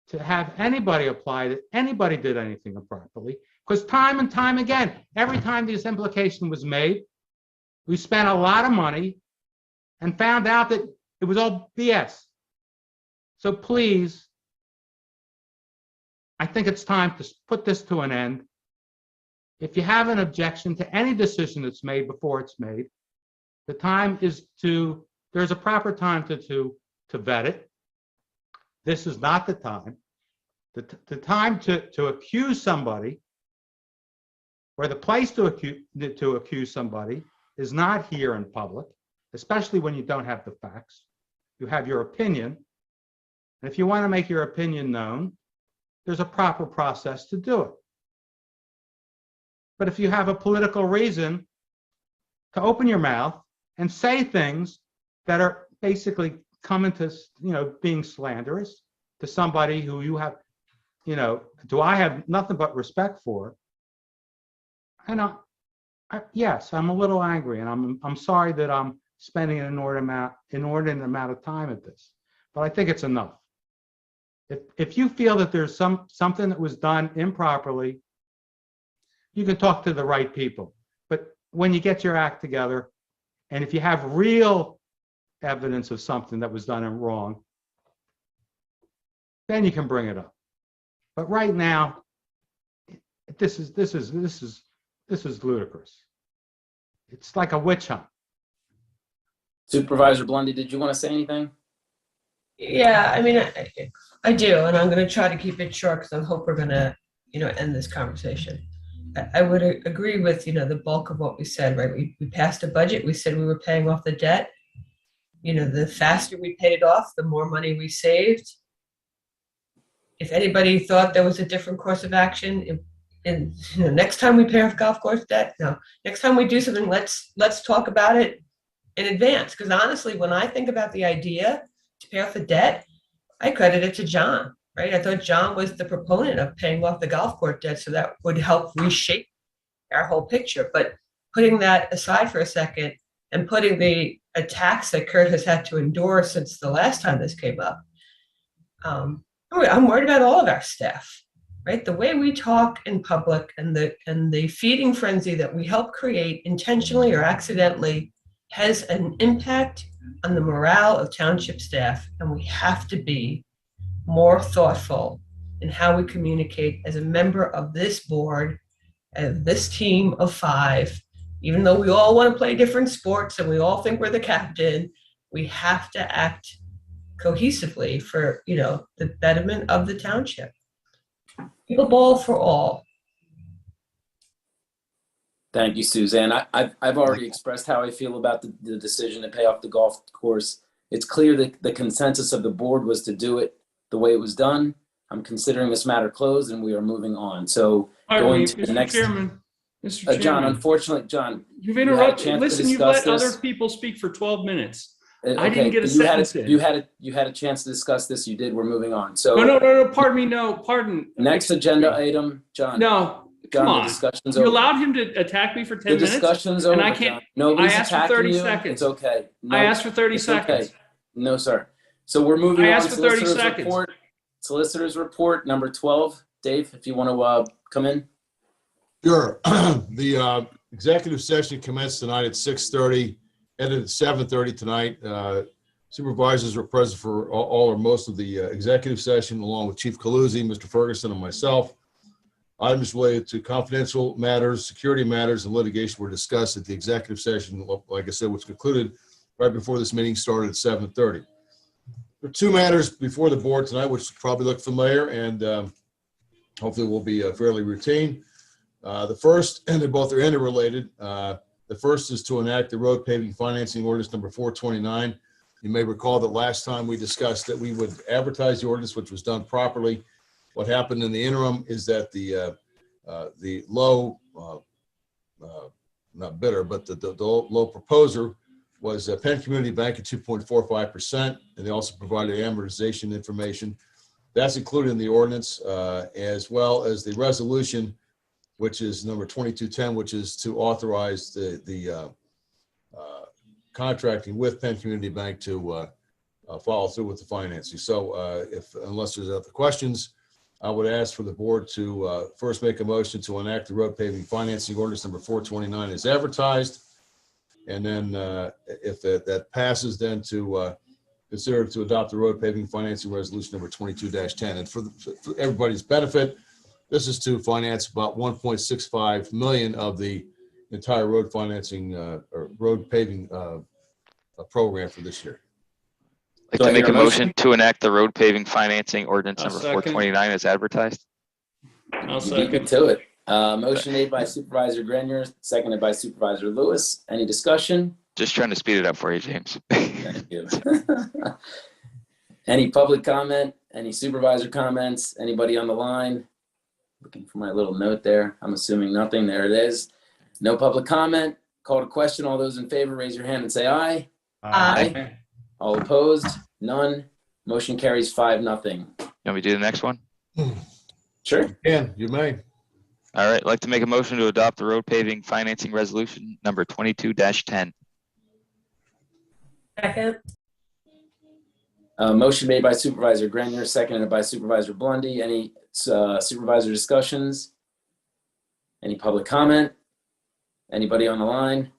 to have anybody apply that anybody did anything improperly. Because time and time again, every time this implication was made, we spent a lot of money and found out that it was all BS. So please, I think it's time to put this to an end. If you have an objection to any decision that's made before it's made, the time is there's a proper time to vet it. This is not the time. The time to accuse somebody, or the place to accuse somebody, is not here in public, especially when you don't have the facts. You have your opinion. And if you want to make your opinion known, there's a proper process to do it. But if you have a political reason to open your mouth and say things that are basically coming to, being slanderous to somebody who you have, do I have nothing but respect for? Yes, I'm a little angry, and I'm sorry that I'm spending an inordinate amount of time at this, but I think it's enough. If you feel that there's something that was done improperly, you can talk to the right people. But when you get your act together, and if you have real evidence of something that was done wrong, then you can bring it up. But right now, this is ludicrous. It's like a witch hunt. Supervisor Blondie, did you want to say anything? Yeah, I mean, I do, and I'm going to try to keep it short because I hope we're going to, end this conversation. I would agree with, the bulk of what we said, right? We passed a budget. We said we were paying off the debt. The faster we paid it off, the more money we saved. If anybody thought there was a different course of action, next time we pay off golf course debt, no. Next time we do something, let's talk about it in advance. Because honestly, when I think about the idea to pay off the debt, I credit it to John, right? I thought John was the proponent of paying off the golf course debt, so that would help reshape our whole picture. But putting that aside for a second and putting the attacks that Kurt has had to endure since the last time this came up, I'm worried about all of our staff, right? The way we talk in public and the feeding frenzy that we help create intentionally or accidentally has an impact on the morale of township staff, and we have to be more thoughtful in how we communicate as a member of this board, of this team of 5. Even though we all want to play different sports and we all think we're the captain, we have to act cohesively for, the betterment of the township. Pickleball for all. Thank you, Suzanne. I've already expressed how I feel about the decision to pay off the golf course. It's clear that the consensus of the board was to do it the way it was done. I'm considering this matter closed and we are moving on. So going to the next. Mr. Chairman. John, unfortunately, John. You've interrupted. Listen, you've let other people speak for 12 minutes. I didn't get a sentence in. You had a chance to discuss this. You did. We're moving on. So no. Pardon me. No, pardon. Next agenda item, John. No. John, come on. The discussion's you over. allowed him to attack me for 10 minutes. The discussion's over. And I can't. Nobody's I asked for 30 seconds. It's okay. No, I asked for 30 seconds. Okay. No, sir. So we're moving on. I asked for 30 seconds. Solicitor's report number 12. Dave, if you want to come in. Sure. The executive session commenced tonight at 6:30, ended at 7:30 tonight. Supervisors were present for all or most of the executive session, along with Chief Caluzzi, Mr. Ferguson, and myself. Items related to confidential matters, security matters, and litigation were discussed at the executive session, like I said, which concluded right before this meeting started at 7:30. There are 2 matters before the board tonight, which probably look familiar and hopefully will be fairly routine. The first, and they both are interrelated. The first is to enact the road paving financing ordinance number 429. You may recall that last time we discussed that we would advertise the ordinance, which was done properly. What happened in the interim is that the low, not bidder, but the low proposer was Penn Community Bank at 2.45%, and they also provided amortization information. That's included in the ordinance, as well as the resolution, which is number 2210, which is to authorize the contracting with Penn Community Bank to follow through with the financing. So unless there's other questions, I would ask for the board to first make a motion to enact the road paving financing ordinance number 429 as advertised. And then if that passes, then to consider to adopt the road paving financing resolution number 22-10. And for everybody's benefit, this is to finance about 1.65 million of the entire road financing or road paving program for this year. I'd like to make a motion to enact the road paving financing ordinance number 429 as advertised. I'll second. Beat to it. Motion made by Supervisor Grenier, seconded by Supervisor Lewis. Any discussion? Just trying to speed it up for you, James. Thank you. Any public comment? Any supervisor comments? Anybody on the line? Looking for my little note there. I'm assuming nothing. There it is. No public comment. Call to question. All those in favor, raise your hand and say aye. Aye. All opposed? None. Motion carries 5-0. You want me to do the next one? Sure. Yeah, you may. All right. I'd like to make a motion to adopt the road paving financing resolution number 22-10. Second. Motion made by Supervisor Grenier, seconded by Supervisor Blondie. Any supervisor discussions? Any public comment? Anybody on the line?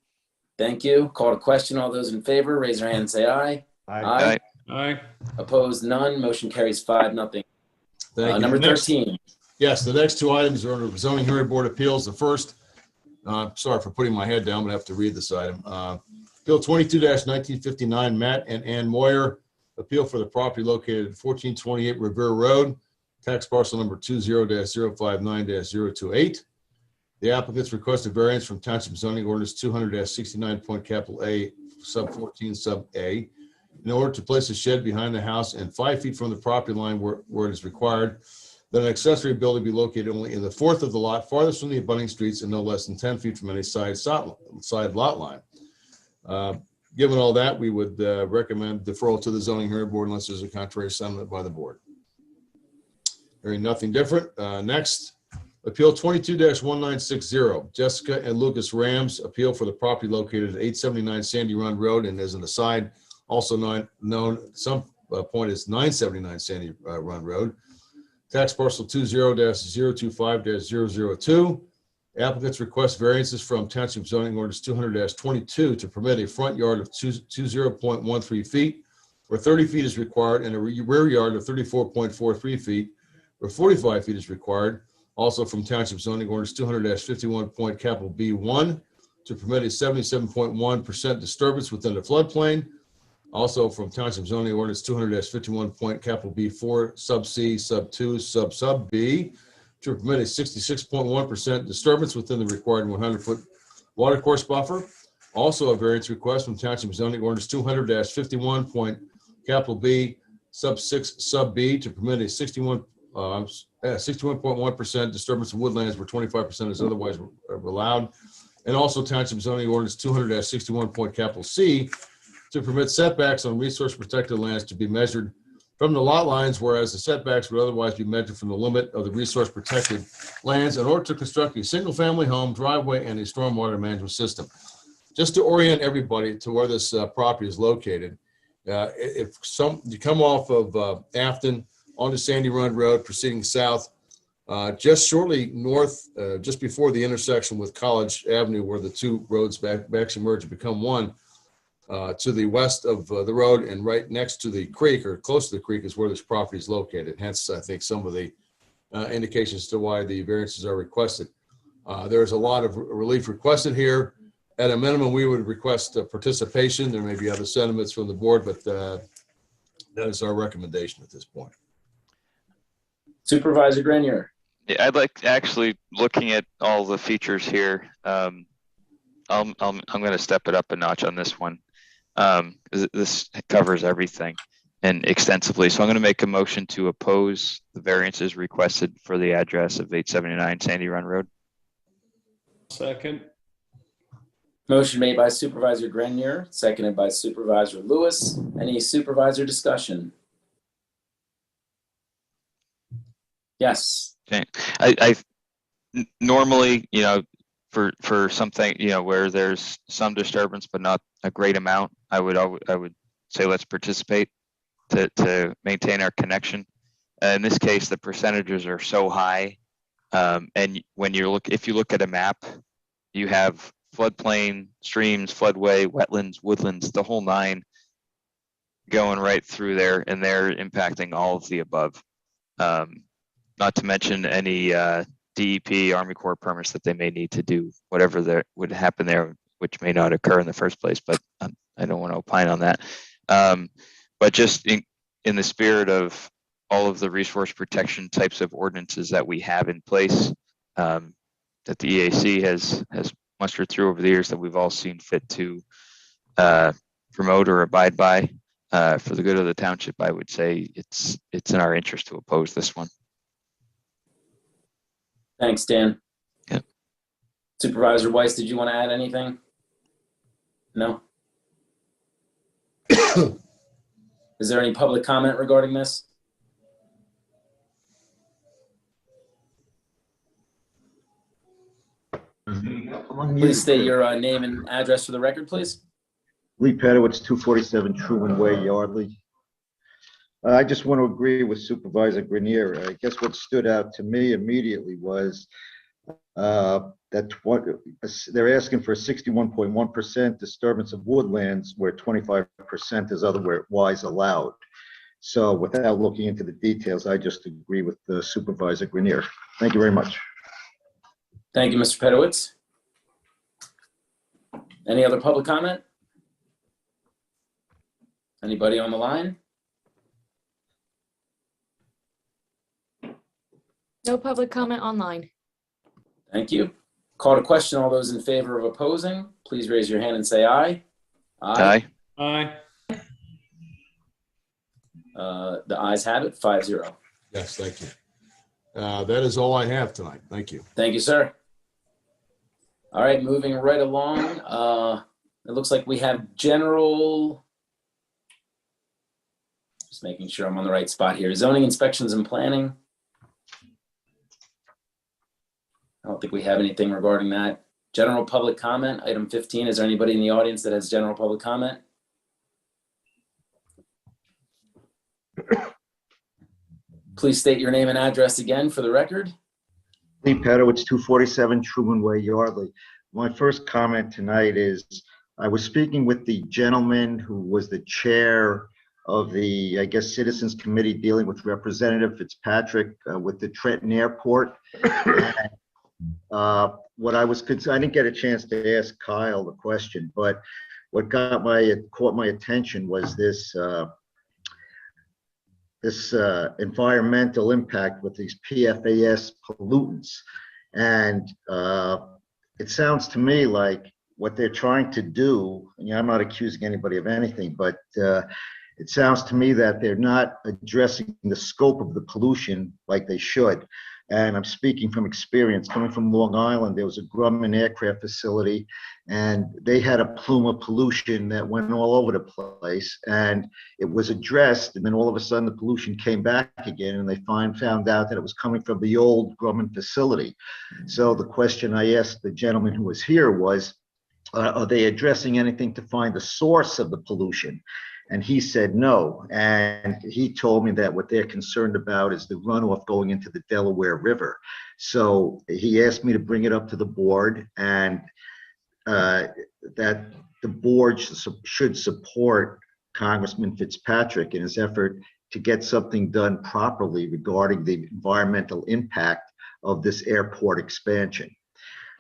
Thank you. Call to question. All those in favor, raise your hand and say aye. Aye. Aye. Opposed? None. Motion carries 5-0. Thank you. Number 13. Yes, the next 2 items are under Zoning Hearing Board Appeals. The first, sorry for putting my head down, but I have to read this item. Appeal 22-1959, Matt and Ann Moyer, appeal for the property located at 1428 Revere Road, tax parcel number 20-059-028. The applicants request a variance from Township Zoning Ordinance 200-69 sub 14 sub A in order to place a shed behind the house and 5 feet from the property line where it is required that an accessory building be located only in the fourth of the lot, farthest from the abutting streets, and no less than 10 feet from any side lot line. Given all that, we would recommend deferral to the zoning hearing board unless there's a contrary sentiment by the board. Hearing nothing different. Next, appeal 22-1960, Jessica and Lucas Rams, appeal for the property located at 879 Sandy Run Road, and as an aside, also known at some point as 979 Sandy Run Road, tax parcel 20-025-002. Applicants request variances from Township Zoning Ordinance 200-22 to permit a front yard of 20.13 feet, where 30 feet is required, and a rear yard of 34.43 feet, where 45 feet is required. Also from Township Zoning Ordinance 200-51.B1 to permit a 77.1% disturbance within the floodplain. Also from Township Zoning Ordinance 200-51.B4 sub C sub 2 sub B to permit a 66.1% disturbance within the required 100-foot watercourse buffer. Also a variance request from Township Zoning Ordinance 200-51.B sub 6 sub B to permit a 61.1% disturbance of woodlands where 25% is otherwise allowed. And also Township Zoning Ordinance 200-61.C to permit setbacks on resource protected lands to be measured from the lot lines, whereas the setbacks would otherwise be measured from the limit of the resource protected lands in order to construct a single family home, driveway, and a stormwater management system. Just to orient everybody to where this property is located, if you come off of Afton onto Sandy Run Road, proceeding south, just shortly north, just before the intersection with College Avenue, where the two roads actually merge and become one, to the west of the road and right next to the creek or close to the creek is where this property is located. Hence, I think some of the indications to why the variances are requested. There's a lot of relief requested here. At a minimum, we would request participation. There may be other sentiments from the board, but that is our recommendation at this point. Supervisor Grenier. Yeah, I'd like actually looking at all the features here. I'm going to step it up a notch on this one. This covers everything and extensively. So I'm going to make a motion to oppose the variances requested for the address of 879 Sandy Run Road. Second. Motion made by Supervisor Grenier, seconded by Supervisor Lewis. Any supervisor discussion? Yes. Okay. I normally, for something, where there's some disturbance but not a great amount, I would say let's participate to maintain our connection. In this case, the percentages are so high, and if you look at a map, you have floodplain, streams, floodway, wetlands, woodlands, the whole nine going right through there, and they're impacting all of the above. Not to mention any DEP, Army Corps permits that they may need to do whatever there would happen there, which may not occur in the first place, but I don't want to opine on that. But just in the spirit of all of the resource protection types of ordinances that we have in place, that the EAC has mustered through over the years, that we've all seen fit to promote or abide by for the good of the township, I would say it's in our interest to oppose this one. Thanks, Dan. Yep. Supervisor Weiss, did you want to add anything? No? Is there any public comment regarding this? Please state your name and address for the record, please. Lee Pedowitz, 247 Truman Way, Yardley. I just want to agree with Supervisor Grenier. I guess what stood out to me immediately was that they're asking for a 61.1% disturbance of woodlands where 25% is otherwise allowed. So without looking into the details, I just agree with the Supervisor Grenier. Thank you very much. Thank you, Mr. Pedowitz. Any other public comment? Anybody on the line? No public comment online. Thank you. Call to question. All those in favor of opposing, please raise your hand and say aye. Aye. Aye. The ayes have it, 5-0. Yes, thank you. That is all I have tonight. Thank you. Thank you, sir. All right, moving right along. It looks like we have general, just making sure I'm on the right spot here. Zoning inspections and planning. I don't think we have anything regarding that. General public comment, item 15. Is there anybody in the audience that has general public comment? Please state your name and address again for the record. Lee Pedowitz, 247 Truman Way, Yardley. My first comment tonight is I was speaking with the gentleman who was the chair of the, I guess, Citizens Committee dealing with Representative Fitzpatrick with the Trenton Airport. What I was concerned, I didn't get a chance to ask Kyle the question, but what caught my attention was this environmental impact with these PFAS pollutants. And it sounds to me like what they're trying to do, and I'm not accusing anybody of anything, but it sounds to me that they're not addressing the scope of the pollution like they should. And I'm speaking from experience. Coming from Long Island, there was a Grumman aircraft facility, and they had a plume of pollution that went all over the place. And it was addressed, and then all of a sudden the pollution came back again, and they found out that it was coming from the old Grumman facility. So the question I asked the gentleman who was here was, are they addressing anything to find the source of the pollution? And he said no. And he told me that what they're concerned about is the runoff going into the Delaware River. So he asked me to bring it up to the board, and that the board should support Congressman Fitzpatrick in his effort to get something done properly regarding the environmental impact of this airport expansion.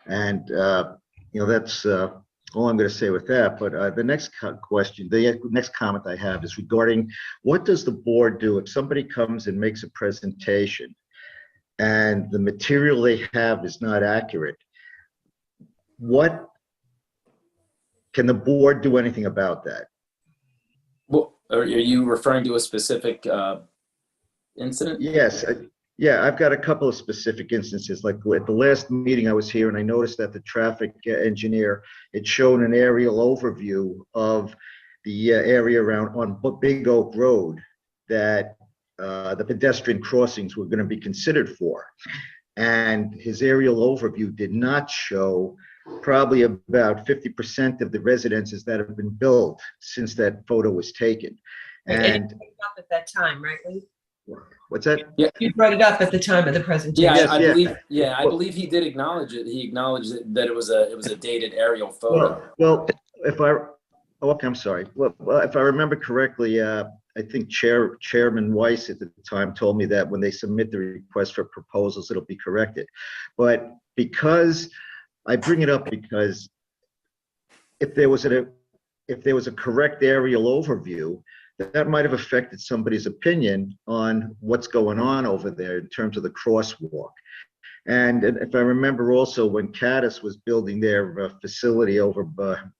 And, that's all I'm going to say with that. But the next question, the next comment I have is regarding what does the board do if somebody comes and makes a presentation and the material they have is not accurate? What can the board do anything about that? Well, are you referring to a specific incident? Yes. Yeah, I've got a couple of specific instances. Like at the last meeting I was here, and I noticed that the traffic engineer had shown an aerial overview of the area around on Big Oak Road that the pedestrian crossings were going to be considered for. And his aerial overview did not show probably about 50% of the residences that have been built since that photo was taken. And Up at that time, right, Lee? What's that? Yeah, You brought it up at the time of the presentation. yeah, I believe. Yeah, I believe he did acknowledge it. He acknowledged that it was a dated aerial photo. Well, I'm sorry. Well, if I remember correctly, I think Chairman Weiss at the time told me that when they submit the request for proposals, it'll be corrected. But because I bring it up because if there was a correct aerial overview, that might have affected somebody's opinion on what's going on over there in terms of the crosswalk. And if I remember also when Caddis was building their facility over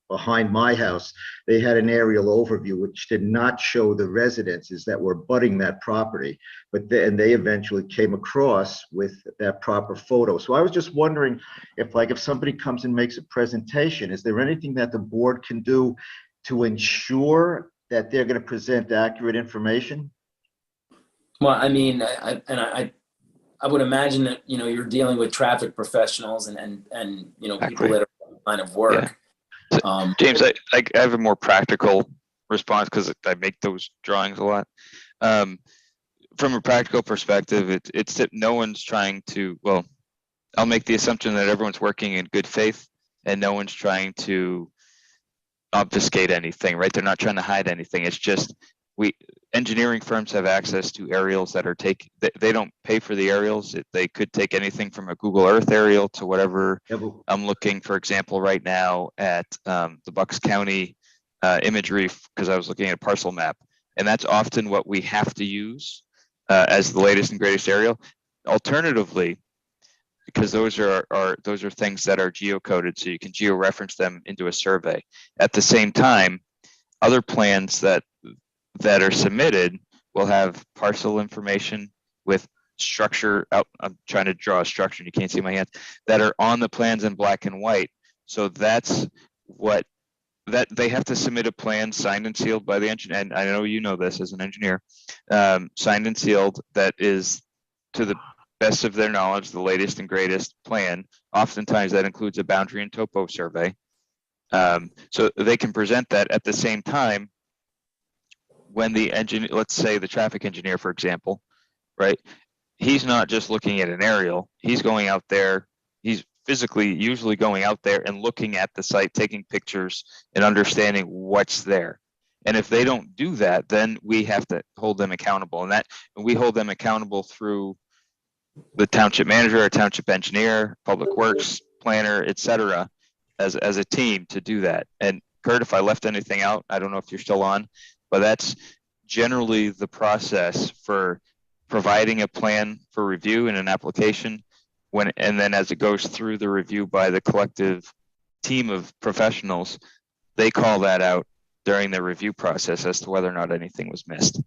behind my house, they had an aerial overview which did not show the residences that were abutting that property, but they eventually came across with that proper photo. So I was just wondering if somebody comes and makes a presentation, is there anything that the board can do to ensure that they're going to present accurate information? Well, I mean, I would imagine that you're dealing with traffic professionals and people that are in the line of work. Yeah. James, I have a more practical response because I make those drawings a lot. From a practical perspective, it's that no one's trying to. Well, I'll make the assumption that everyone's working in good faith and no one's trying to obfuscate anything, right? They're not trying to hide anything. It's just engineering firms have access to aerials that are they don't pay for the aerials. They could take anything from a Google Earth aerial to whatever. I'm looking, for example, right now at the Bucks County imagery because I was looking at a parcel map, and that's often what we have to use as the latest and greatest aerial. Alternatively, because those are things that are geocoded, so you can georeference them into a survey. At the same time, other plans that are submitted will have parcel information with structure out. I'm trying to draw a structure and you can't see my hands, that are on the plans in black and white. So that's what that they have to submit a plan signed and sealed by the engineer. And I know you know this as an engineer, signed and sealed, that is, to the best of their knowledge, the latest and greatest plan. Oftentimes that includes a boundary and topo survey. So they can present that. At the same time, when the engineer, let's say the traffic engineer, for example, right? He's not just looking at an aerial, he's going out there, he's physically usually going out there and looking at the site, taking pictures and understanding what's there. And if they don't do that, then we have to hold them accountable. And we hold them accountable through the township manager, or township engineer, public works planner, et cetera, as a team to do that. And Kurt, if I left anything out, I don't know if you're still on, but that's generally the process for providing a plan for review in an application, and then as it goes through the review by the collective team of professionals, they call that out during the review process as to whether or not anything was missed.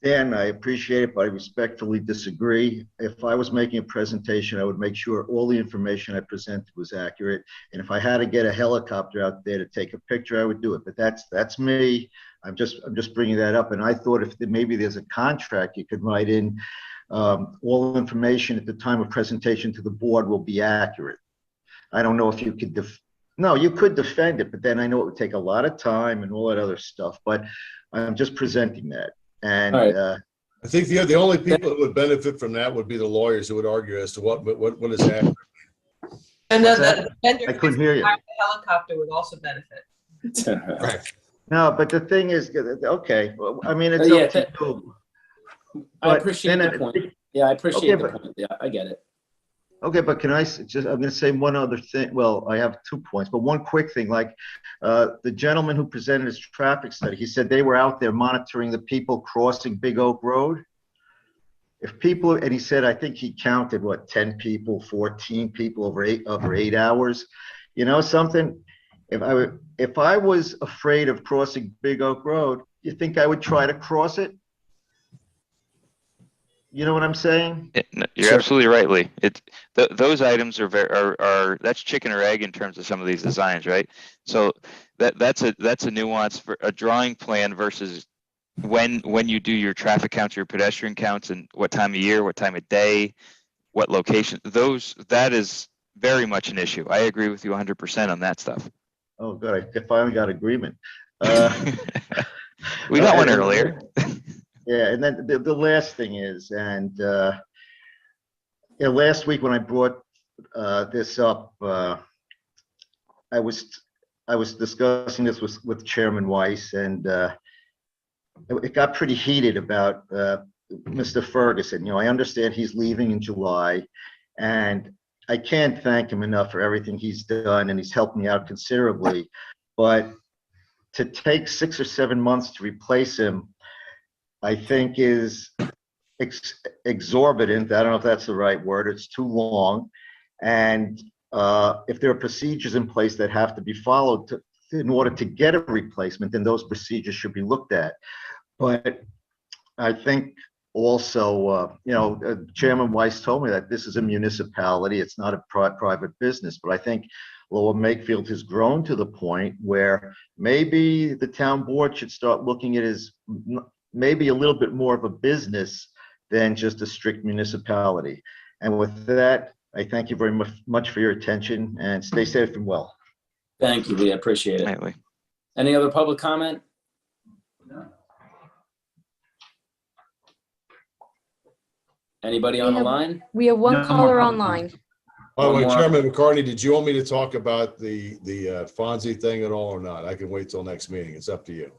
Dan, I appreciate it, but I respectfully disagree. If I was making a presentation, I would make sure all the information I presented was accurate. And if I had to get a helicopter out there to take a picture, I would do it. But that's me. I'm just bringing that up. And I thought if maybe there's a contract, you could write in all information at the time of presentation to the board will be accurate. I don't know if you could no, you could defend it, but then I know it would take a lot of time and all that other stuff. But I'm just presenting that. And I think the only people that would benefit from that would be the lawyers who would argue as to what is accurate. And then the vendor I couldn't hear you. the helicopter would also benefit. Right. No, but the thing is, okay, well, I mean, it's up to you. I appreciate the point. Yeah, I appreciate the point. Yeah, I get it. I'm going to say one other thing. Well, I have 2 points, but one quick thing, like the gentleman who presented his traffic study, he said they were out there monitoring the people crossing Big Oak Road. If people, and he said, I think he counted, 10 people, 14 people over 8 hours. You know something? If I was afraid of crossing Big Oak Road, you think I would try to cross it? You know what I'm saying? You're absolutely right, Lee. Those items are that's chicken or egg in terms of some of these designs, right? So that's a nuance for a drawing plan versus when you do your traffic counts, your pedestrian counts, and what time of year, what time of day, what location. That is very much an issue. I agree with you 100% on that stuff. Oh, good. I finally got agreement. We got one earlier. Yeah, and then the last thing is, and last week when I brought this up, I was discussing this with Chairman Weiss, and it got pretty heated about Mr. Ferguson. You know, I understand he's leaving in July, and I can't thank him enough for everything he's done, and he's helped me out considerably. But to take 6 or 7 months to replace him, I think is exorbitant. I don't know if that's the right word. It's too long. And if there are procedures in place that have to be followed in order to get a replacement, then those procedures should be looked at. But I think also, Chairman Weiss told me that this is a municipality. It's not a private business. But I think Lower Makefield has grown to the point where maybe the town board should start looking at it as maybe a little bit more of a business than just a strict municipality. And with that, I thank you very much for your attention, and stay safe and well. Thank you, Lee. I appreciate it. Right, Any other public comment? No. Anybody on the line? We have one caller online. By the way, Chairman McCartney, did you want me to talk about the Fonzie thing at all or not? I can wait till next meeting. It's up to you.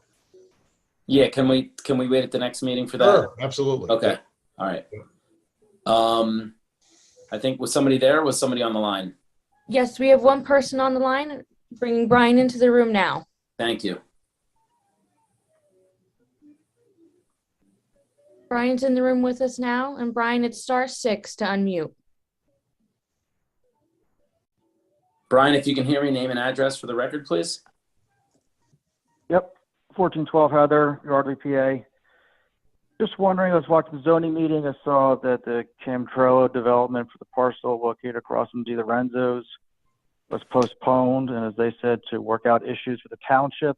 Yeah, can we wait at the next meeting for that? Sure, absolutely. Okay, all right. I think was somebody there? Was somebody on the line? Yes, we have one person on the line. Bringing Brian into the room now. Thank you. Brian's in the room with us now, and Brian, it's *6 to unmute. Brian, if you can hear me, name and address for the record, please. Yep, 1412 Heather, Yardley, PA. Just wondering, I was watching the zoning meeting. I saw that the Camtrello development for the parcel located across from De Lorenzo's was postponed, and as they said, to work out issues with the township.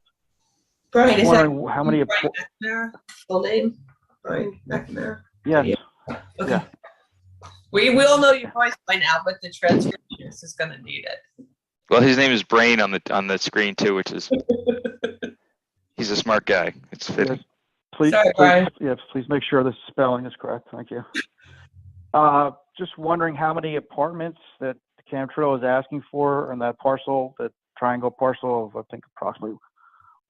Brian, is that how many? Brian McNamara? Full name? Brian McNamara? Yes. Okay. Yeah. We all know your voice by now, but the transcription is going to need it. Well, his name is Brain on the screen too, which is he's a smart guy. It's fitting. Yes. Please, Sorry, Brian. yes, please make sure the spelling is correct. Thank you. Just wondering how many apartments that Camtrello is asking for on that parcel, that triangle parcel of, I think, approximately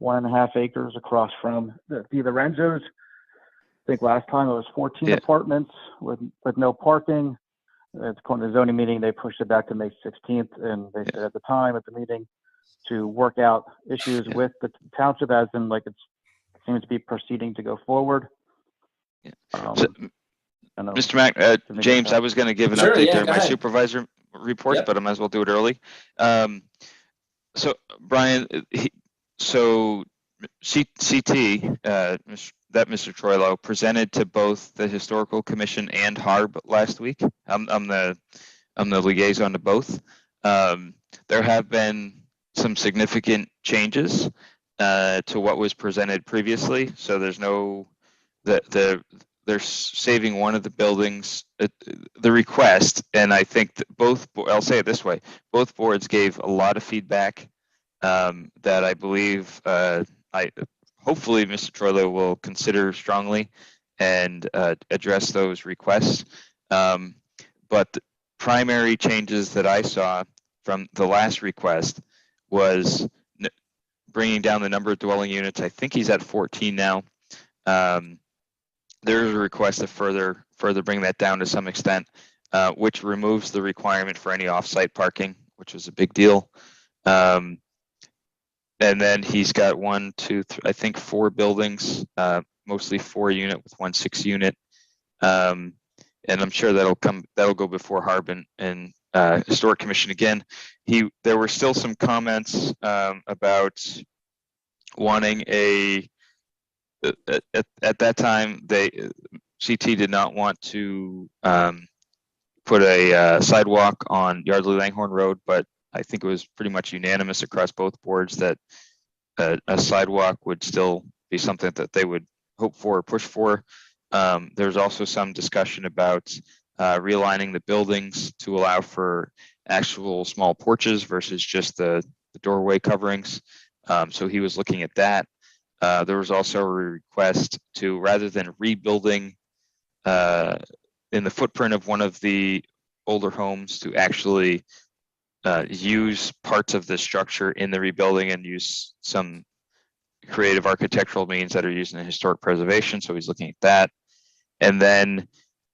1.5 acres across from the De Lorenzo's. I think last time it was 14 apartments with no parking. According to the zoning meeting, they pushed it back to May 16th, and they said at the time at the meeting to work out issues with the township, as in like it seems to be proceeding to go forward. Mr. Mac, James, I was going to give an update during my supervisor reports, but I might as well do it early. So Brian, CT, that Mr. Troilo presented to both the Historical Commission and HARB last week. I'm the liaison to both. There have been some significant changes to what was presented previously. So there's no they're saving one of the buildings. The request, and I think that I'll say it this way: both boards gave a lot of feedback that I believe hopefully Mr. Troilo will consider strongly and address those requests. But the primary changes that I saw from the last request was bringing down the number of dwelling units. I think he's at 14 now. There's a request to further bring that down to some extent, which removes the requirement for any off-site parking, which was a big deal. And then he's got 1, 2, 3, I think 4 buildings, mostly 4-unit with 1 6-unit. And I'm sure that'll go before HARB and Historic Commission again. There were still some comments about wanting at that time CT did not want to put a sidewalk on Yardley Langhorne Road, but I think it was pretty much unanimous across both boards that a sidewalk would still be something that they would hope for or push for. There's also some discussion about realigning the buildings to allow for actual small porches versus just the doorway coverings. So he was looking at that. There was also a request to, rather than rebuilding in the footprint of one of the older homes, to actually use parts of the structure in the rebuilding and use some creative architectural means that are used in historic preservation. So he's looking at that. And then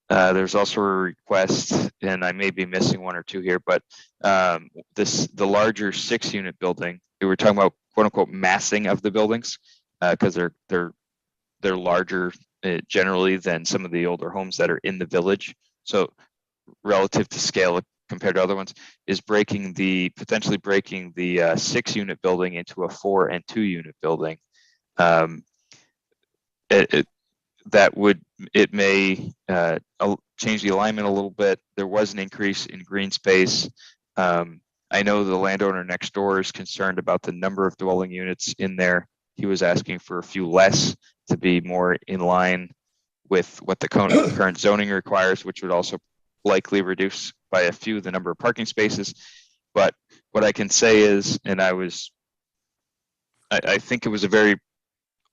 there's also a request, and I may be missing 1 or 2 here, but the larger 6-unit building, we were talking about quote unquote massing of the buildings because they're larger generally than some of the older homes that are in the village. So relative to scale compared to other ones, is potentially breaking the 6-unit building into a 4 and 2-unit building. It may change the alignment a little bit. There was an increase in green space. I know the landowner next door is concerned about the number of dwelling units in there. He was asking for a few less to be more in line with what the current zoning requires, which would also likely reduce by a few the number of parking spaces. But what I can say is, and I think it was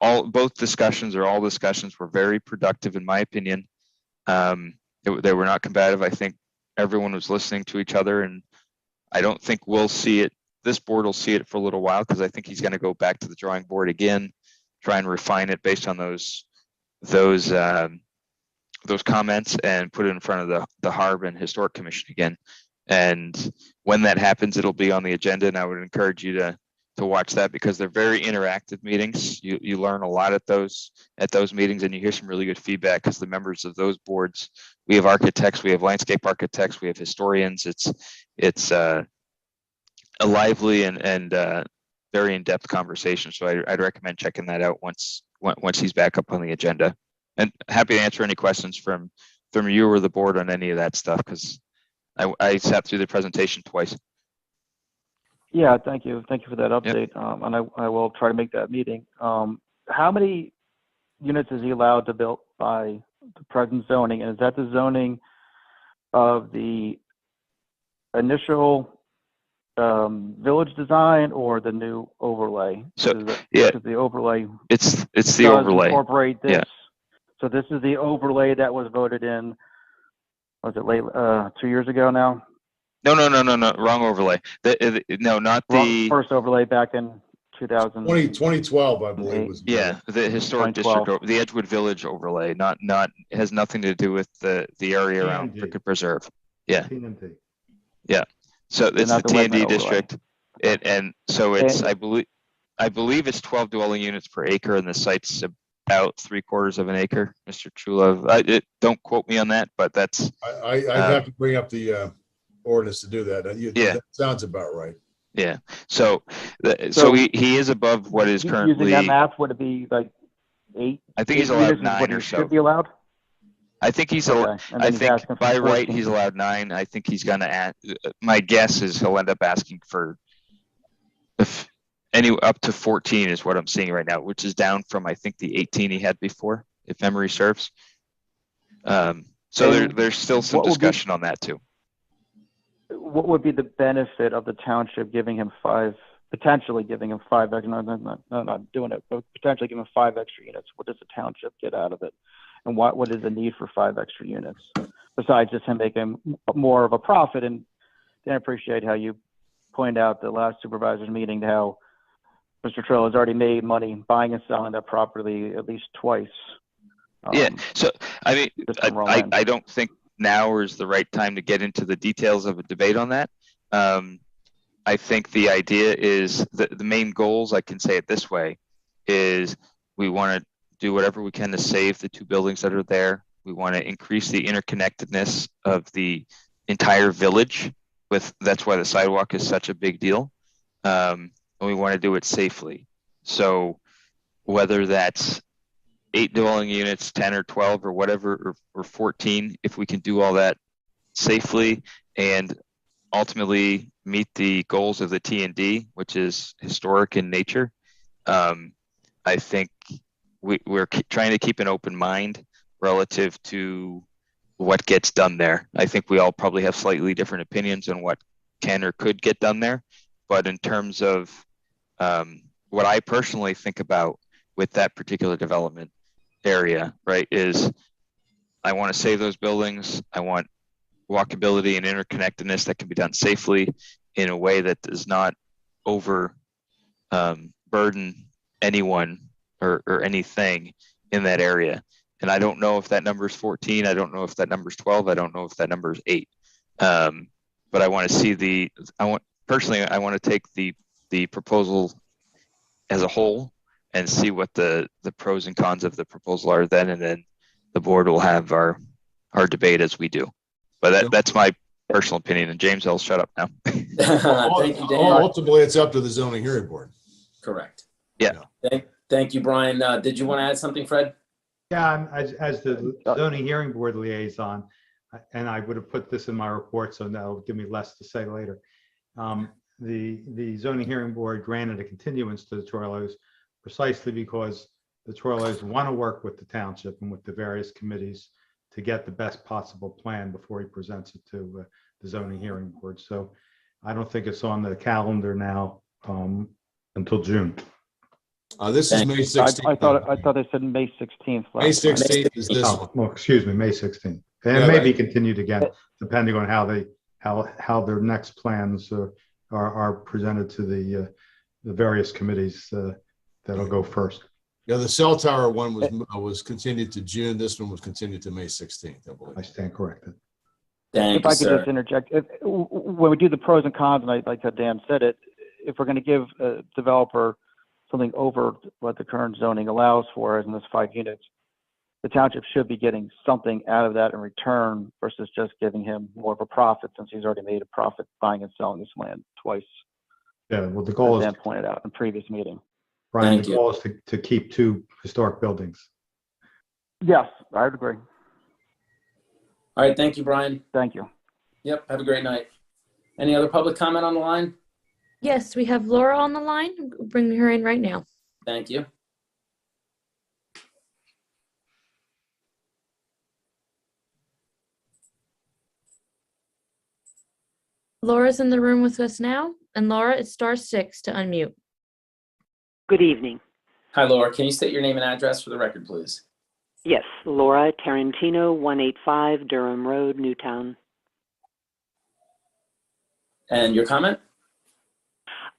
both discussions or all discussions were very productive in my opinion. They were not combative. I think everyone was listening to each other, and I don't think we'll see it. This board will see it for a little while because I think he's going to go back to the drawing board again, try and refine it based on those comments and put it in front of the HARB and Historic Commission again. And when that happens, it'll be on the agenda, and I would encourage you to watch that because they're very interactive meetings. You learn a lot at those meetings, and you hear some really good feedback because the members of those boards, we have architects, we have landscape architects, we have historians. It's a lively and very in-depth conversation. So I'd recommend checking that out once he's back up on the agenda. And happy to answer any questions from you or the board on any of that stuff because I sat through the presentation twice. Yeah, thank you. Thank you for that update. Yep. And I will try to make that meeting. How many units is he allowed to build by the present zoning? And is that the zoning of the initial village design or the new overlay? So the overlay. It's the overlay. Incorporate this. Yeah. So this is the overlay that was voted in. Was it late 2 years ago now? No. Wrong overlay. No, not the first overlay back in 2012, I believe was. Yeah, the historic district, the Edgewood Village overlay. Not it has nothing to do with the area around Cricket Preserve. Yeah. T&D. Yeah. So it's the T&D district, and so it's I believe it's 12 dwelling units per acre, and the site's about 3/4 of an acre. Mr. Trulove, don't quote me on that, but that's. I'd have to bring up the ordinance to do that. Yeah, that sounds about right. Yeah. So he is above what is currently. Using that math, would it be like 8? I think he's allowed 9 or so. Should be allowed. I think he's. Okay. I think by right he's allowed 9. I think he's gonna add. My guess is he'll end up asking for up to 14 is what I'm seeing right now, which is down from I think the 18 he had before, if memory serves. So there's still some discussion on that too. What would be the benefit of the township giving him potentially giving him 5 extra? No, not doing it, but potentially giving him 5 extra units. What does the township get out of it? And what is the need for 5 extra units besides just him making more of a profit? And I appreciate how you point out the last supervisors meeting how Mr. Trill has already made money buying and selling that property at least twice. Yeah. So I mean, I don't think now is the right time to get into the details of a debate on that. I think the idea is that the main goals, I can say it this way, is we want to do whatever we can to save the 2 buildings that are there. We want to increase the interconnectedness of the entire village. That's why the sidewalk is such a big deal. And we want to do it safely. So whether that's 8 dwelling units, 10 or 12 or whatever, or 14, if we can do all that safely and ultimately meet the goals of the T&D, which is historic in nature, I think we're trying to keep an open mind relative to what gets done there. I think we all probably have slightly different opinions on what can or could get done there. But in terms of what I personally think about with that particular development area, right, is I want to save those buildings. I want walkability and interconnectedness that can be done safely in a way that does not over burden anyone or anything in that area. And I don't know if that number is 14. I don't know if that number is 12. I don't know if that number is 8. But I want to see I want to take the proposal as a whole and see what the pros and cons of the proposal are then, and then the board will have our debate as we do. But that's my personal opinion. And James, I'll shut up now. Thank you, Dan. Ultimately, it's up to the zoning hearing board. Correct. Yeah. Thank you, Brian. Did you want to add something, Fred? Yeah, as the zoning hearing board liaison, and I would have put this in my report, so that'll give me less to say later. The zoning hearing board granted a continuance to the Troilers precisely because the Troilers want to work with the township and with the various committees to get the best possible plan before he presents it to the zoning hearing board. So I don't think it's on the calendar now until June. This is May 16th. I thought they said May 16th. May 16th is this one. Well, excuse me, May 16th. And it may be continued again, depending on how their next plans are presented to the various committees that'll go first. Yeah, the cell tower one was continued to June. This one was continued to May 16th, I believe. I stand corrected. If I could just interject, when we do the pros and cons, and like how Dan said it, if we're going to give a developer something over what the current zoning allows for, as in this 5 units, the township should be getting something out of that in return versus just giving him more of a profit, since he's already made a profit buying and selling this land twice. Yeah, well, the goal As is, Dan pointed out in previous meeting. Brian, Thank the you. goal is to keep 2 historic buildings. Yes, I would agree. All right, thank you, Brian. Thank you. Yep, have a great night. Any other public comment on the line? Yes, we have Laura on the line. Bring her in right now. Thank you. Laura's in the room with us now. And Laura, it's *6 to unmute. Good evening. Hi, Laura. Can you state your name and address for the record, please? Yes, Laura Tarantino, 185 Durham Road, Newtown. And your comment?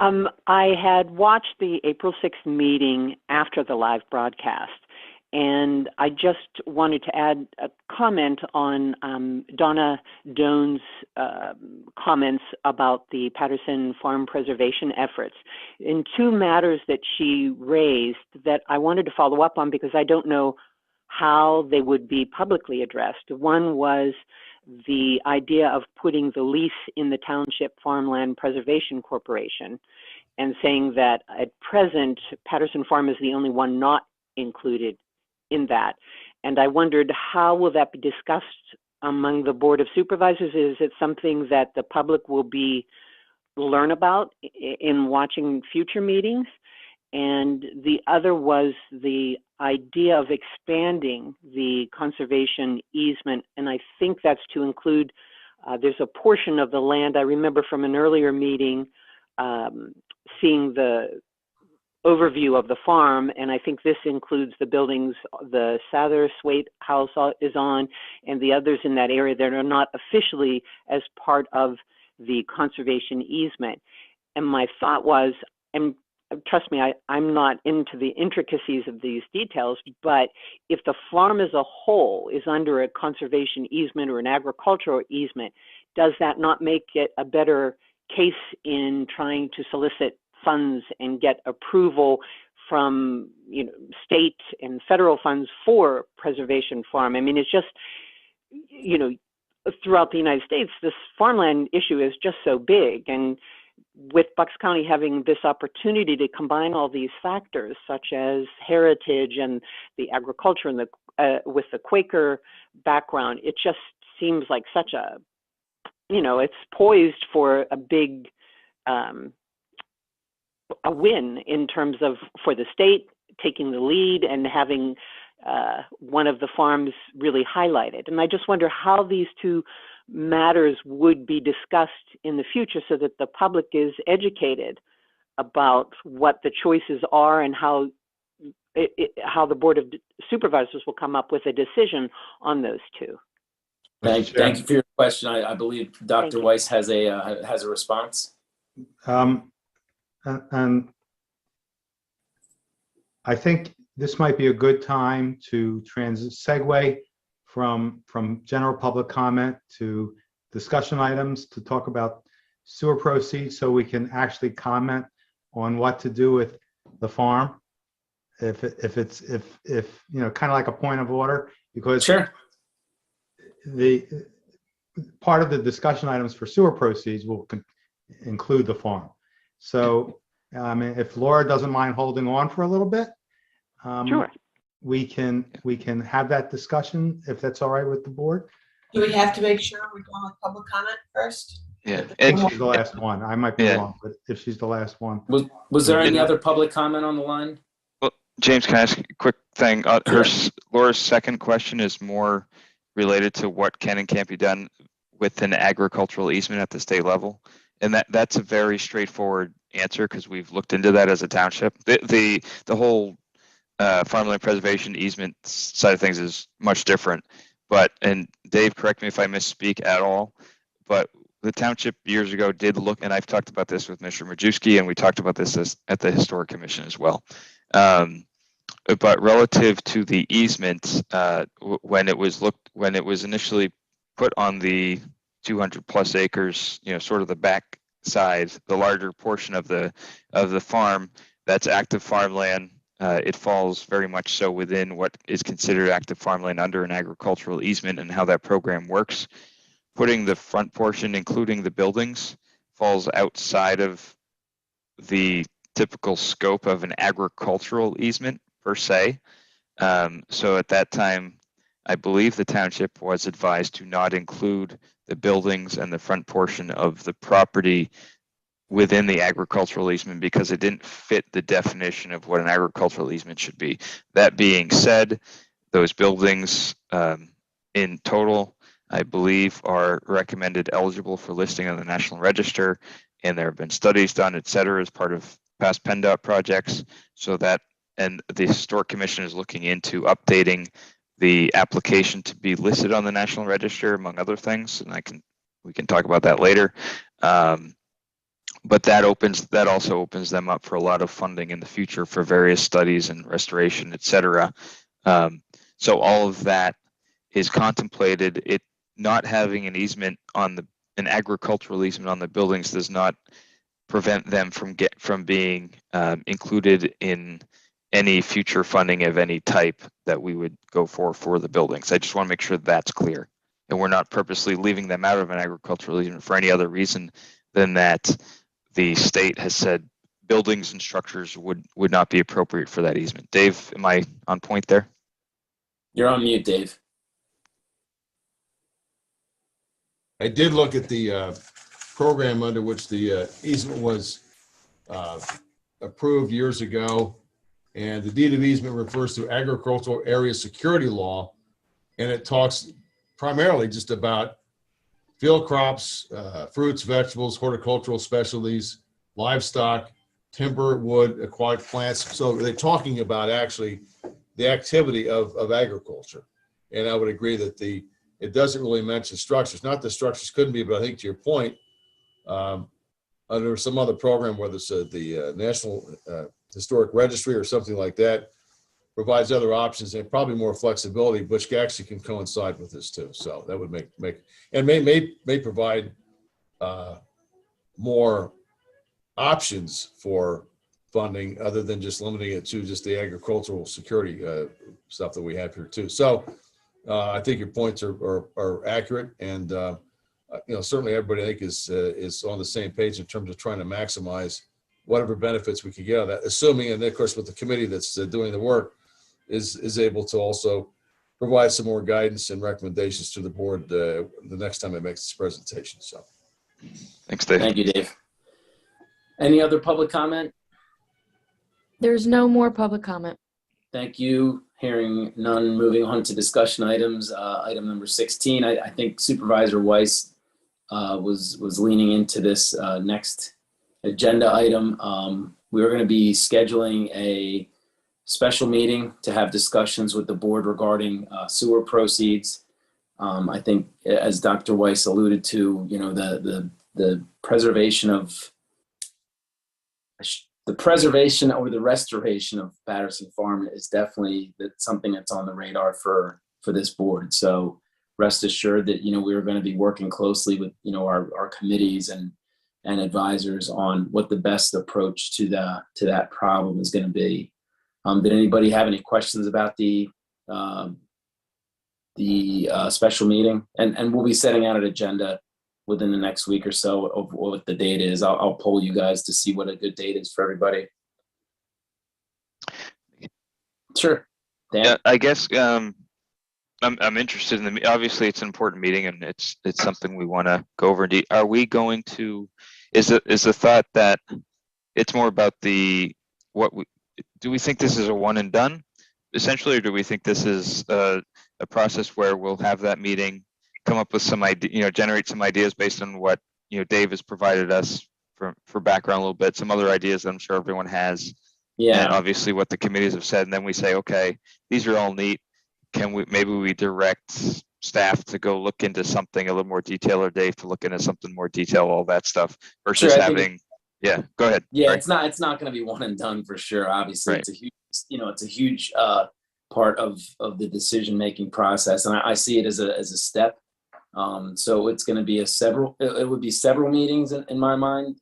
I had watched the April 6th meeting after the live broadcast, and I just wanted to add a comment on Donna Doan's comments about the Patterson Farm preservation efforts. In 2 matters that she raised that I wanted to follow up on because I don't know how they would be publicly addressed. One was the idea of putting the lease in the Township Farmland Preservation Corporation and saying that at present, Patterson Farm is the only one not included in that. And I wondered, how will that be discussed among the Board of Supervisors? Is it something that the public will learn about in watching future meetings? And the other was the idea of expanding the conservation easement. And I think that's to include, there's a portion of the land, I remember from an earlier meeting, seeing the overview of the farm. And I think this includes the buildings the Satterthwaite House is on, and the others in that area that are not officially as part of the conservation easement. And my thought was, and trust me, I'm not into the intricacies of these details, but if the farm as a whole is under a conservation easement or an agricultural easement, does that not make it a better case in trying to solicit funds and get approval from, state and federal funds for preservation farm? I mean, it's just, throughout the United States, this farmland issue is just so big. And with Bucks County having this opportunity to combine all these factors, such as heritage and the agriculture and with the Quaker background, it just seems like such a, it's poised for a big, a win in terms of for the state taking the lead and having one of the farms really highlighted. And I just wonder how these 2 matters would be discussed in the future so that the public is educated about what the choices are and how the Board of Supervisors will come up with a decision on those 2. Thank you for your question. I believe Dr. Weiss has a response. And I think this might be a good time to segue from general public comment to discussion items to talk about sewer proceeds, so we can actually comment on what to do with the farm. If kind of like a point of order, because sure, the part of the discussion items for sewer proceeds will include the farm. So, if Laura doesn't mind holding on for a little bit, sure, we can have that discussion if that's all right with the board. Do we have to make sure we're going with public comment first? Yeah, If she's the last one. I might be wrong, but if she's the last one. Was there any other public comment on the line? Well, James, can I ask a quick thing? Laura's second question is more related to what can and can't be done with an agricultural easement at the state level. And that's a very straightforward answer because we've looked into that as a township. The whole farmland preservation easement side of things is much different. And Dave, correct me if I misspeak at all, but the township years ago did look, and I've talked about this with Mr. Majewski, and we talked about this at the Historic Commission as well. But relative to the easement, when it was initially put on the 200 plus acres, sort of the back side, the larger portion of the farm, that's active farmland. It falls very much so within what is considered active farmland under an agricultural easement and how that program works. Putting the front portion, including the buildings, falls outside of the typical scope of an agricultural easement per se. So at that time, I believe the township was advised to not include the buildings and the front portion of the property within the agricultural easement because it didn't fit the definition of what an agricultural easement should be. That being said, those buildings in total, I believe, are recommended eligible for listing on the National Register, and there have been studies done, et cetera, as part of past PennDOT projects. So that, and the Historic Commission is looking into updating the application to be listed on the National Register, among other things, and we can talk about that later. But that also opens them up for a lot of funding in the future for various studies and restoration, et cetera. So all of that is contemplated. It not having an easement on an agricultural easement on the buildings does not prevent them from being included in any future funding of any type that we would go for the buildings. I just want to make sure that's clear, and we're not purposely leaving them out of an agricultural easement for any other reason than that the state has said buildings and structures would not be appropriate for that easement. Dave, am I on point there? You're on mute, Dave. I did look at the program under which the easement was approved years ago, and the deed of easement refers to agricultural area security law, and it talks primarily just about field crops, fruits, vegetables, horticultural specialties, livestock, timber, wood, aquatic plants. So they're talking about actually the activity of agriculture. And I would agree that it doesn't really mention structures. Not that structures couldn't be, but I think to your point, under some other program, whether it's the National Historic Registry or something like that, provides other options and probably more flexibility, which actually can coincide with this too. So that would make and may provide more options for funding other than just limiting it to just the agricultural security stuff that we have here too. So I think your points are accurate, and certainly everybody I think is on the same page in terms of trying to maximize whatever benefits we could get out of that, assuming, and of course with the committee that's doing the work, is able to also provide some more guidance and recommendations to the board the next time it makes its presentation. So, thanks, Dave. Thank you, Dave. Any other public comment? There's no more public comment. Thank you. Hearing none, moving on to discussion items. Item number 16. I think Supervisor Weiss was leaning into this next agenda item. We are going to be scheduling a special meeting to have discussions with the board regarding sewer proceeds. I think, as Dr. Weiss alluded to, the preservation or the restoration of Patterson Farm is definitely something that's on the radar for this board. So rest assured that we're going to be working closely with our committees and advisors on what the best approach to that problem is going to be. Did anybody have any questions about the special meeting? And we'll be setting out an agenda within the next week or so of what the date is. I'll poll you guys to see what a good date is for everybody. Sure. Dan? Yeah, I guess I'm interested in obviously it's an important meeting and it's something we want to go over. Are we going to, is the thought that it's more about do we think this is a one and done essentially, or do we think this is a process where we'll have that meeting, come up with some idea, generate some ideas based on what Dave has provided us for background a little bit, some other ideas that I'm sure everyone has, and obviously what the committees have said, and then we say, okay, these are all neat. Maybe we direct staff to go look into something a little more detail, or Dave to look into something more detail, all that stuff, versus having. Yeah, go ahead. Yeah, Sorry. it's not going to be one and done for sure. Obviously, right. It's a huge part of the decision making process, and I see it as a step So it's going to be it would be several meetings in my mind.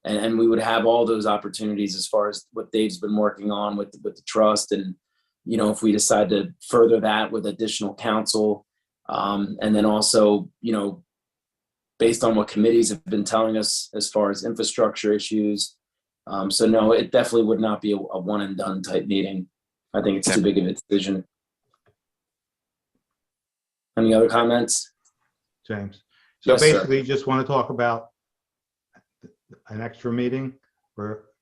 And we would have all those opportunities as far as what Dave's been working on with the trust. And, if we decide to further that with additional counsel, and then also, based on what committees have been telling us as far as infrastructure issues. So no, it definitely would not be a one and done type meeting. I think it's too big of a decision. Any other comments? James. So Yes, basically, sir. you just want to talk about an extra meeting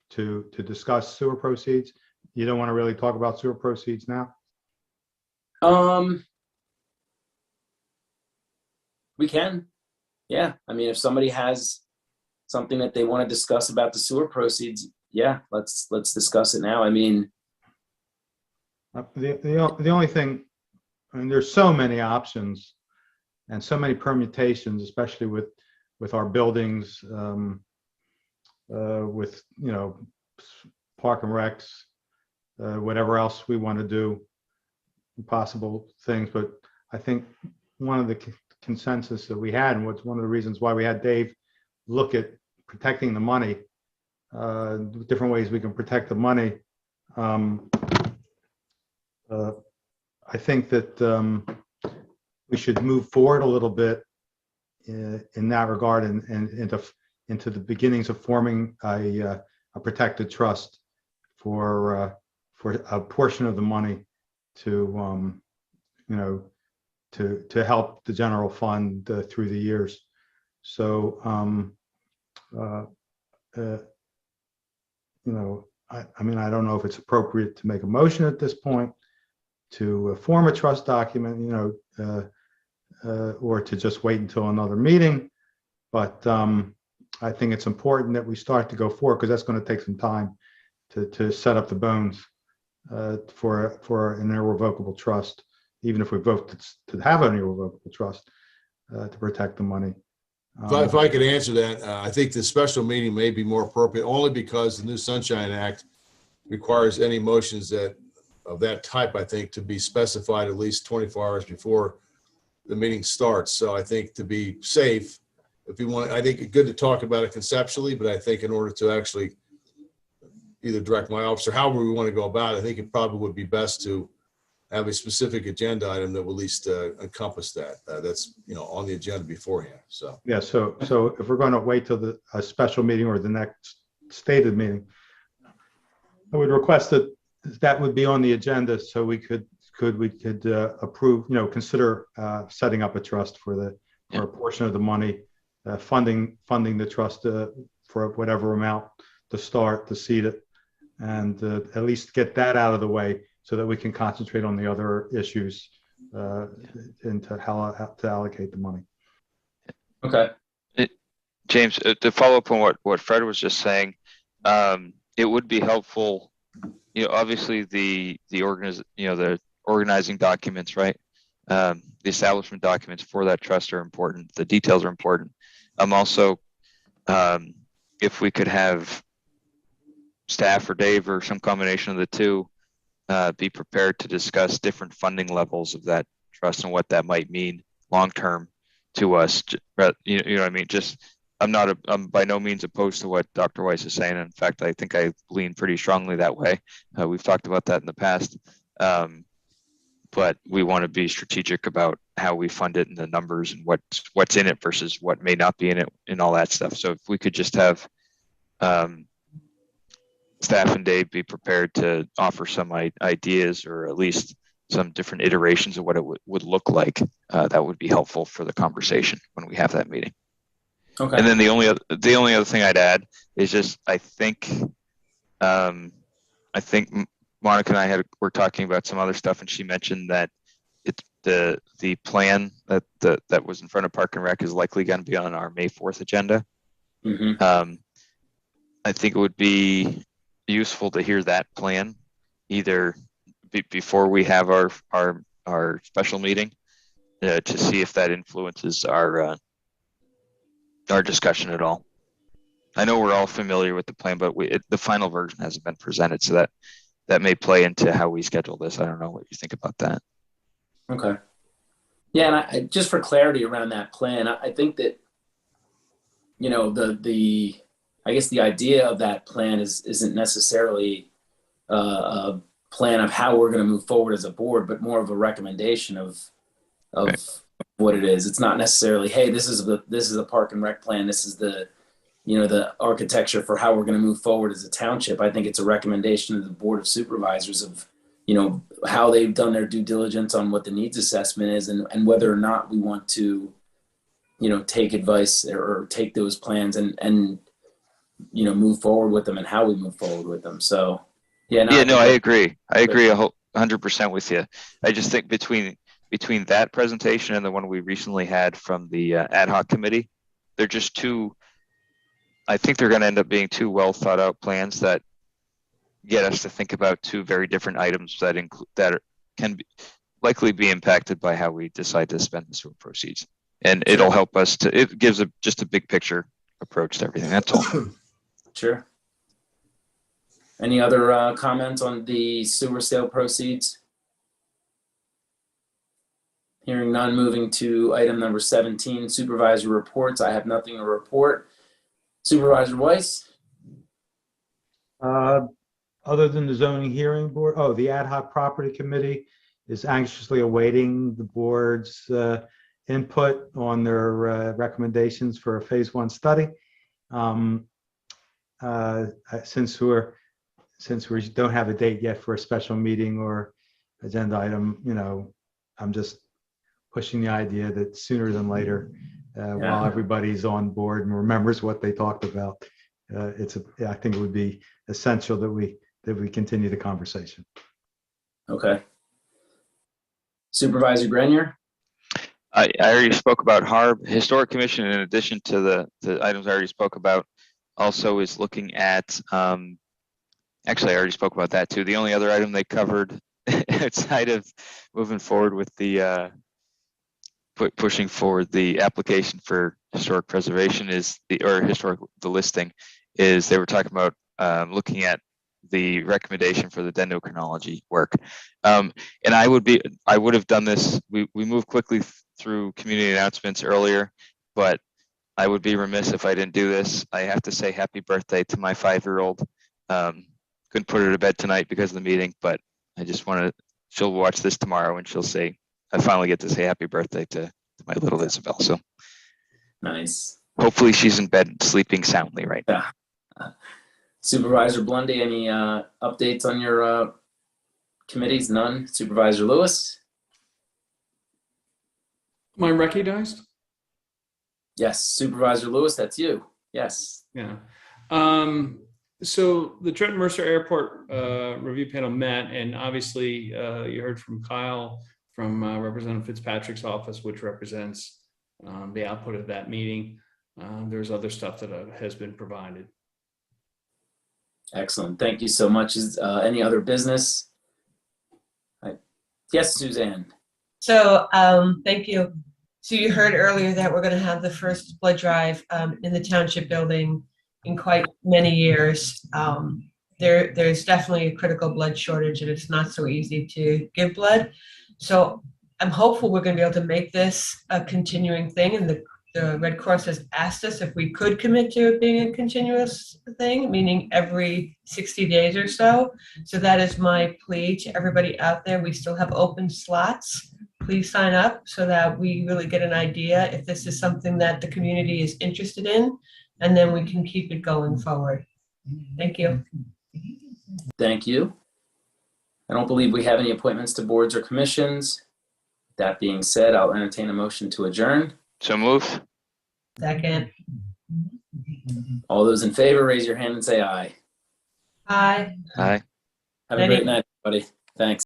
to discuss sewer proceeds. You don't want to really talk about sewer proceeds now? We can. Yeah. I mean, if somebody has something that they want to discuss about the sewer proceeds, yeah, let's discuss it now. I mean, The only thing, I mean, there's so many options and so many permutations, especially with our buildings, with, park and recs, whatever else we want to do, possible things. But I think one of the consensus that we had, and what's one of the reasons why we had Dave look at protecting the money, different ways we can protect the money. I think that we should move forward a little bit in that regard and into the beginnings of forming a protected trust for a portion of the money to to help the general fund through the years. So I mean, I don't know if it's appropriate to make a motion at this point to form a trust document, or to just wait until another meeting. But I think it's important that we start to go forward, because that's going to take some time to set up the bones for an irrevocable trust, even if we vote to have an irrevocable trust to protect the money. If I could answer that, I think the special meeting may be more appropriate only because the new Sunshine Act requires any motions of that type, I think, to be specified at least 24 hours before the meeting starts. So I think to be safe, if you want, I think it's good to talk about it conceptually, but I think in order to actually either direct my office or however we want to go about it, I think it probably would be best to have a specific agenda item that will at least encompass that. That's on the agenda beforehand. So yeah. So if we're going to wait till a special meeting or the next stated meeting, I would request that would be on the agenda, so we could approve, consider setting up a trust for a portion of the money, funding the trust for whatever amount to seed it, and at least get that out of the way, so that we can concentrate on the other issues into how to allocate the money. okay. James, to follow up on what Fred was just saying, it would be helpful. Obviously the organizing documents, right? The establishment documents for that trust are important. The details are important. Also, if we could have staff or Dave or some combination of the two be prepared to discuss different funding levels of that trust and what that might mean long term to us. You know what I mean? I'm by no means opposed to what Dr. Weiss is saying. In fact, I think I lean pretty strongly that way. We've talked about that in the past, but we want to be strategic about how we fund it and the numbers and what's in it versus what may not be in it and all that stuff. So if we could just have staff and Dave be prepared to offer some ideas, or at least some different iterations of what it would look like, that would be helpful for the conversation when we have that meeting. Okay. And then the only other thing I'd add is just I think Monica and I were talking about some other stuff, and she mentioned that it's the plan that was in front of Park and Rec is likely going to be on our May 4th agenda. Mm-hmm. I think it would be useful to hear that plan either before we have our special meeting, to see if that influences our discussion at all. I know we're all familiar with the plan, but the final version hasn't been presented, so that may play into how we schedule this. I don't know what you think about that. Okay. Yeah, and just for clarity around that plan, I think that, you know, I guess the idea of that plan isn't necessarily a plan of how we're going to move forward as a board, but more of a recommendation of what it is. It's not necessarily, hey, this is a park and rec plan. This is the architecture for how we're going to move forward as a township. I think it's a recommendation to the Board of Supervisors of, you know, how they've done their due diligence on what the needs assessment is and whether or not we want to, you know, take advice or take those plans and you know, move forward with them and how we move forward with them. So, yeah. I agree. I agree 100% with you. I just think between that presentation and the one we recently had from the ad hoc committee, they're just two, I think they're going to end up being two well thought out plans that get us to think about two very different items that can likely be impacted by how we decide to spend the sewer proceeds. And it'll help us it gives just a big picture approach to everything. That's all. Sure. Any other comments on the sewer sale proceeds? Hearing none, moving to item number 17, supervisor reports. I have nothing to report. Supervisor Weiss? Other than the zoning hearing board, the ad hoc property committee is anxiously awaiting the board's input on their recommendations for a phase 1 study. Since we don't have a date yet for a special meeting or agenda item, you know, I'm just pushing the idea that sooner than later, while everybody's on board and remembers what they talked about, I think it would be essential that we continue the conversation. Okay. Supervisor Grenier? I already spoke about HARB. Historic Commission, in addition to the items I already spoke about, also is looking at, actually I already spoke about that too. The only other item they covered outside of moving forward with the, pushing forward the application for historic preservation the listing is they were talking about looking at the recommendation for the dendrochronology work. And I would have done this. We moved quickly through community announcements earlier, but I would be remiss if I didn't do this. I have to say happy birthday to my 5-year-old. Couldn't put her to bed tonight because of the meeting, but I just she'll watch this tomorrow and she'll say, I finally get to say happy birthday to my little Isabel. So nice. Hopefully she's in bed sleeping soundly right now. Supervisor Blundy, any updates on your committees? None. Supervisor Lewis? Am I recognized? Yes. Supervisor Lewis, that's you. Yes. Yeah. So the Trenton Mercer Airport review panel met, and obviously you heard from Kyle from Representative Fitzpatrick's office, which represents the output of that meeting. There's other stuff that has been provided. Excellent. Thank you so much. Is any other business? Yes, Suzanne. So thank you. So you heard earlier that we're going to have the first blood drive in the township building in quite many years. There's definitely a critical blood shortage, and it's not so easy to give blood. So I'm hopeful we're going to be able to make this a continuing thing, and the Red Cross has asked us if we could commit to it being a continuous thing, meaning every 60 days or so. So that is my plea to everybody out there. We still have open slots. Please sign up so that we really get an idea if this is something that the community is interested in, and then we can keep it going forward. Thank you. Thank you. I don't believe we have any appointments to boards or commissions. That being said, I'll entertain a motion to adjourn. So move. Second. All those in favor, raise your hand and say aye. Aye. Aye. Have a great night, everybody. Thanks.